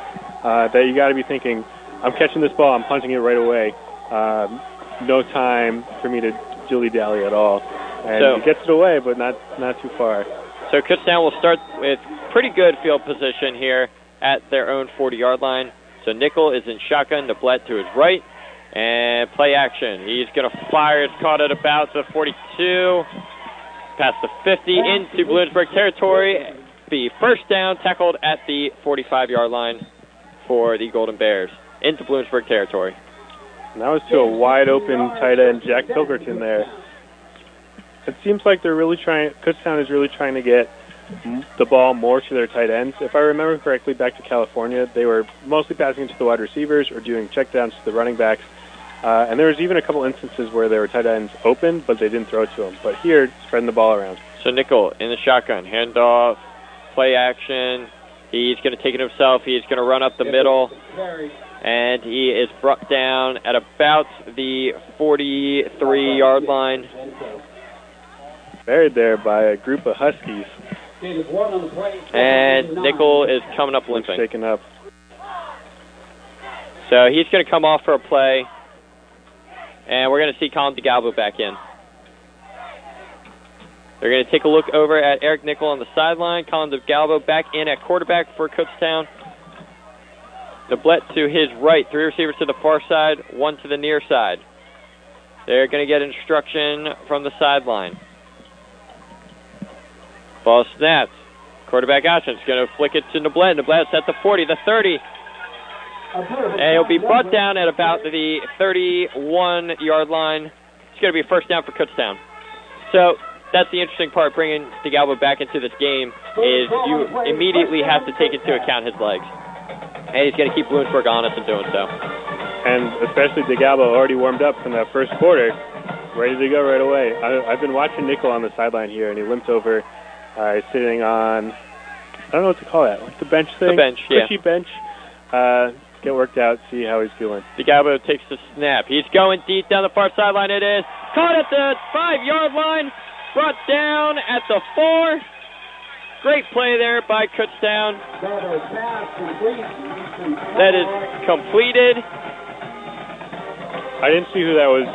that you got to be thinking, I'm catching this ball, I'm punching it right away. No time for me to dilly-dally at all. And he gets it away, but not too far. So Kutztown will start with pretty good field position here at their own 40-yard line. So Nickel is in shotgun, Neblett to his right, and play action. He's going to fire. It's caught at about the 42, past the 50, into Bloomsburg territory. Be first down, tackled at the 45-yard line for the Golden Bears, into Bloomsburg territory. And that was to a wide-open tight end, Jack Pilkerton there. It seems like Kutztown is really trying to get the ball more to their tight ends. If I remember correctly, back to California, they were mostly passing to the wide receivers or doing checkdowns to the running backs. And there was even a couple instances where there were tight ends open, but they didn't throw it to them. But here, spreading the ball around. So Nickel in the shotgun, handoff, play action. He's going to take it himself. He's going to run up the middle. And he is brought down at about the 43-yard line. Buried there by a group of Huskies. And Nickel is coming up limping. Shaken up. So he's going to come off for a play. And we're going to see Colin DeGalbo back in. They're going to take a look over at Eric Nickel on the sideline. Colin DeGalbo back in at quarterback for Kutztown. Neblett to his right. 3 receivers to the far side, 1 to the near side. They're going to get instruction from the sideline. Ball snapped. Quarterback option is going to flick it to Neblett. Neblett's at the 40, the 30. And he'll be brought down at about the 31-yard line. It's going to be a first down for Kutztown. So that's the interesting part, bringing DeGalbo back into this game, is you immediately have to take into account his legs. And he's going to keep Bloomsburg honest in doing so. And especially DeGalbo already warmed up from that first quarter, ready to go right away. I've been watching Nickel on the sideline here, and he limped over. He's sitting on, I don't know what to call that, like the bench thing? The bench, yeah. Pushy bench. Get worked out, see how he's feeling. DeGalbo takes the snap. He's going deep down the far sideline. It is caught at the 5-yard line. brought down at the 4. Great play there by Kutztown. That is completed. I didn't see who that was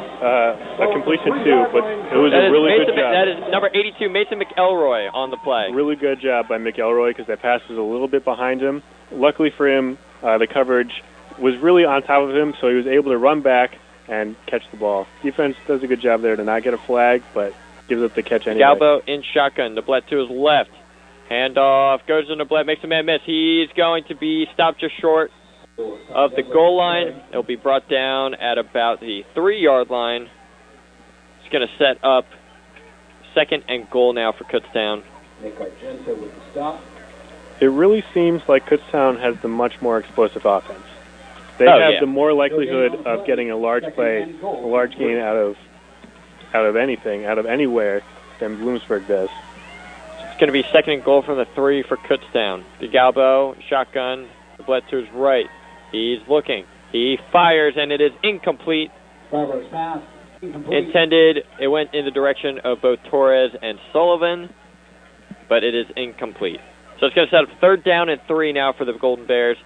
a completion to, but it was a really good job. That is number 82, Mason McElroy, on the play. Really good job by McElroy because that pass was a little bit behind him. Luckily for him, the coverage was really on top of him, so he was able to run back and catch the ball. Defense does a good job there to not get a flag, but gives up the catch anyway. Galbo in shotgun. Neblett to his left. Handoff goes to Neblett, makes a man miss. He's going to be stopped just short of the goal line. It'll be brought down at about the 3-yard line. It's going to set up 2nd and goal now for Kutztown. It really seems like Kutztown has the much more explosive offense. They have the more likelihood of getting a large play, a large gain out of anything, out of anywhere, than Bloomsburg does. It's going to be 2nd and goal from the 3 for Kutztown. DeGalbo, shotgun, Neblett to his right. He's looking. He fires, and it is incomplete. Intended, it went in the direction of both Torres and Sullivan, but it is incomplete. So it's going to set up 3rd down and 3 now for the Golden Bears.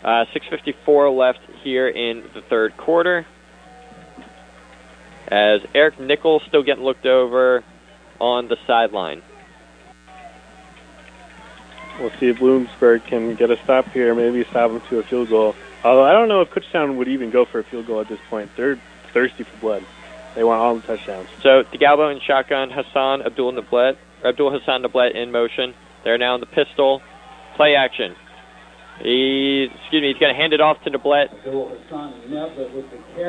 6:54 left here in the 3rd quarter. As Eric Nichols still getting looked over on the sideline. We'll see if Bloomsburg can get a stop here, maybe stop them to a field goal. Although I don't know if Kutztown would even go for a field goal at this point. They're thirsty for blood. They want all the touchdowns. So DeGalbo in shotgun, Abdul Hassan Neblett in motion. They're now in the pistol. Play action. He's going to hand it off to Neblett.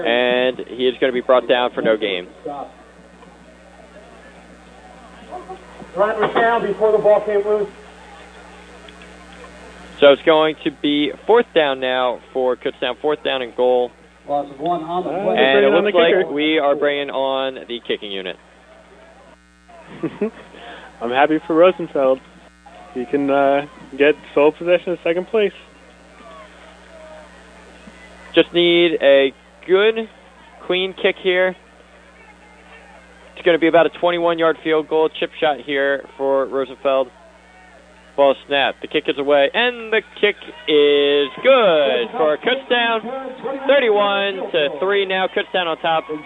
And he is going to be brought down for no gain. Drive was down before the ball came loose. So it's going to be 4th down now for Kutztown, 4th down and goal. Loss of 1 on the play. And it looks like we are bringing on the kicking unit. I'm happy for Rosenfeld. He can get sole possession of 2nd place. Just need a good, clean kick here. It's going to be about a 21-yard field goal, chip shot here for Rosenfeld. Ball snap. The kick is away, and the kick is good for Kutztown. 31-3 now. Kutztown on top of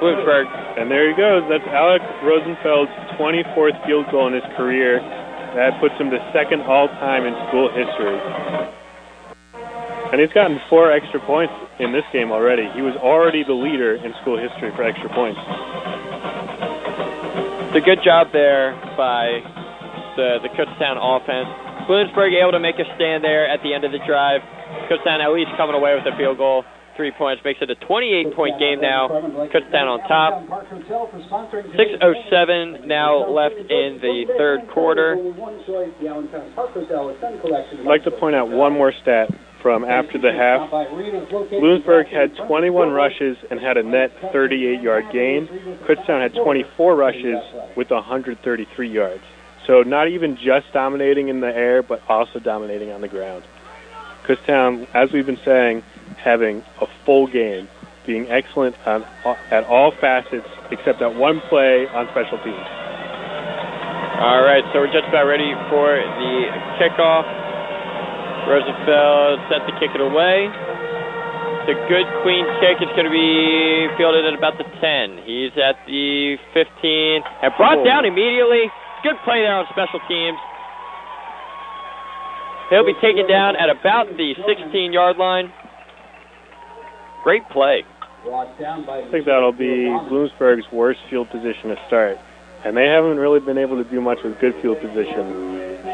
Bloomsburg. And there he goes. That's Alec Rosenfeld's 24th field goal in his career. That puts him to 2nd all-time in school history. And he's gotten 4 extra points in this game already. He was already the leader in school history for extra points. It's a good job there by the Kutztown offense. Bloomsburg able to make a stand there at the end of the drive. Kutztown at least coming away with a field goal. 3 points makes it a 28-point game now. Kutztown on top. 6:07 now left in the 3rd quarter. I'd like to point out one more stat from after the half. Bloomsburg had 21 rushes and had a net 38-yard gain. Kutztown had 24 rushes with 133 yards. So not even just dominating in the air, but also dominating on the ground. Kutztown, as we've been saying, having a full game, being excellent at all facets except at one play on special teams. All right, so we're just about ready for the kickoff. Rosenfeld set to kick it away. It's a good, clean kick. It's going to be fielded at about the 10. He's at the 15 and brought down immediately. Good play there on special teams. He'll be taken down at about the 16-yard line. Great play. I think that'll be Bloomsburg's worst field position to start. And they haven't really been able to do much with good field position.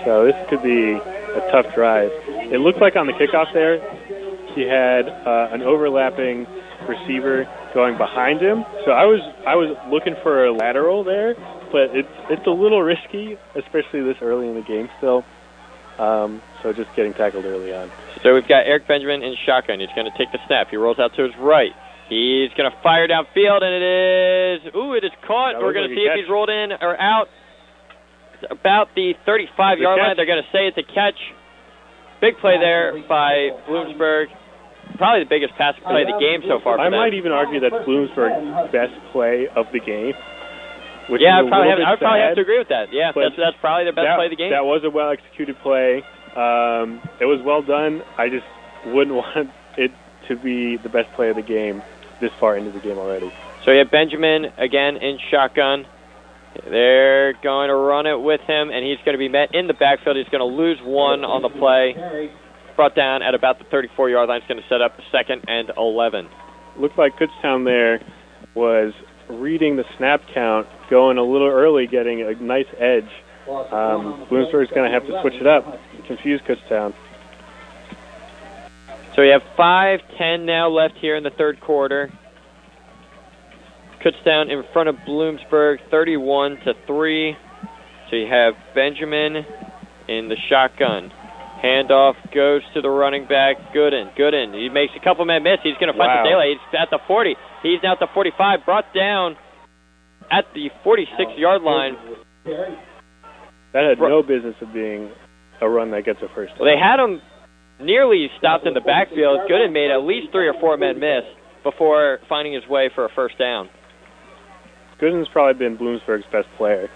So this could be a tough drive. It looked like on the kickoff there, he had an overlapping receiver going behind him. So I was looking for a lateral there, but it's a little risky, especially this early in the game still. So just getting tackled early on. So we've got Eric Benjamin in shotgun. He's going to take the snap. He rolls out to his right. He's going to fire downfield, and it is caught. We're going to see if he's rolled in or out. It's about the 35-yard line. They're going to say it's a catch. Big play there by Bloomsburg. probably the biggest passing play of the game so far for I them. might even argue that's Bloomsburg's best play of the game. Yeah, I would probably have to agree with that. Yeah, that's probably their best play of the game. That was a well-executed play. It was well done. I just wouldn't want it to be the best play of the game this far into the game already. So you have Benjamin again in shotgun. They're going to run it with him, and he's going to be met in the backfield. He's going to lose one on the play. Brought down at about the 34-yard line. He's going to set up 2nd and 11. Looked like Kutztown there was reading the snap count, going a little early, getting a nice edge. Bloomsburg's going to have to switch it up, confuse Kutztown. So we have 5:10 now left here in the third quarter. Kutztown in front of Bloomsburg, 31-3. So you have Benjamin in the shotgun. Handoff goes to the running back, Gooden. He makes a couple-man miss. He's going to find the daylight. He's at the 40. He's now at the 45, brought down at the 46-yard line. That had no business of being a run that gets a first down. Well, they had him nearly stopped in the backfield. Gooden made at least 3 or 4 men miss before finding his way for a first down. Gooden's probably been Bloomsburg's best player.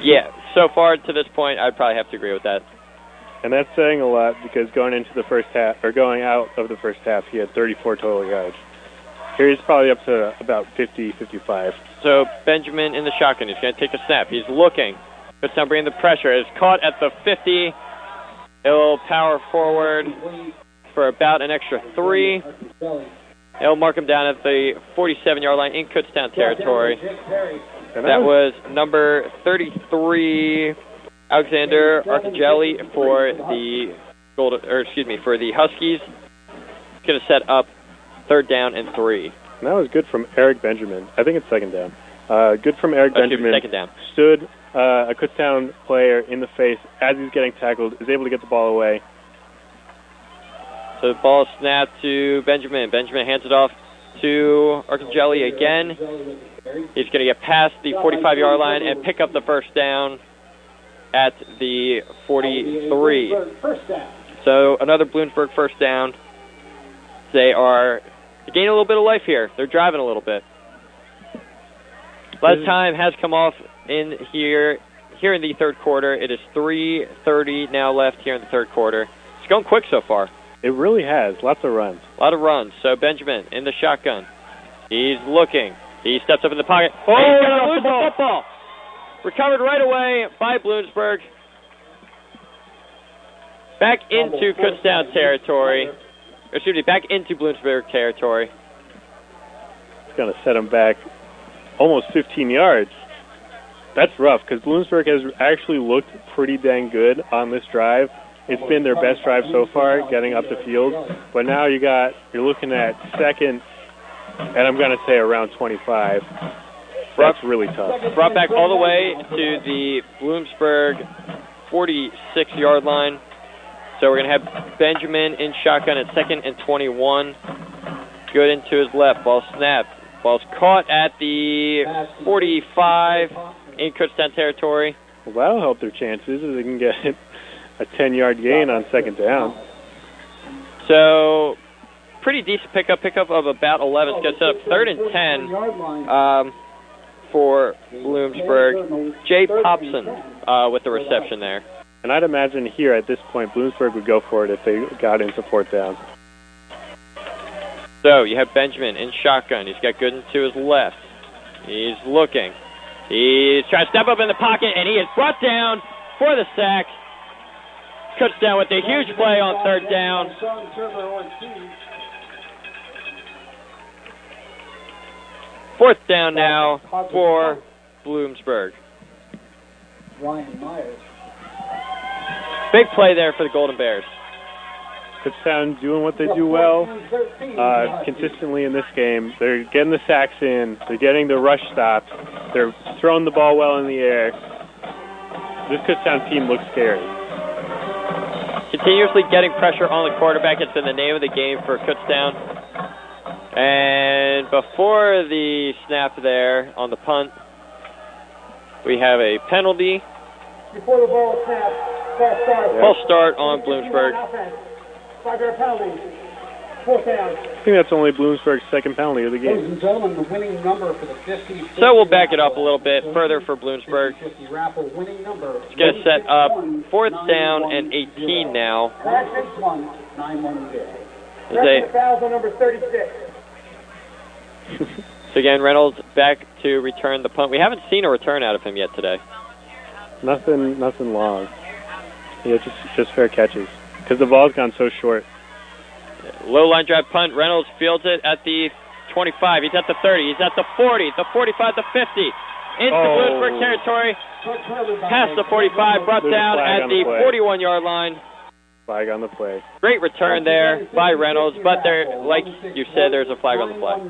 Yeah, so far to this point, I'd probably have to agree with that. And that's saying a lot because going into the first half, or going out of the first half, he had 34 total yards. Here he's probably up to about 50, 55. So Benjamin in the shotgun. He's going to take a snap. He's looking. Kutztown bringing the pressure. Is caught at the 50. He'll power forward for about an extra 3. They'll mark him down at the 47-yard line in Kutztown territory. That was number 33, Alexander Arcagelli for the for the Huskies. He's going to set up 3rd down and 3. And that was good from Eric Benjamin. I think it's 2nd down. Good from Eric Benjamin. 2nd down. Stood a Kutztown player in the face as he's getting tackled, is able to get the ball away. So the ball snapped to Benjamin. Benjamin hands it off to Arcagelli again. He's going to get past the 45-yard line and pick up the first down at the 43. So another Bloomsburg first down. They are gaining a little bit of life here. They're driving a little bit. Last time has come off in here in the third quarter. It is 3:30 now left here in the third quarter. It's going quick so far. It really has. Lots of runs. A lot of runs. So Benjamin in the shotgun. He's looking. He steps up in the pocket. He's going to lose the football. Recovered right away by Bloomsburg. Back into Kutztown territory. Excuse me, back into Bloomsburg territory. It's going to set him back almost 15 yards. That's rough because Bloomsburg has actually looked pretty dang good on this drive. It's been their best drive so far, getting up the field. But now you're looking at 2nd, and I'm going to say around 25. That's really tough. Brought back all the way to the Bloomsburg 46-yard line. So we're going to have Benjamin in shotgun at 2nd and 21. Good into his left. Ball snapped. Ball's caught at the 45 in Kutztown territory. Well, that'll help their chances if they can get a 10-yard gain on 2nd down. So pretty decent pickup of about 11. It's going to set up 3rd and 10 for Bloomsburg. Jay Popson with the reception there. And I'd imagine here at this point, Bloomsburg would go for it if they got into 4th down. So you have Benjamin in shotgun. He's got Gooden to his left. He's looking. He's trying to step up in the pocket, and he is brought down for the sack. Kutztown with a huge play on 3rd down. 4th down now for Bloomsburg. Big play there for the Golden Bears. Kutztown doing what they do well consistently in this game. They're getting the sacks in. They're getting the rush stops. They're throwing the ball well in the air. This Kutztown team looks scary. Continuously getting pressure on the quarterback. It's been the name of the game for Kutztown. And before the snap there on the punt, we have a penalty. Before the ball snaps, false start. False start on Bloomsburg. 5-yard penalty. Fourth down. I think that's only Bloomsburg's second penalty of the Ladies game. and gentlemen, the winning number for the 50. So we'll back it up a little bit further for Bloomsburg. 50 raffle winning number. It's going to set up 4th down and 18 now. Class 61910. They, Foul on number 36. so again, Reynolds back to return the punt. We haven't seen a return out of him yet today. Nothing long. Yeah, just fair catches. Because the ball's gone so short. Low line drive punt. Reynolds fields it at the 25. He's at the 30. He's at the 40. The 45, the 50. Into Bloomsburg territory. Past the 45. Brought down at the 41-yard line. Flag on the play. Great return there by Reynolds, but there, like you said, there's a flag on the play.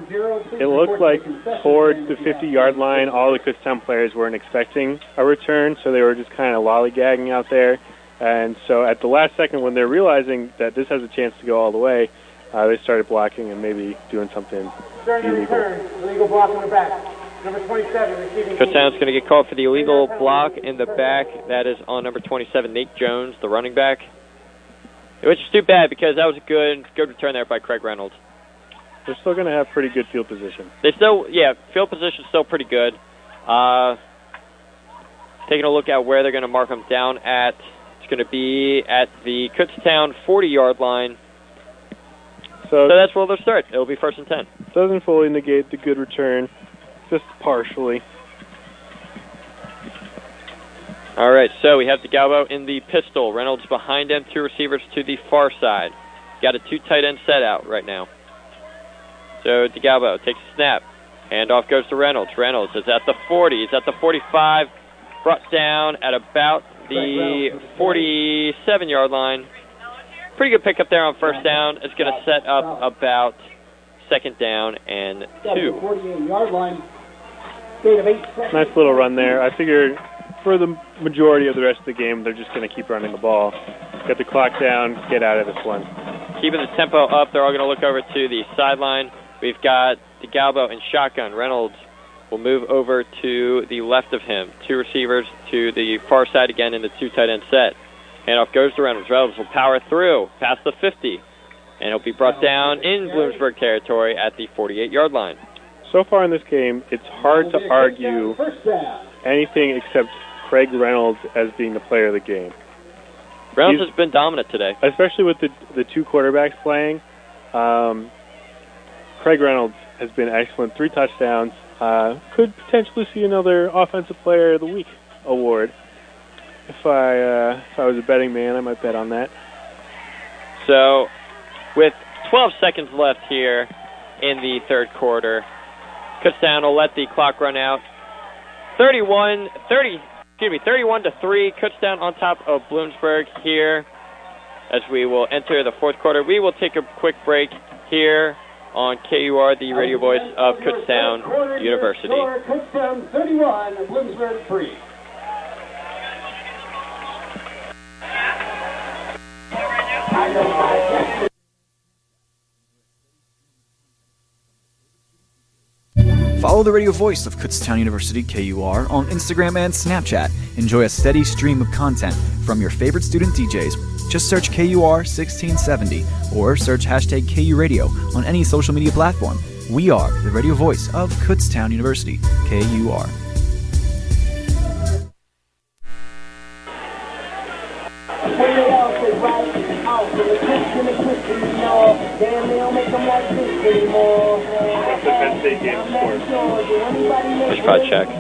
It looked like towards the 50-yard line, all the Kutztown players weren't expecting a return, so they were just kind of lollygagging out there. And so at the last second, when they're realizing that this has a chance to go all the way, they started blocking and maybe doing something illegal. Illegal block in the back. Number 27 receiving. Kutztown's going to get called for the illegal block in the back. That is on number 27, Nate Jones, the running back. Which is too bad because that was a good return there by Craig Reynolds. They're still going to have pretty good field position. Field position's still pretty good. Taking a look at where they're going to mark them down at. It's going to be at the Kutztown 40-yard line. So that's where they'll start. It'll be 1st and 10. Doesn't fully negate the good return, just partially. All right, so we have DeGalbo in the pistol. Reynolds behind him, 2 receivers to the far side. Got a 2 tight end set out right now. So DeGalbo takes a snap. Handoff goes to Reynolds. Reynolds is at the 40. He's at the 45. Brought down at about the 47-yard line. Pretty good pickup there on 1st down. It's going to set up about 2nd down and 2. 48-yard line. Nice little run there. I figured for the majority of the rest of the game, they're just going to keep running the ball. Get the clock down, get out of this one. Keeping the tempo up, they're all going to look over to the sideline. We've got DeGalbo in shotgun. Reynolds will move over to the left of him. 2 receivers to the far side again in the 2 tight end set. Handoff goes to Reynolds. Reynolds will power through past the 50. And he'll be brought down in Bloomsburg territory at the 48-yard line. So far in this game, it's hard to argue anything except Craig Reynolds as being the player of the game. Reynolds has been dominant today. Especially with the 2 quarterbacks playing. Craig Reynolds has been excellent. 3 touchdowns. Could potentially see another Offensive Player of the Week award. If I was a betting man, I might bet on that. So, with 12 seconds left here in the 3rd quarter, Kutztown will let the clock run out. 31 to 3. Kutztown on top of Bloomsburg here. As we will enter the 4th quarter, we will take a quick break here on KUR, the radio voice of Kutztown University. Kutztown 31, Bloomsburg 3. Follow the radio voice of Kutztown University, KUR, on Instagram and Snapchat. Enjoy a steady stream of content from your favorite student DJs. Just search KUR 1670 or search hashtag KURadio on any social media platform. We are the radio voice of Kutztown University, KUR. I should probably check. I'm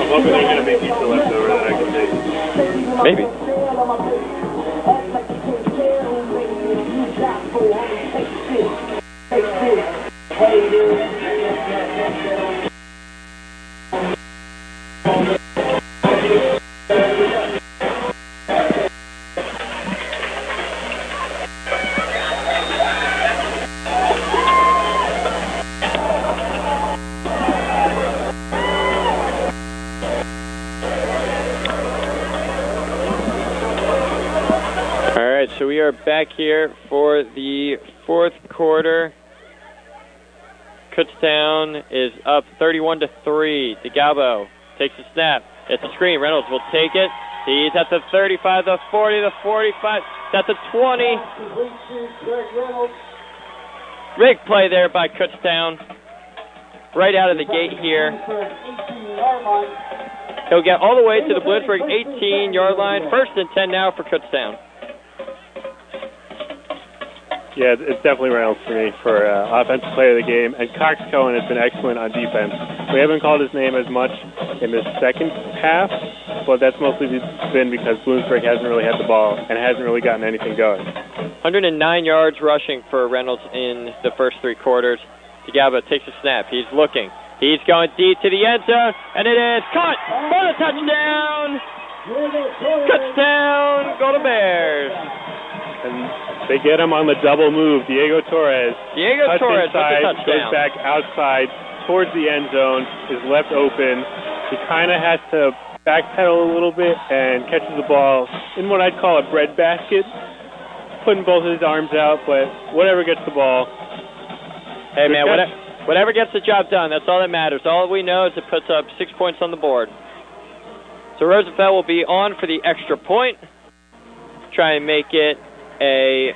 hoping they're going to make pizza left over that I can take. Maybe. So we are back here for the 4th quarter. Kutztown is up 31 to 3. DeGalbo takes a snap. It's a screen. Reynolds will take it. He's at the 35, the 40, the 45. It's at the 20. Big play there by Kutztown. Right out of the gate here. He'll get all the way to the Bloomsburg 18-yard line. 1st and 10 now for Kutztown. Yeah, it's definitely Reynolds for me for offensive player of the game. And Cox Cohen has been excellent on defense. We haven't called his name as much in the second half, but that's mostly been because Bloomsburg hasn't really had the ball and hasn't really gotten anything going. 109 yards rushing for Reynolds in the first 3 quarters. DeGalba takes a snap. He's looking. He's going deep to the end zone, and it is caught for the touchdown. Kutztown, Golden Bears. And they get him on the double move. Diego Torres. Diego Torres inside, with the touchdown. goes back outside towards the end zone, is left open. He kind of has to backpedal a little bit and catches the ball in what I'd call a bread basket, putting both his arms out, but whatever gets the ball. Hey, man, whatever gets the job done, that's all that matters. All we know is it puts up 6 points on the board. So Rosenfeld will be on for the extra point. Try and make it a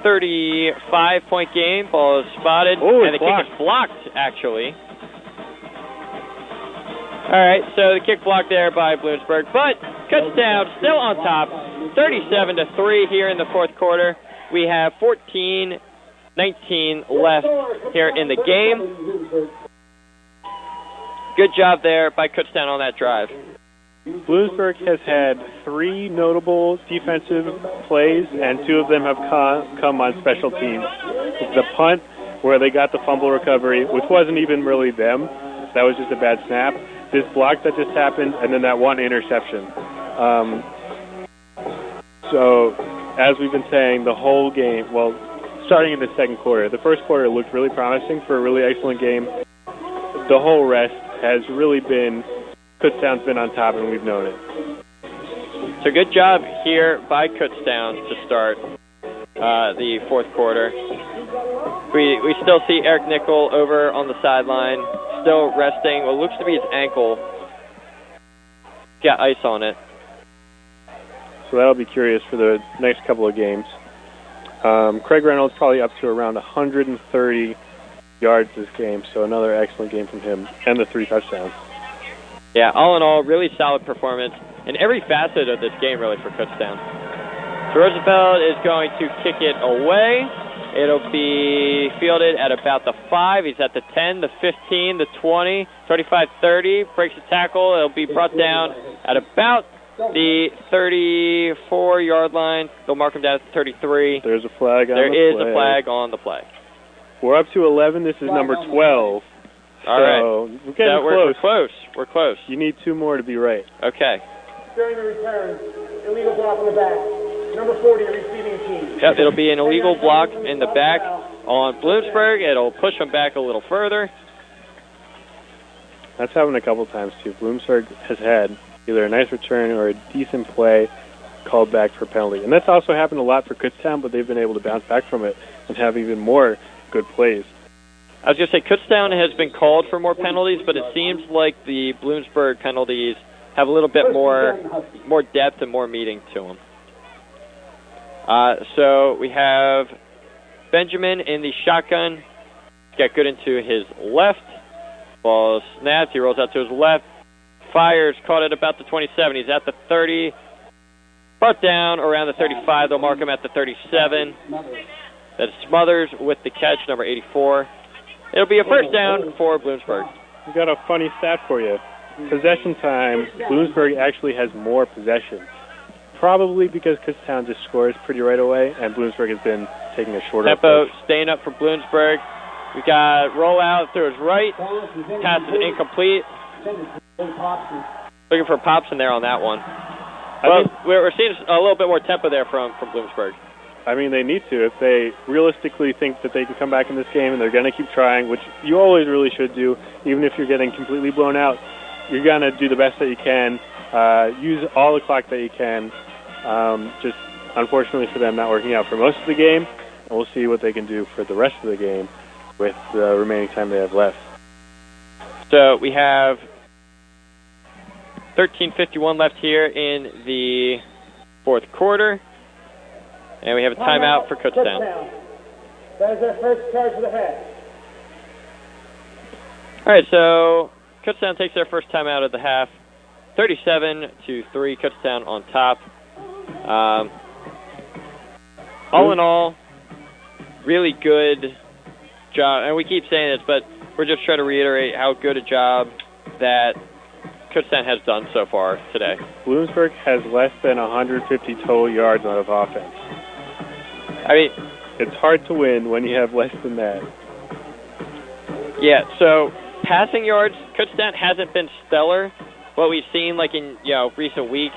35-point game. Ball is spotted, and the kick is blocked, actually. All right, so the kick blocked there by Bloomsburg, but Kutztown still on top, 37-3 here in the fourth quarter. We have 14-19 left here in the game. Good job there by Kutztown on that drive. Bloomsburg has had 3 notable defensive plays, and 2 of them have come on special teams. The punt, where they got the fumble recovery, which wasn't even really them. That was just a bad snap. This block that just happened, and then that one interception. So, as we've been saying, the whole game, well, starting in the second quarter, the first quarter looked really promising for a really excellent game. The whole rest has really been, Kutztown's been on top, and we've known it. So good job here by Kutztown to start the fourth quarter. We still see Eric Nickel over on the sideline, still resting. What looks to be his ankle. Got ice on it. So that'll be curious for the next couple of games. Craig Reynolds probably up to around 130 yards this game, so another excellent game from him, and the 3 touchdowns. Yeah, all in all, really solid performance in every facet of this game, really, for Kutztown. So Rosenfeld is going to kick it away. It'll be fielded at about the 5. He's at the 10, the 15, the 20, 35-30. Breaks the tackle. It'll be brought down at about the 34-yard line. They'll mark him down at the 33. There's a flag on the play. There is a flag on the play. We're up to 11. This is number 12. All right. We're getting close. We're close. You need 2 more to be right. Okay. During the return, illegal block in the back. Number 40, receiving team. Yep, it'll be an illegal block in the back on Bloomsburg. It'll push them back a little further. That's happened a couple times, too. Bloomsburg has had either a nice return or a decent play called back for penalty. And that's also happened a lot for Kutztown, but they've been able to bounce back from it and have even more good plays. I was going to say, Kutztown has been called for more penalties, but it seems like the Bloomsburg penalties have a little bit more depth and more meaning to them. So we have Benjamin in the shotgun. Got good into his left. Ball snapped. He rolls out to his left. Fires, caught at about the 27. He's at the 30. Brought down around the 35. They'll mark him at the 37. That's Smothers with the catch, number 84. It'll be a first down for Bloomsburg. We've got a funny stat for you. Possession time, Bloomsburg actually has more possession. Probably because Kutztown just scores pretty right away, and Bloomsburg has been taking a shorter tempo, approach. staying up for Bloomsburg. We got rollout through his right. Pass is incomplete. Looking for pops in there on that one. Well, we're seeing a little bit more tempo there from Bloomsburg. I mean, they need to. If they realistically think that they can come back in this game and they're going to keep trying, which you always really should do, even if you're getting completely blown out, you're going to do the best that you can, use all the clock that you can. Just unfortunately for them, not working out for most of the game, and we'll see what they can do for the rest of the game with the remaining time they have left. So we have 13:51 left here in the fourth quarter. And we have a timeout for Kutztown. That is their first charge of the half. All right, so Kutztown takes their first timeout of the half. 37-3, Kutztown on top. All in all, really good job. And we keep saying this, but we're just trying to reiterate how good a job that Kutztown has done so far today. Bloomsburg has less than 150 total yards out of offense. I mean, it's hard to win when you have less than that. Yeah, so passing yards, Kutztown hasn't been stellar. What we've seen, like in recent weeks,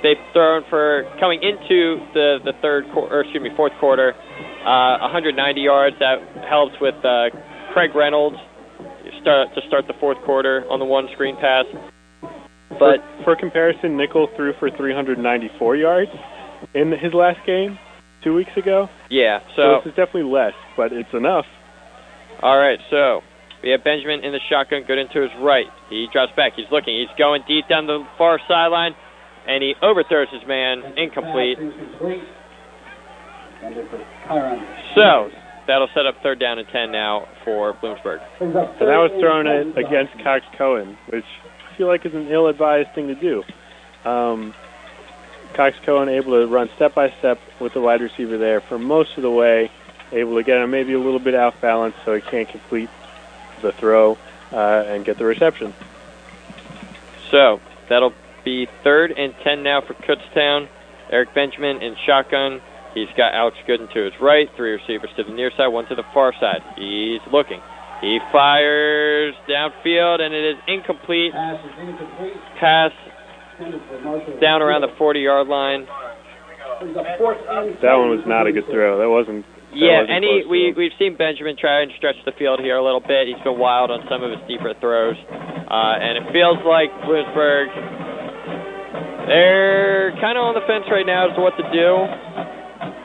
they've thrown for coming into the fourth quarter, 190 yards. That helps with Craig Reynolds to start the fourth quarter on the one screen pass. But for comparison, Nickel threw for 394 yards in his last game 2 weeks ago. Yeah, so this is definitely less, but it's enough. All right, so we have Benjamin in the shotgun, good into his right. He drops back. He's looking. He's going deep down the far sideline, and he overthrows his man. Incomplete. So that'll set up 3rd down and 10 now for Bloomsburg. And that was thrown against Cox Cohen, which I feel like is an ill-advised thing to do. Cox Cohen able to run step-by-step with the wide receiver there for most of the way, able to get him maybe a little bit off-balance so he can't complete the throw and get the reception. So that'll be 3rd and 10 now for Kutztown. Eric Benjamin in shotgun. He's got Alex Gooden to his right, 3 receivers to the near side, 1 to the far side. He's looking. He fires downfield, and it is incomplete. Pass down around the 40-yard line. That one was not a good throw. That wasn't. Yeah, and we've seen Benjamin try and stretch the field here a little bit. He's been wild on some of his deeper throws. And it feels like Bloomsburg, they're kind of on the fence right now as to what to do.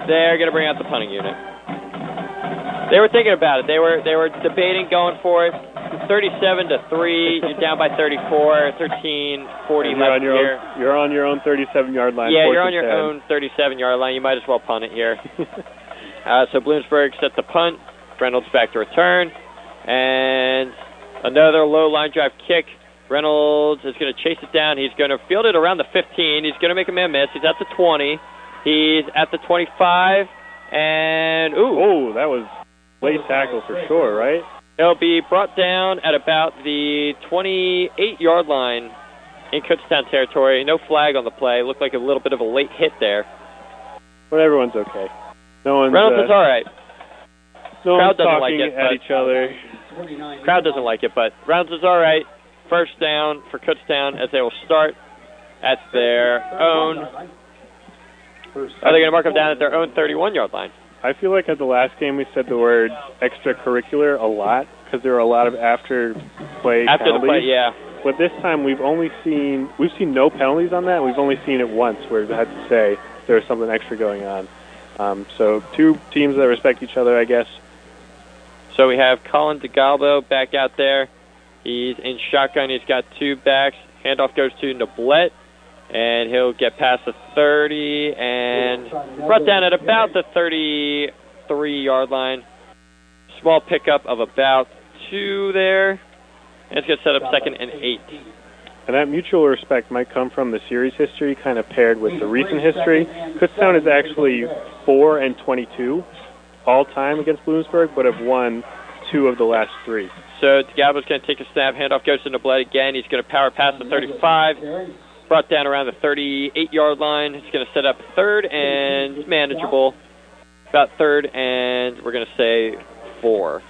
They're going to bring out the punting unit. They were thinking about it. They were debating going for it. 37-3. You're down by 34. 13-40 left here. You're on your own 37-yard line. Yeah, you're on your own 37-yard line. You might as well punt it here. So Bloomsburg sets the punt. Reynolds back to return. And another low line drive kick. Reynolds is going to chase it down. He's going to field it around the 15. He's going to make a man miss. He's at the 20. He's at the 25. And, ooh, that was late tackle for sure, right? It'll be brought down at about the 28-yard line in Kutztown territory. No flag on the play. Looked like a little bit of a late hit there. But everyone's okay. No one's, Reynolds is all right. No Crowd one's doesn't talking like it, at each other. Crowd doesn't like it, but Reynolds is all right. 1st down for Kutztown as they will start at their own. Are they going to mark them down at their own 31-yard line? I feel like at the last game we said the word extracurricular a lot because there are a lot of after-play penalties. The play, yeah. But this time we've seen no penalties on that. We've only seen it once where we've had to say there's something extra going on. So 2 teams that respect each other, I guess. So we have Colin DeGalbo back out there. He's in shotgun. He's got 2 backs. Handoff goes to Noblette, and he'll get past the 30 and brought down at about the 33-yard line. Small pickup of about 2 there. And it's going to set up 2nd and 8. And that mutual respect might come from the series history kind of paired with the recent history. Kutztown is actually 4-22 all-time against Bloomsburg, but have won 2 of the last 3. So DeGalbo's going to take a snap. Handoff goes to Noblette again. He's going to power past the 35. Brought down around the 38-yard line. It's going to set up 3rd and manageable. About 3rd and we're going to say 4.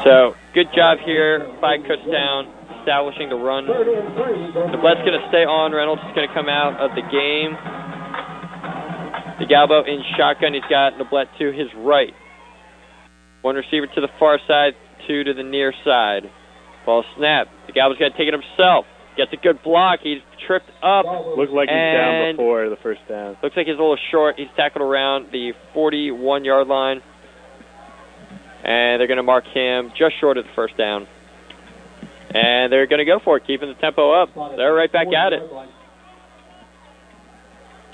So good job here by Kutztown establishing the run. Noblette's going to stay on. Reynolds is going to come out of the game. DeGalbo in shotgun. He's got Noblette to his right. 1 receiver to the far side, 2 to the near side. Ball snap. DeGalbo's got to take it himself. Gets a good block. He's tripped up. Looks like he's down before the 1st down. Looks like he's a little short. He's tackled around the 41-yard line. And they're going to mark him just short of the first down. And they're going to go for it, keeping the tempo up. They're right back at it.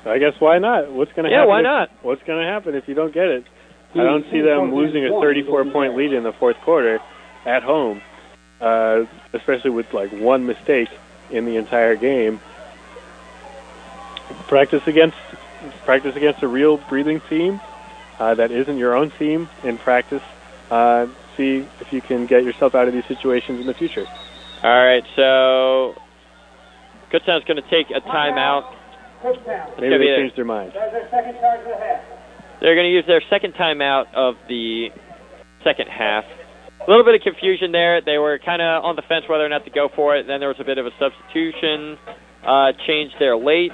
I guess why not? What's going to happen? Yeah, why not? What's going to happen if you don't get it? I don't see them losing a 34-point lead in the fourth quarter at home, especially with like one mistake in the entire game. Practice against a real breathing team that isn't your own team in practice. See if you can get yourself out of these situations in the future. All right, so Kutztown's going to take a timeout. Maybe they changed their mind. They're going to use their second timeout of the second half. A little bit of confusion there. They were kind of on the fence whether or not to go for it. Then there was a bit of a substitution change there late.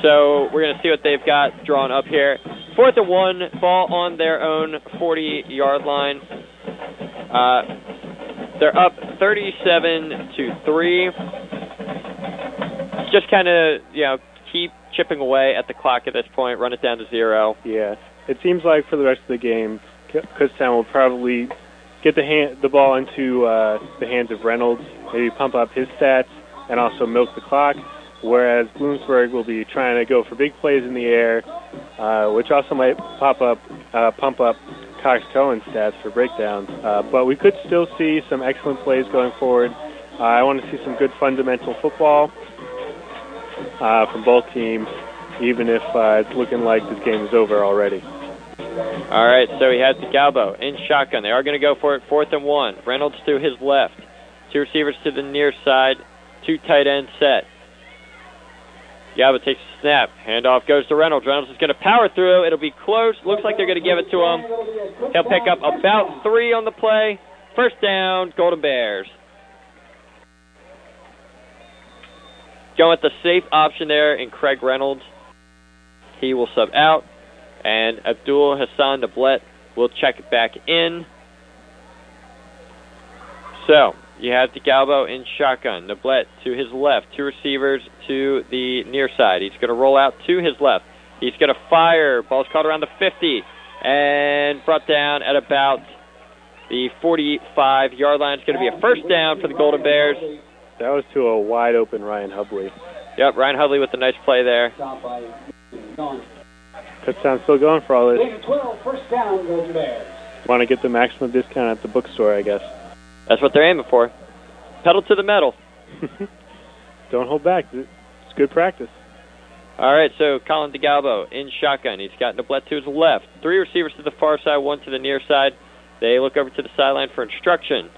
So we're going to see what they've got drawn up here. 4th and 1, ball on their own 40-yard line. They're up 37-3. Just kind of, keep chipping away at the clock at this point, run it down to 0. Yeah, it seems like for the rest of the game, Kutztown will probably get the ball into the hands of Reynolds, maybe pump up his stats, and also milk the clock, whereas Bloomsburg will be trying to go for big plays in the air, which also might pump up Cox-Cohen's stats for breakdowns. But we could still see some excellent plays going forward. I want to see some good fundamental football from both teams, even if it's looking like this game is over already. All right, so he has DeGalbo in shotgun. They are going to go for it, 4th and 1. Reynolds to his left. 2 receivers to the near side. 2 tight ends set. DeGalbo takes a snap. Handoff goes to Reynolds. Reynolds is going to power through. It'll be close. Looks like they're going to give it to him. He'll pick up about 3 on the play. First down, Golden Bears. Going with the safe option there in Craig Reynolds. He will sub out. And Abdul Hassan Nablet will check back in. So, you have DeGalbo in shotgun. Nablet to his left. 2 receivers to the near side. He's going to roll out to his left. He's going to fire. Ball's caught around the 50. And brought down at about the 45-yard line. It's going to be a first down for the Golden Bears. That was to a wide-open Ryan Hubley. Yep, Ryan Hubley with a nice play there. Kutztown still going for all this. 12, first down, Golden Bears. Want to get the maximum discount at the bookstore, I guess. That's what they're aiming for. Pedal to the metal. Don't hold back. It's good practice. All right, so Colin DeGalbo in shotgun. He's got Nablet to his left. 3 receivers to the far side, 1 to the near side. They look over to the sideline for instruction.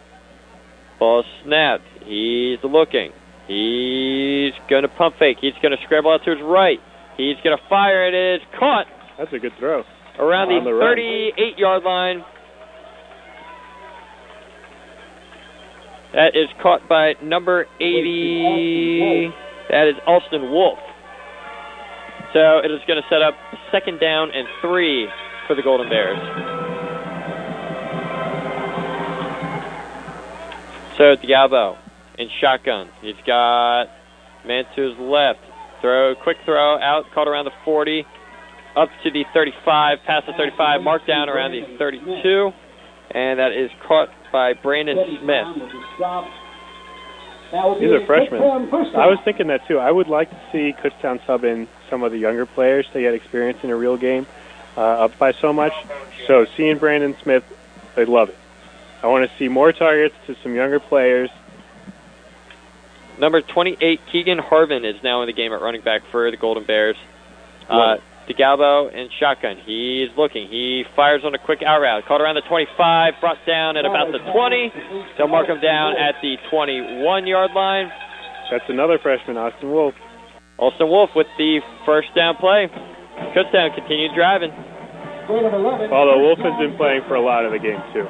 Ball snapped. He's looking. He's going to pump fake. He's going to scramble out to his right. He's going to fire. It is caught. That's a good throw. Around the 38-yard line. That is caught by number 80. That is Alston Wolf. So it is going to set up 2nd down and 3 for the Golden Bears. So DeGalbo in shotgun. He's got man to his left. Quick throw out, caught around the 40, up to the 35, past the 35, marked down around the 32, and that is caught by Brandon Smith. These are freshmen. I was thinking that too. I would like to see Kutztown sub in some of the younger players to get experience in a real game, up by so much. So seeing Brandon Smith, I'd love it. I want to see more targets to some younger players. Number 28, Keegan Harvin, is now in the game at running back for the Golden Bears. DeGalbo in shotgun. He's looking. He fires on a quick out route. Caught around the 25, brought down at about the 20. They'll mark him down at the 21-yard line. That's another freshman, Austin Wolf. Austin Wolf with the first down play. Kutztown continued driving. Although Wolf has been playing for a lot of the game, too.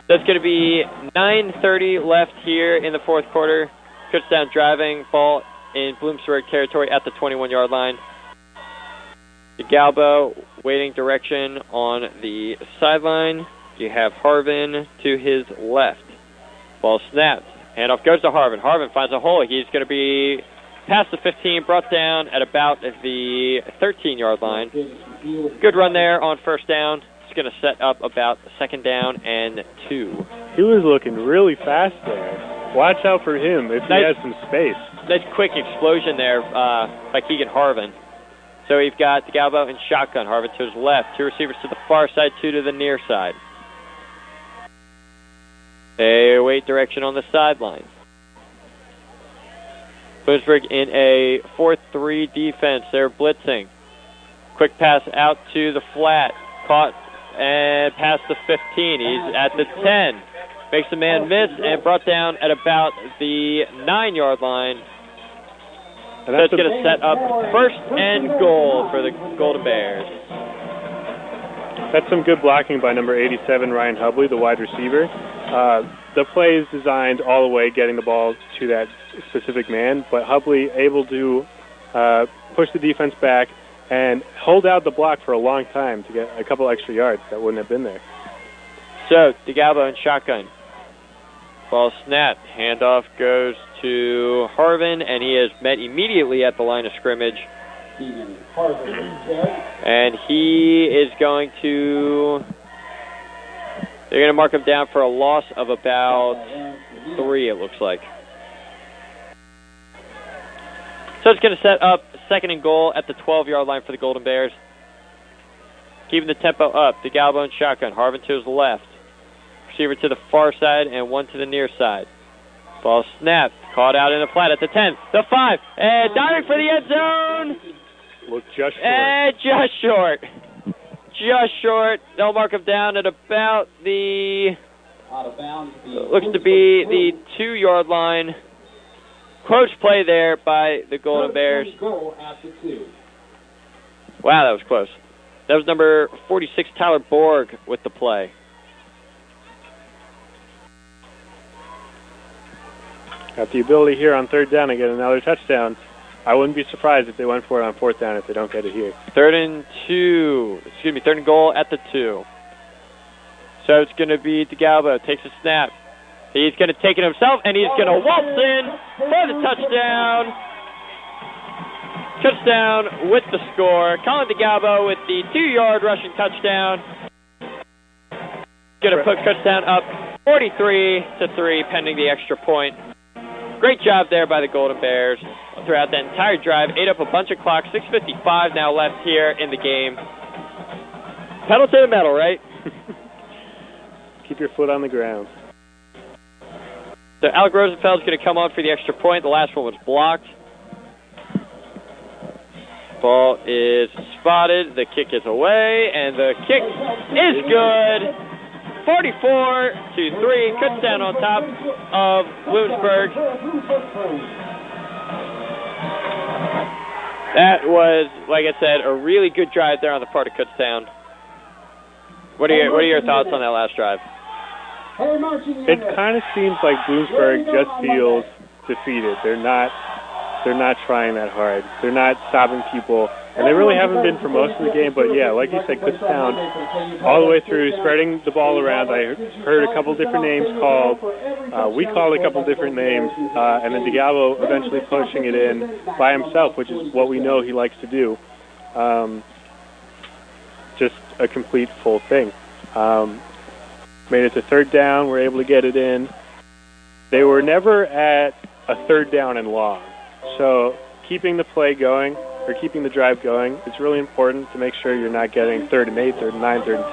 That's going to be 9:30 left here in the fourth quarter. Kutztown driving, ball in Bloomsburg territory at the 21-yard line. DeGalbo waiting direction on the sideline. You have Harvin to his left. Ball snapped. Handoff goes to Harvin. Harvin finds a hole. He's going to be past the 15, brought down at about the 13-yard line. Good run there on first down. It's going to set up about second down and 2. He was looking really fast there. Watch out for him if he has some space. Nice quick explosion there by Keegan Harvin. So we've got DeGalbo in shotgun. Harvin to his left. 2 receivers to the far side, 2 to the near side. A weight direction on the sideline. Bloomsburg in a 4-3 defense. They're blitzing. Quick pass out to the flat. Caught and past the 15. He's at the 10. Makes the man miss and brought down at about the 9-yard line. So it's going to set up first and goal for the Golden Bears. That's some good blocking by number 87, Ryan Hubley, the wide receiver. The play is designed all the way, getting the ball to that specific man, but Hubley able to push the defense back and hold out the block for a long time to get a couple extra yards that wouldn't have been there. So, DeGalbo in shotgun. Ball snap. Handoff goes to Harvin, and he is met immediately at the line of scrimmage. And he is going to... They're going to mark him down for a loss of about 3, it looks like. So it's going to set up second and goal at the 12-yard line for the Golden Bears. Keeping the tempo up. DeGalbo in shotgun. Harvin to his left. Receiver to the far side and 1 to the near side. Ball snapped. Caught out in the flat at the 10. The 5. And diving for the end zone. Looked just short. And just short. Just short. They'll mark him down at about the... looks to be the 2-yard line. Close play there by the Golden Bears. Wow, that was close. That was number 46, Tyler Borg, with the play. Got the ability here on third down to get another touchdown. I wouldn't be surprised if they went for it on fourth down if they don't get it here. Third and goal at the 2. So it's going to be DeGalbo. Takes a snap. He's going to take it himself, and he's going to waltz in for the touchdown. Touchdown with the score. Colin DeGalbo with the 2-yard rushing touchdown. Going to put Kutztown up 43-3, pending the extra point. Great job there by the Golden Bears throughout that entire drive. Ate up a bunch of clock. 6:55 now left here in the game. Pedal to the metal, right? Keep your foot on the ground. So Alec Rosenfeld's going to come on for the extra point. The last one was blocked. Ball is spotted. The kick is away, and the kick is good. 44-3. Kutztown on top of Bloomsburg. That was, like I said, a really good drive there on the part of Kutztown. What are your thoughts on that last drive? It kind of seems like Bloomsburg just feels defeated. They're not trying that hard. They're not stopping people, and they really haven't been for most of the game. But yeah, like you said, Kutztown all the way through, spreading the ball around. I heard a couple different names called. We called a couple different names, and then DeGalbo eventually pushing it in by himself, which is what we know he likes to do. Just a complete full thing. Made it to third down. We're able to get it in. They were never at a third down and long. So keeping the play going, or keeping the drive going, it's really important to make sure you're not getting 3rd and 8, 3rd and 9, 3rd and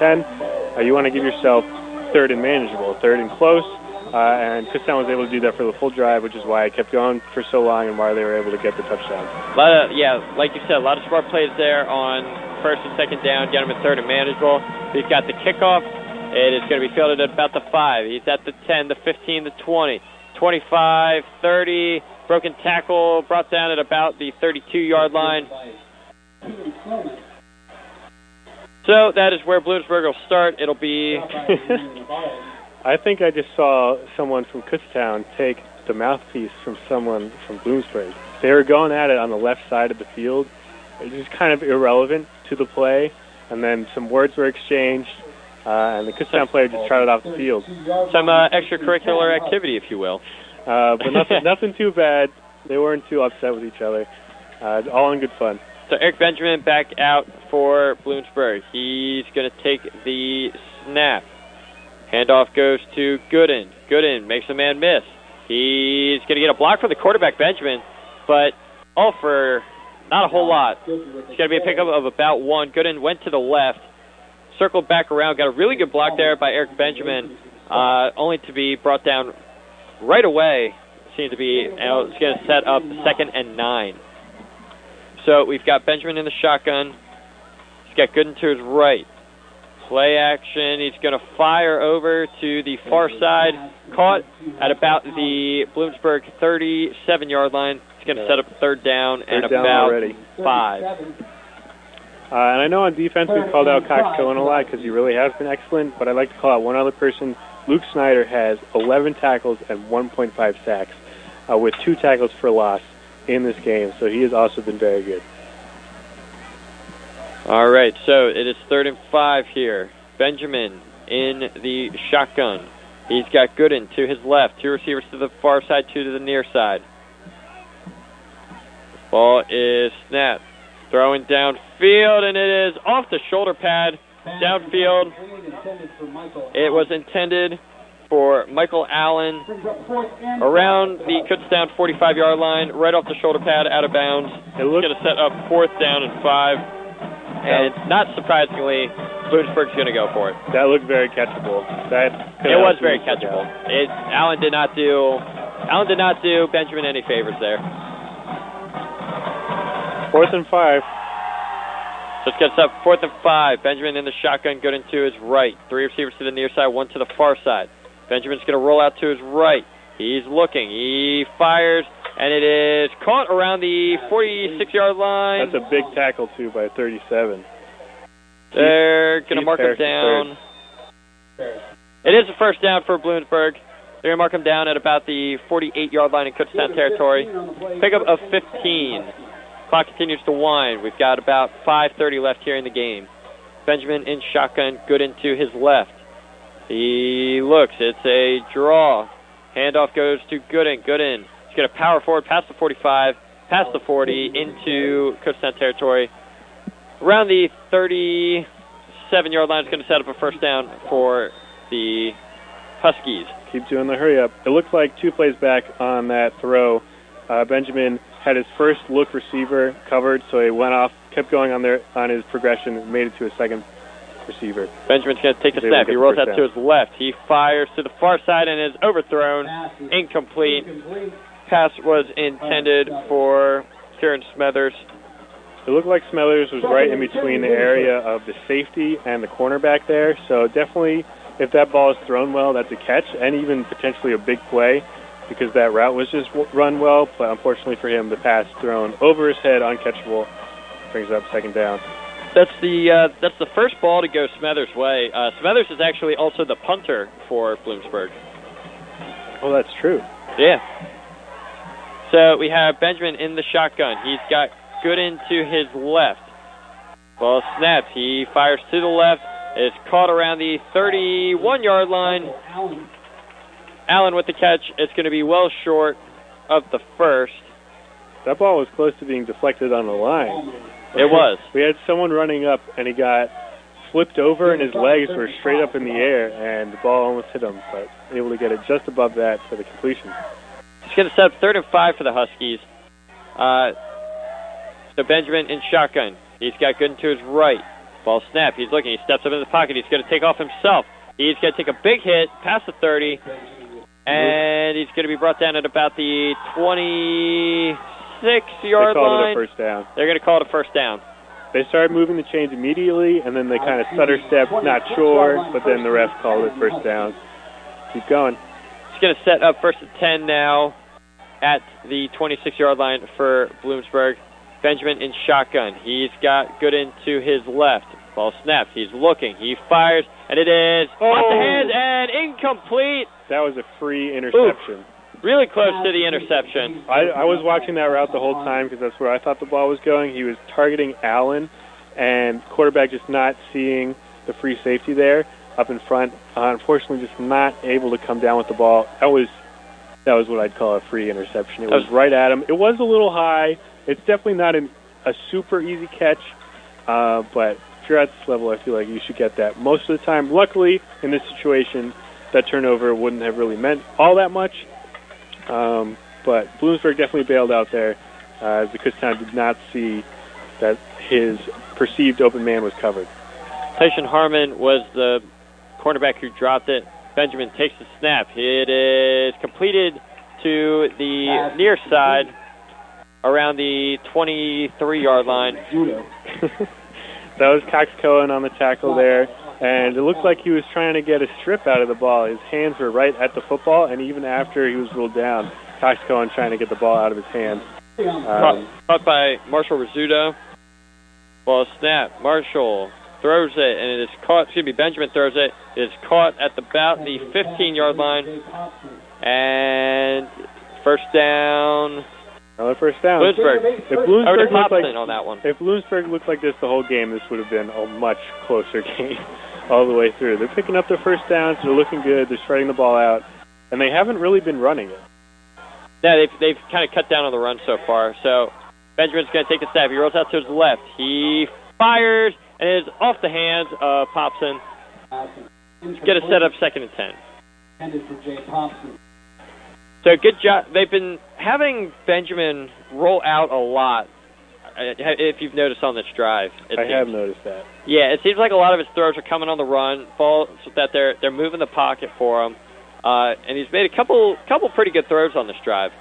10. You want to give yourself 3rd and manageable, 3rd and close, and Kutztown was able to do that for the full drive, which is why it kept going for so long and why they were able to get the touchdown. Like you said, a lot of smart plays there on first and second down, get him at 3rd and manageable. He's got the kickoff. It is going to be fielded at about the 5. He's at the 10, the 15, the 20, 25, 30. Broken tackle brought down at about the 32-yard line. So that is where Bloomsburg will start. It'll be... I think I just saw someone from Kutztown take the mouthpiece from someone from Bloomsburg. They were going at it on the left side of the field. It was kind of irrelevant to the play, and then some words were exchanged, and the Kutztown player just trotted off the field. Some extracurricular activity, if you will. But nothing too bad. They weren't too upset with each other. All in good fun. So Eric Benjamin back out for Bloomsburg. He's going to take the snap. Handoff goes to Gooden. Gooden makes a man miss. He's going to get a block from the quarterback, Benjamin, but all for not a whole lot. It's going to be a pickup of about one. Gooden went to the left, circled back around, got a really good block there by Eric Benjamin, only to be brought down right away. Seems to be, it's going to set up 2nd and 9. So we've got Benjamin in the shotgun. He's got Gooden to his right. Play action. He's going to fire over to the far side. Caught at about the Bloomsburg 37-yard line. He's going to set up 3rd down and about 5. And I know on defense we've called out Cox Cohen a lot because he really has been excellent, but I'd like to call out one other person. Luke Snyder has 11 tackles and 1.5 sacks with 2 tackles for loss in this game, so he has also been very good. All right, so it is 3rd and 5 here. Benjamin in the shotgun. He's got Gooden to his left. 2 receivers to the far side, 2 to the near side. Ball is snapped. Throwing downfield, and it is off the shoulder pad. Downfield. It was intended for Michael Allen around the Kutztown 45-yard line, right off the shoulder pad, out of bounds. It's going to set up 4th down and 5. And not surprisingly, Bloomsburg's going to go for it. That looked very catchable. It was very catchable. Allen did not do Benjamin any favors there. 4th and 5. So it gets up 4th and 5. Benjamin in the shotgun, Gooden to his right. 3 receivers to the near side, 1 to the far side. Benjamin's going to roll out to his right. He's looking. He fires, and it is caught around the 46-yard line. That's a big tackle, too, by 37. They're going to mark him down. It is a 1st down for Bloomsburg. They're going to mark him down at about the 48-yard line in Kutztown territory. Pickup of 15. Clock continues to wind. We've got about 5:30 left here in the game. Benjamin in shotgun, Gooden to his left. He looks. It's a draw. Handoff goes to Gooden. Gooden is going to power forward past the 45, past the 40, into Kutztown territory. Around the 37-yard line, is going to set up a 1st down for the Huskies. Keep doing the hurry up. It looks like 2 plays back on that throw. Benjamin had his first look receiver covered, so he went off, kept going on his progression, and made it to a 2nd receiver. Benjamin's going to take the snap. He rolls out to his left. He fires to the far side and is overthrown. Incomplete. Pass was intended for Kieran Smethers. It looked like Smethers was right in between the area of the safety and the cornerback there, so definitely if that ball is thrown well, that's a catch and even potentially a big play because that route was just run well, but unfortunately for him, the pass thrown over his head, uncatchable, brings up 2nd down. That's the first ball to go Smethers' way. Smethers is actually also the punter for Bloomsburg. Oh, that's true. Yeah. So we have Benjamin in the shotgun. He's got Gooden to his left. Ball snapped. He fires to the left. It's caught around the 31-yard line. Allen with the catch. It's going to be well short of the 1st. That ball was close to being deflected on the line. It was. We had someone running up, and he got flipped over, and his legs were straight up in the air, and the ball almost hit him, but able to get it just above that for the completion. It's going to set up 3rd and 5 for the Huskies. So Benjamin in shotgun. He's got Gooden to his right. Ball snap. He's looking. He steps up in the pocket. He's going to take off himself. He's going to take a big hit past the 30, and he's going to be brought down at about the 26-yard line. They called it a 1st down. They're going to call it a 1st down. They started moving the chains immediately, and then they kind of stutter stepped, not sure, but then the ref called it 1st down. Keep going. It's going to set up 1st and 10 now at the 26-yard line for Bloomsburg. Benjamin in shotgun. He's got Gooden to his left. Ball snaps. He's looking. He fires, and it is off the hands and incomplete. That was a free interception. Oof. Really close to the interception. I was watching that route the whole time because that's where I thought the ball was going. He was targeting Allen, and quarterback just not seeing the free safety there up in front. Unfortunately, just not able to come down with the ball. That was that was what I'd call a free interception. It was right at him. It was a little high. It's definitely not a super easy catch, but if you're at this level, I feel like you should get that most of the time. Luckily, in this situation, that turnover wouldn't have really meant all that much, but Bloomsburg definitely bailed out there, as the Kutztown did not see that his perceived open man was covered. Tyson Harmon was the cornerback who dropped it. Benjamin takes the snap. It is completed to the near side around the 23-yard line. That was Cox Cohen on the tackle there, and it looked like he was trying to get a strip out of the ball. His hands were right at the football, and even after he was ruled down, Cox Cohen trying to get the ball out of his hands. Caught by Marshall Rizzuto. Ball snap. Marshall throws it, and it is caught. Benjamin throws it. It is caught at about the 15-yard line, and first down. Another first down. Bloomsburg. If Bloomsburg looked like this the whole game, this would have been a much closer game all the way through. They're picking up their first downs. They're looking good. They're spreading the ball out, and they haven't really been running it. Yeah, they've kind of cut down on the run so far. So Benjamin's going to take the snap. He rolls out to his left. He fires, and it is off the hands of Popson. Get a set up 2nd and 10. Intended for Jay Thompson. So good job. They've been having Benjamin roll out a lot, if you've noticed on this drive. I have noticed that. Yeah, it seems like a lot of his throws are coming on the run, balls that they're moving the pocket for him, and he's made a couple pretty good throws on this drive.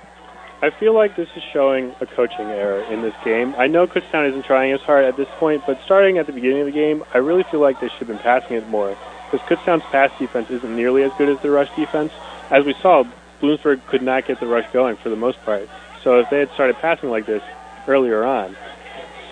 I feel like this is showing a coaching error in this game. I know Kutztown isn't trying as hard at this point, but starting at the beginning of the game, I really feel like they should have been passing it more, because Kutztown's pass defense isn't nearly as good as the rush defense. As we saw, Bloomsburg could not get the rush going for the most part. So if they had started passing like this earlier on.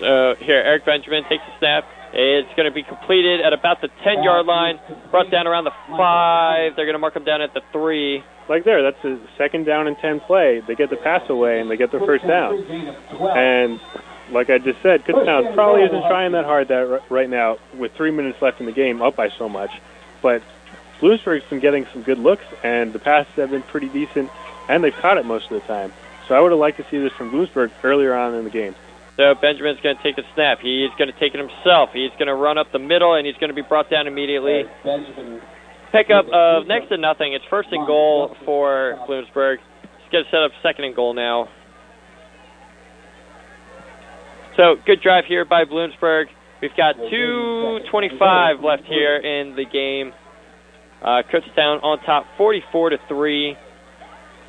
So here, Eric Benjamin takes the snap. It's going to be completed at about the 10-yard line, brought down around the 5. They're going to mark him down at the 3. Like there, that's a 2nd down and 10 play. They get the pass away, and they get their first down. And like I just said, Kutztown probably isn't trying that hard right now with 3 minutes left in the game, up by so much. But Bloomsburg's been getting some good looks, and the passes have been pretty decent, and they've caught it most of the time. So I would have liked to see this from Bloomsburg earlier on in the game. So Benjamin's going to take the snap. He's going to take it himself. He's going to run up the middle, and he's going to be brought down immediately. Pickup of next to nothing. It's 1st and goal for Bloomsburg. He's going to set up 2nd and goal now. So good drive here by Bloomsburg. We've got 2:25 left here in the game. Kutztown on top, 44-3.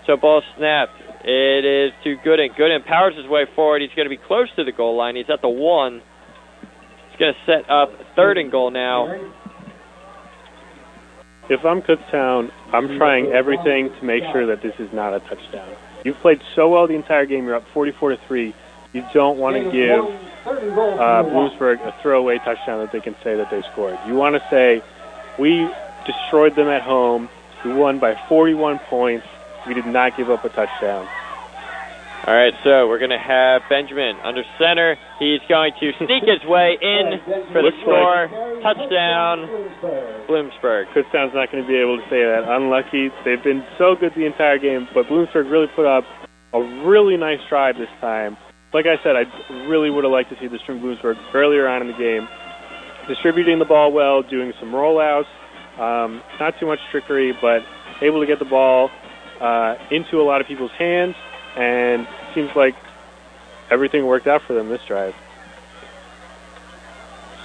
So ball snapped. It is to Gooden. Gooden powers his way forward. He's going to be close to the goal line. He's at the 1. He's going to set up 3rd and goal now. If I'm Kutztown, I'm trying everything to make sure that this is not a touchdown. You've played so well the entire game. You're up 44-3. You don't want to give Bloomsburg a throwaway touchdown that they can say that they scored. You want to say, we destroyed them at home. We won by 41 points. We did not give up a touchdown. All right, so we're going to have Benjamin under center. He's going to sneak his way in for the score. Touchdown, Bloomsburg. Kutztown's not going to be able to say that. Unlucky. They've been so good the entire game, but Bloomsburg really put up a really nice drive this time. Like I said, I really would have liked to see this from Bloomsburg earlier on in the game. Distributing the ball well, doing some rollouts, not too much trickery, but able to get the ball into a lot of people's hands, and it seems like everything worked out for them this drive.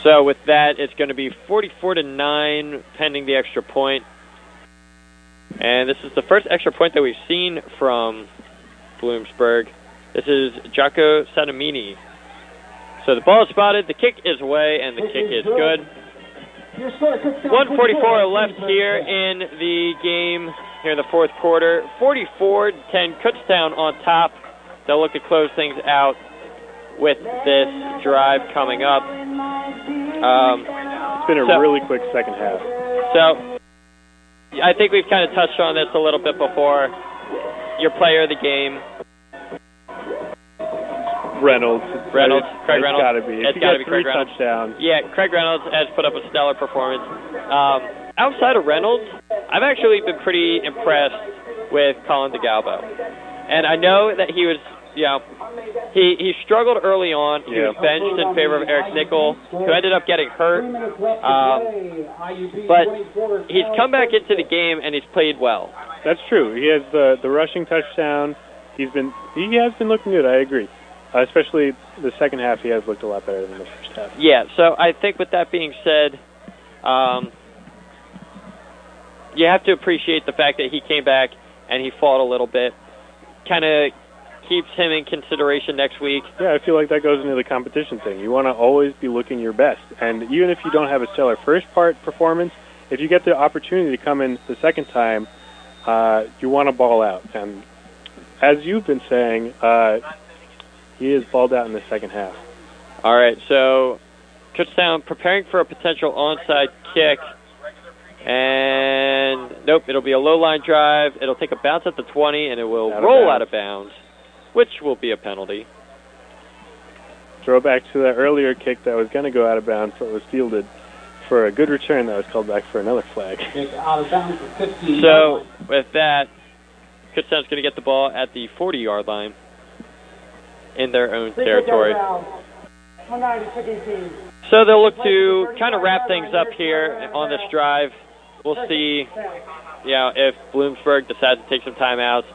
So with that, it's going to be 44-9 pending the extra point. And this is the first extra point that we've seen from Bloomsburg. This is Jocko Sanamini. So the ball is spotted, the kick is away, and the kick is good. 1:44 left here in the game, here in the fourth quarter. 44-10, Kutztown on top. They'll look to close things out with this drive coming up. It's been a really quick second half. So I think we've kind of touched on this a little bit before. Your player of the game. Reynolds. Craig Reynolds. It's got to be. It's got to be Craig Reynolds. Touchdowns. Yeah, Craig Reynolds has put up a stellar performance. Outside of Reynolds, I've actually been pretty impressed with Colin DeGalbo. And I know that he was, he struggled early on. He was benched in favor of Eric Nickel, who ended up getting hurt. But he's come back into the game and he's played well. That's true. He has the rushing touchdown. He has been looking good. I agree. Especially the second half, he has looked a lot better than the first half. Yeah. So I think with that being said, you have to appreciate the fact that he came back and he fought a little bit. Kind of keeps him in consideration next week. Yeah, I feel like that goes into the competition thing. You want to always be looking your best. And even if you don't have a stellar first part performance, if you get the opportunity to come in the second time, you want to ball out. And as you've been saying, he is balled out in the second half. All right, so Kutztown preparing for a potential onside kick. And nope, it'll be a low-line drive. It'll take a bounce at the 20, and it will roll out of bounds, which will be a penalty. Throw back to that earlier kick that was going to go out of bounds, but was fielded for a good return that was called back for another flag. So with that, Kutztown's going to get the ball at the 40-yard line in their own territory. So they'll look to kind of wrap things up here on this drive. We'll see, if Bloomsburg decides to take some timeouts.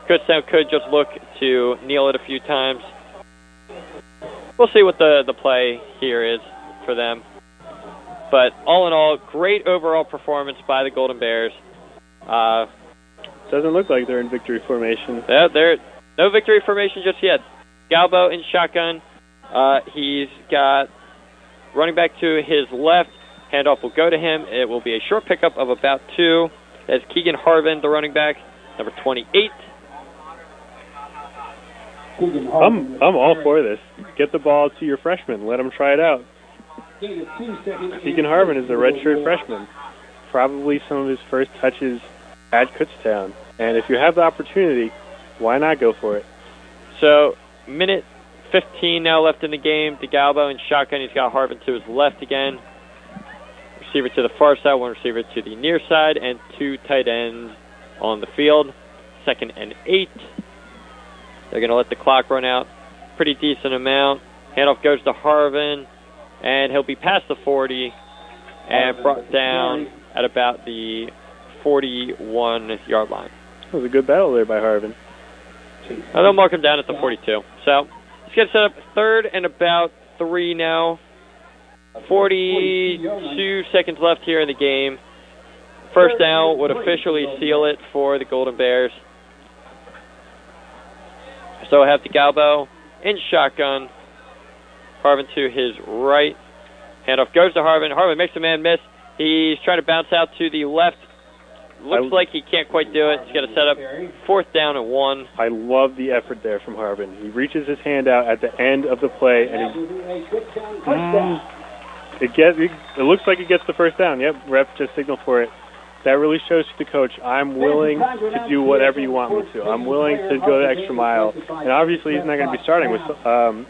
Kutztown could just look to kneel it a few times. We'll see what the play here is for them. But all in all, great overall performance by the Golden Bears. Doesn't look like they're in victory formation. Yeah, they're no victory formation just yet. Galbo in shotgun. He's got running back to his left. Handoff will go to him. It will be a short pickup of about 2. That's Keegan Harvin, the running back, number 28. I'm all for this. Get the ball to your freshman. Let him try it out. Keegan Harvin is a redshirt freshman. Probably some of his first touches at Kutztown. And if you have the opportunity, why not go for it? So, minute 15 now left in the game. DeGalbo in shotgun. He's got Harvin to his left again. Receiver to the far side, one receiver to the near side, and 2 tight ends on the field. 2nd and 8. They're going to let the clock run out. Pretty decent amount. Handoff goes to Harvin, and he'll be past the 40 and brought down at about the 41-yard line. That was a good battle there by Harvin. They'll mark him down at the 42. So let's get set up 3rd and about 3 now. 42 seconds left here in the game. First down would officially seal it for the Golden Bears. So I have DeGalbo in shotgun. Harvin to his right. Handoff goes to Harvin. Harvin makes a man miss. He's trying to bounce out to the left. Looks like he can't quite do it. He's got to set up 4th down and 1. I love the effort there from Harvin. He reaches his hand out at the end of the play, and it looks like he gets the first down. Yep, ref just signaled for it. That really shows to the coach, I'm willing to do whatever you want me to. I'm willing to go the extra mile. And obviously he's not going to be starting with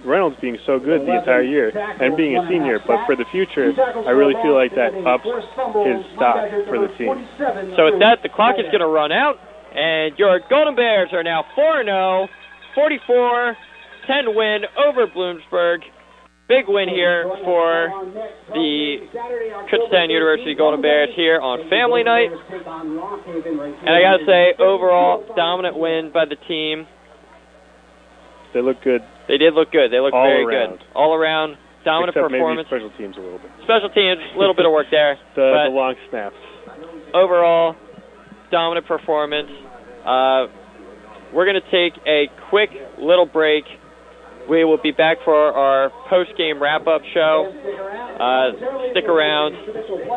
Reynolds being so good the entire year and being a senior. But for the future, I really feel like that ups his stock for the team. So with that, the clock is going to run out. And your Golden Bears are now 4-0, 44-10 win over Bloomsburg. Big win here for the Kutztown University Golden Bears here on Family Night. And I got to say, overall, dominant win by the team. They look good. They did look good. They looked very good. All around, dominant Except performance. Maybe special teams a little bit. Special teams, a little bit of work there. The long snaps. Overall, dominant performance. We're going to take a quick little break. We will be back for our post-game wrap-up show. Stick around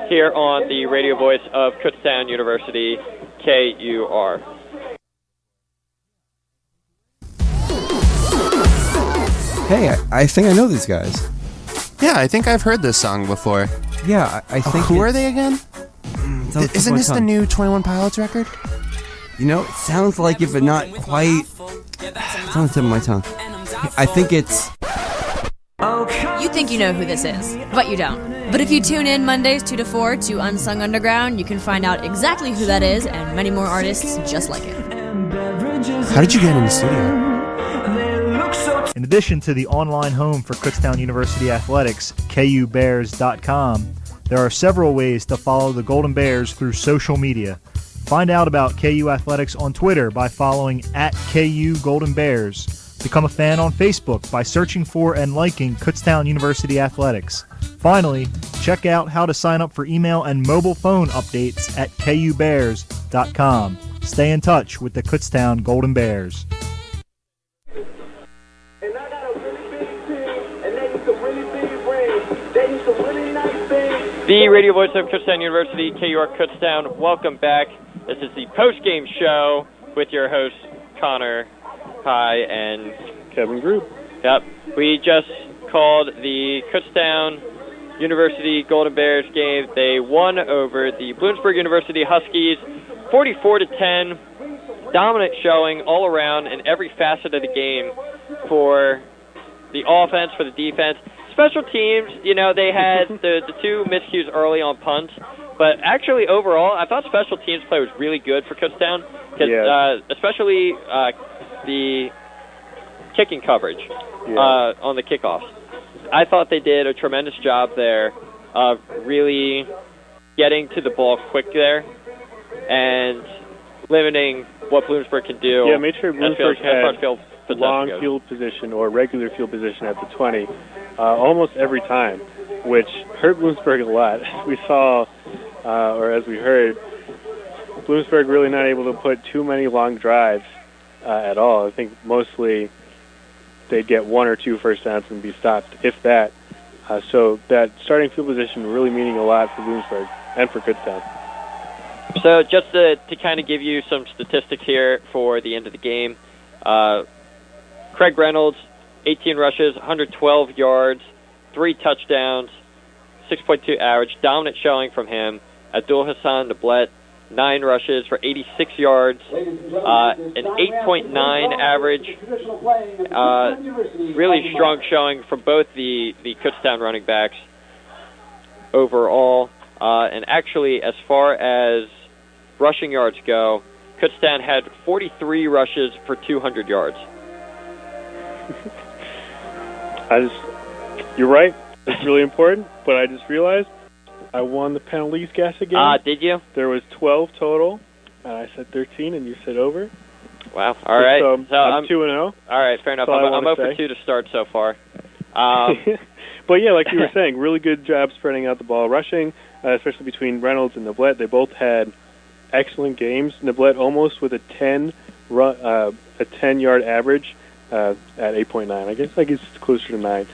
here on the radio voice of Kutztown University, KUR. Hey, I think I know these guys. Yeah, I think I've heard this song before. Yeah, I think who are they again? Isn't this the new 21 Pilots record? You know, it sounds like it, but not quite. It's on the tip of my tongue. I think it's... You think you know who this is, but you don't. But if you tune in Mondays 2 to 4 to Unsung Underground, you can find out exactly who that is and many more artists just like it. How did you get in the studio? In addition to the online home for Kutztown University Athletics, KUBears.com, there are several ways to follow the Golden Bears through social media. Find out about KU Athletics on Twitter by following @KU Golden Bears. Become a fan on Facebook by searching for and liking Kutztown University Athletics. Finally, check out how to sign up for email and mobile phone updates at KUBears.com. Stay in touch with the Kutztown Golden Bears. The radio voice of Kutztown University, KUR Kutztown. Welcome back. This is the post-game show with your hosts, Connor, Hi, and Kevin Group. Yep. We just called the Kutztown University Golden Bears game. They won over the Bloomsburg University Huskies 44-10. Dominant showing all around in every facet of the game for the offense, for the defense. Special teams, they had the two miscues early on punts, but actually overall, I thought special teams play was really good for Kutztown, especially the kicking coverage on the kickoffs. I thought they did a tremendous job there of really getting to the ball quick there and limiting what Bloomsburg can do. Yeah, made sure Bloomsburg had long field position or regular field position at the 20 almost every time, which hurt Bloomsburg a lot. We saw, or as we heard, Bloomsburg really not able to put too many long drives at all. I think mostly they'd get one or two first downs and be stopped, if that. So that starting field position really meaning a lot for Bloomsburg and for Kutztown. So just to kind of give you some statistics here for the end of the game, Craig Reynolds, 18 rushes, 112 yards, 3 touchdowns, 6.2 average, dominant showing from him. Abdul Hassan Nablet, 9 rushes for 86 yards, an 8.9 average. Really strong showing from both the Kutztown running backs overall. And actually, as far as rushing yards go, Kutztown had 43 rushes for 200 yards. You're right. It's really important, but I just realized I won the penalties guess again. Did you? There was 12 total, and I said 13, and you said over. Wow. All right. So I'm 2-0. All right, fair enough. I'm 0 for 2 to start so far. But yeah, like you were saying, really good job spreading out the ball, rushing, especially between Reynolds and Nablet. They both had excellent games. Nablet almost with a 10-yard average at 8.9. I guess it's closer to 9.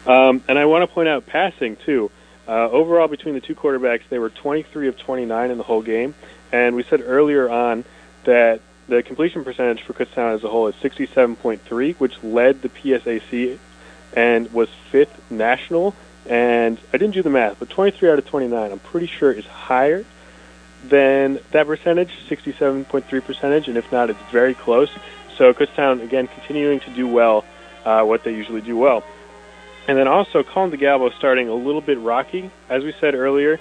And I want to point out passing too. Overall, between the two quarterbacks, they were 23 of 29 in the whole game. And we said earlier on that the completion percentage for Kutztown as a whole is 67.3, which led the PSAC and was 5th national. And I didn't do the math, but 23 out of 29, I'm pretty sure is higher than that percentage, 67.3 percentage, and if not, it's very close. So Kutztown, again, continuing to do well, what they usually do well. And then also, Colin DeGalbo starting a little bit rocky. As we said earlier,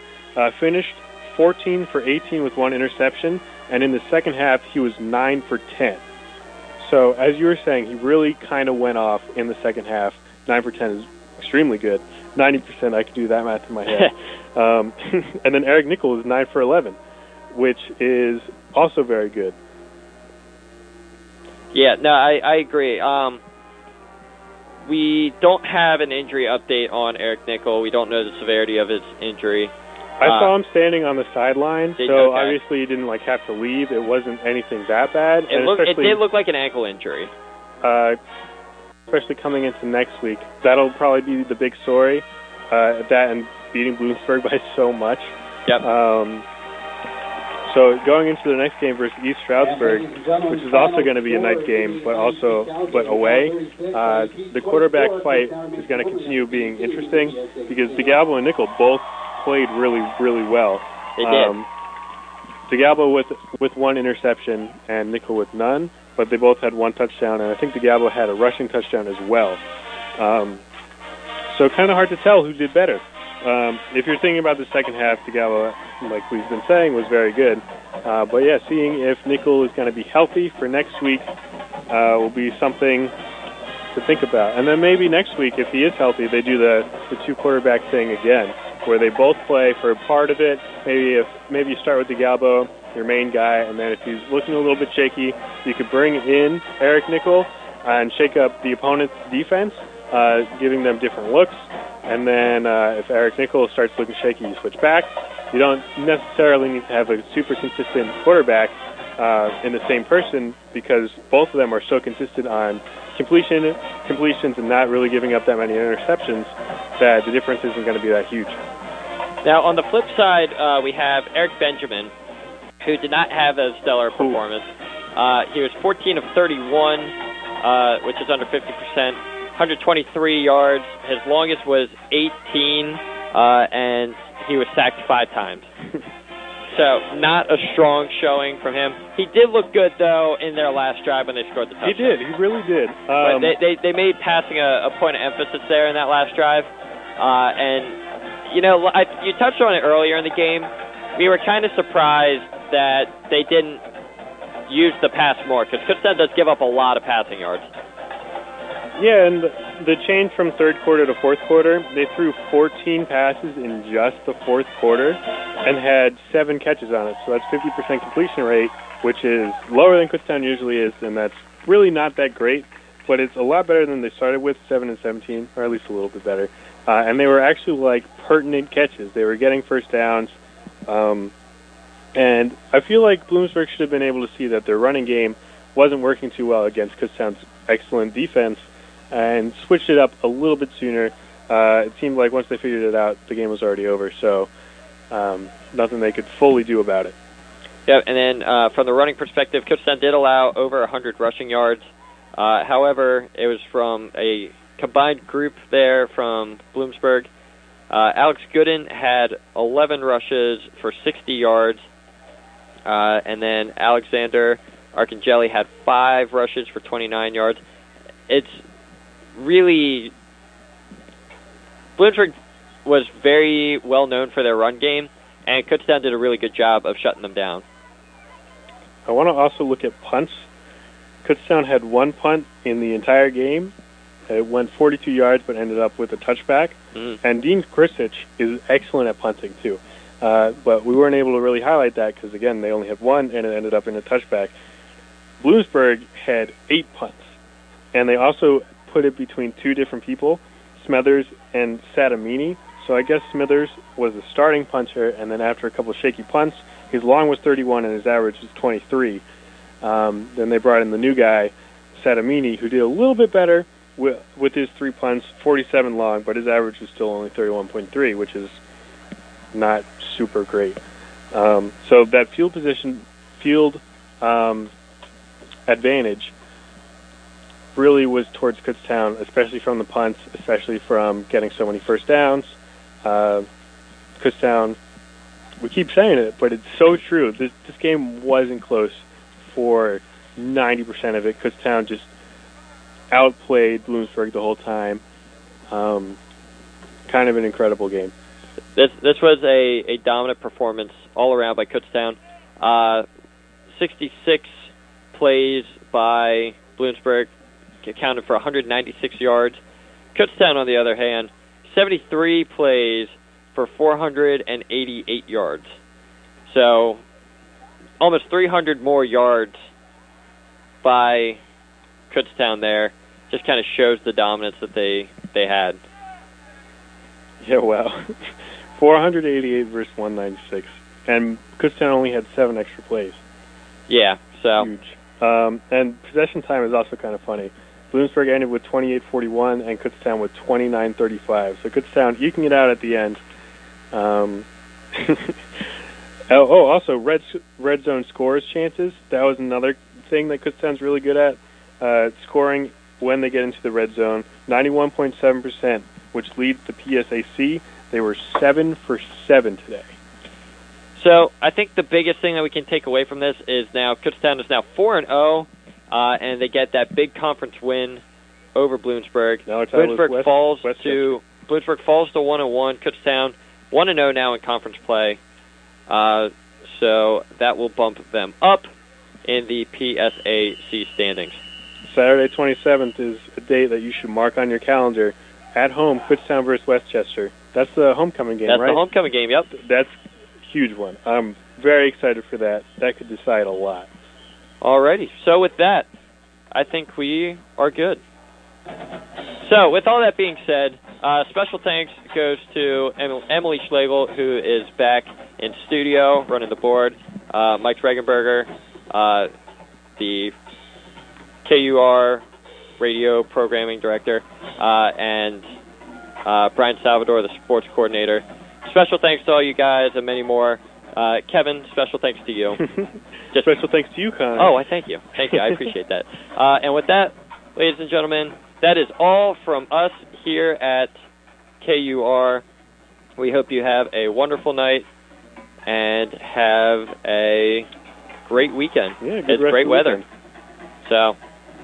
finished 14 for 18 with 1 interception, and in the second half, he was 9 for 10. So, as you were saying, he really kind of went off in the second half. 9 for 10 is extremely good. 90%, I could do that math in my head. And then Eric Nickel is 9 for 11, which is also very good. Yeah, no, I agree. We don't have an injury update on Eric Nickel. We don't know the severity of his injury. I saw him standing on the sideline, so obviously he didn't have to leave. It wasn't anything that bad. It did look like an ankle injury. Especially coming into next week. That'll probably be the big story, that and beating Bloomsburg by so much. Yep. So going into the next game versus East Stroudsburg, which is also going to be a night game, but away, the quarterback fight is going to continue being interesting because DeGalbo and Nickel both played really, really well. They did. DeGalbo with 1 interception and Nickel with none, but they both had 1 touchdown, and I think DeGalbo had a rushing touchdown as well. So kind of hard to tell who did better. If you're thinking about the second half, DeGalbo, like we've been saying, was very good. But yeah, seeing if Nickel is going to be healthy for next week will be something to think about. And then maybe next week, if he is healthy, they do the two quarterback thing again, where they both play for a part of it. Maybe you start with DeGalbo, your main guy, and then if he's looking a little bit shaky, you could bring in Eric Nickel and shake up the opponent's defense, giving them different looks. And then if Eric Nickel starts looking shaky, you switch back. You don't necessarily need to have a super consistent quarterback in the same person, because both of them are so consistent on completions and not really giving up that many interceptions that the difference isn't going to be that huge. Now, on the flip side, we have Eric Benjamin, who did not have a stellar performance. He was 14 of 31, which is under 50%, 123 yards. His longest was 18, and he was sacked 5 times. So, not a strong showing from him. He did look good, though, in their last drive when they scored the touchdown. He did. He really did. But they made passing a point of emphasis there in that last drive. And, you know, you touched on it earlier in the game. We were kind of surprised that they didn't use the pass more, because Kutztown does give up a lot of passing yards. Yeah, and the change from third quarter to fourth quarter, they threw 14 passes in just the fourth quarter and had 7 catches on it. So that's 50% completion rate, which is lower than Kutztown usually is, and that's really not that great. But it's a lot better than they started with, 7 and 17, or at least a little bit better. And they were actually like pertinent catches. They were getting first downs. And I feel like Bloomsburg should have been able to see that their running game wasn't working too well against Kutztown's excellent defense, and switched it up a little bit sooner. It seemed like once they figured it out, the game was already over, so nothing they could fully do about it. Yeah, and then from the running perspective, Kutztown did allow over 100 rushing yards. However, it was from a combined group there from Bloomsburg. Alex Gooden had 11 rushes for 60 yards, and then Alexander Arcangeli had 5 rushes for 29 yards. It's really, Bloomsburg was very well known for their run game, and Kutztown did a really good job of shutting them down. I want to also look at punts. Kutztown had 1 punt in the entire game. It went 42 yards, but ended up with a touchback. And Dean Kristich is excellent at punting, too. But we weren't able to really highlight that because, again, they only had 1, and it ended up in a touchback. Bloomsburg had 8 punts, and they also put it between 2 different people, Smithers and Satamini. So I guess Smithers was the starting punter, and then after a couple of shaky punts, his long was 31 and his average was 23. Then they brought in the new guy, Satamini, who did a little bit better with his 3 punts, 47 long, but his average was still only 31.3, which is not super great. So that field advantage really was towards Kutztown, especially from the punts, especially from getting so many first downs. Kutztown, we keep saying it, but it's so true. This game wasn't close for 90% of it. Kutztown just outplayed Bloomsburg the whole time. Kind of an incredible game. This was a dominant performance all around by Kutztown. 66 plays by Bloomsburg accounted for 196 yards. Kutztown, on the other hand, 73 plays for 488 yards. So almost 300 more yards by Kutztown there. Just kind of shows the dominance that they had. Yeah, wow. 488 versus 196. And Kutztown only had 7 extra plays. Yeah, so. Huge. And possession time is also kind of funny. Bloomsburg ended with 28-41 and Kutztown with 29-35. So Kutztown eking it out at the end. Also, red zone scores chances. That was another thing that Kutztown's really good at. Scoring when they get into the red zone. 91.7%, which leads the PSAC. They were 7 for 7 today. So I think the biggest thing that we can take away from this is now Kutztown is now 4-0, and they get that big conference win over Bloomsburg. Bloomsburg falls to 1-1. Kutztown 1-0 now in conference play. so that will bump them up in the PSAC standings. Saturday 27th is a date that you should mark on your calendar. At home, Kutztown versus Westchester. That's the homecoming game, right? That's the homecoming game, yep. That's a huge one. I'm very excited for that. That could decide a lot. Alrighty. So with that, I think we are good. So with all that being said, special thanks goes to Emily Schlegel, who is back in studio running the board, Mike Regenberger, the KUR radio programming director, and Brian Salvador, the sports coordinator. Special thanks to all you guys and many more. Kevin, special thanks to you. Special thanks to you, Connor. Oh, I thank you. Thank you. I appreciate that. And with that, ladies and gentlemen, that is all from us here at KUR. We hope you have a wonderful night and have a great weekend. Yeah, it's great weather. So,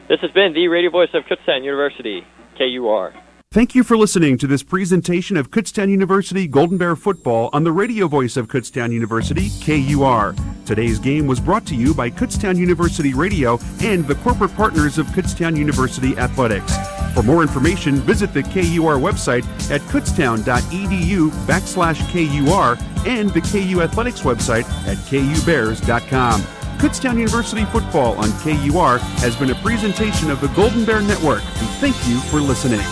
this has been the radio voice of Kutztown University, KUR. Thank you for listening to this presentation of Kutztown University Golden Bear football on the radio voice of Kutztown University, KUR. Today's game was brought to you by Kutztown University Radio and the corporate partners of Kutztown University Athletics. For more information, visit the KUR website at kutztown.edu/KUR and the KU Athletics website at kubears.com. Kutztown University football on KUR has been a presentation of the Golden Bear Network. We thank you for listening.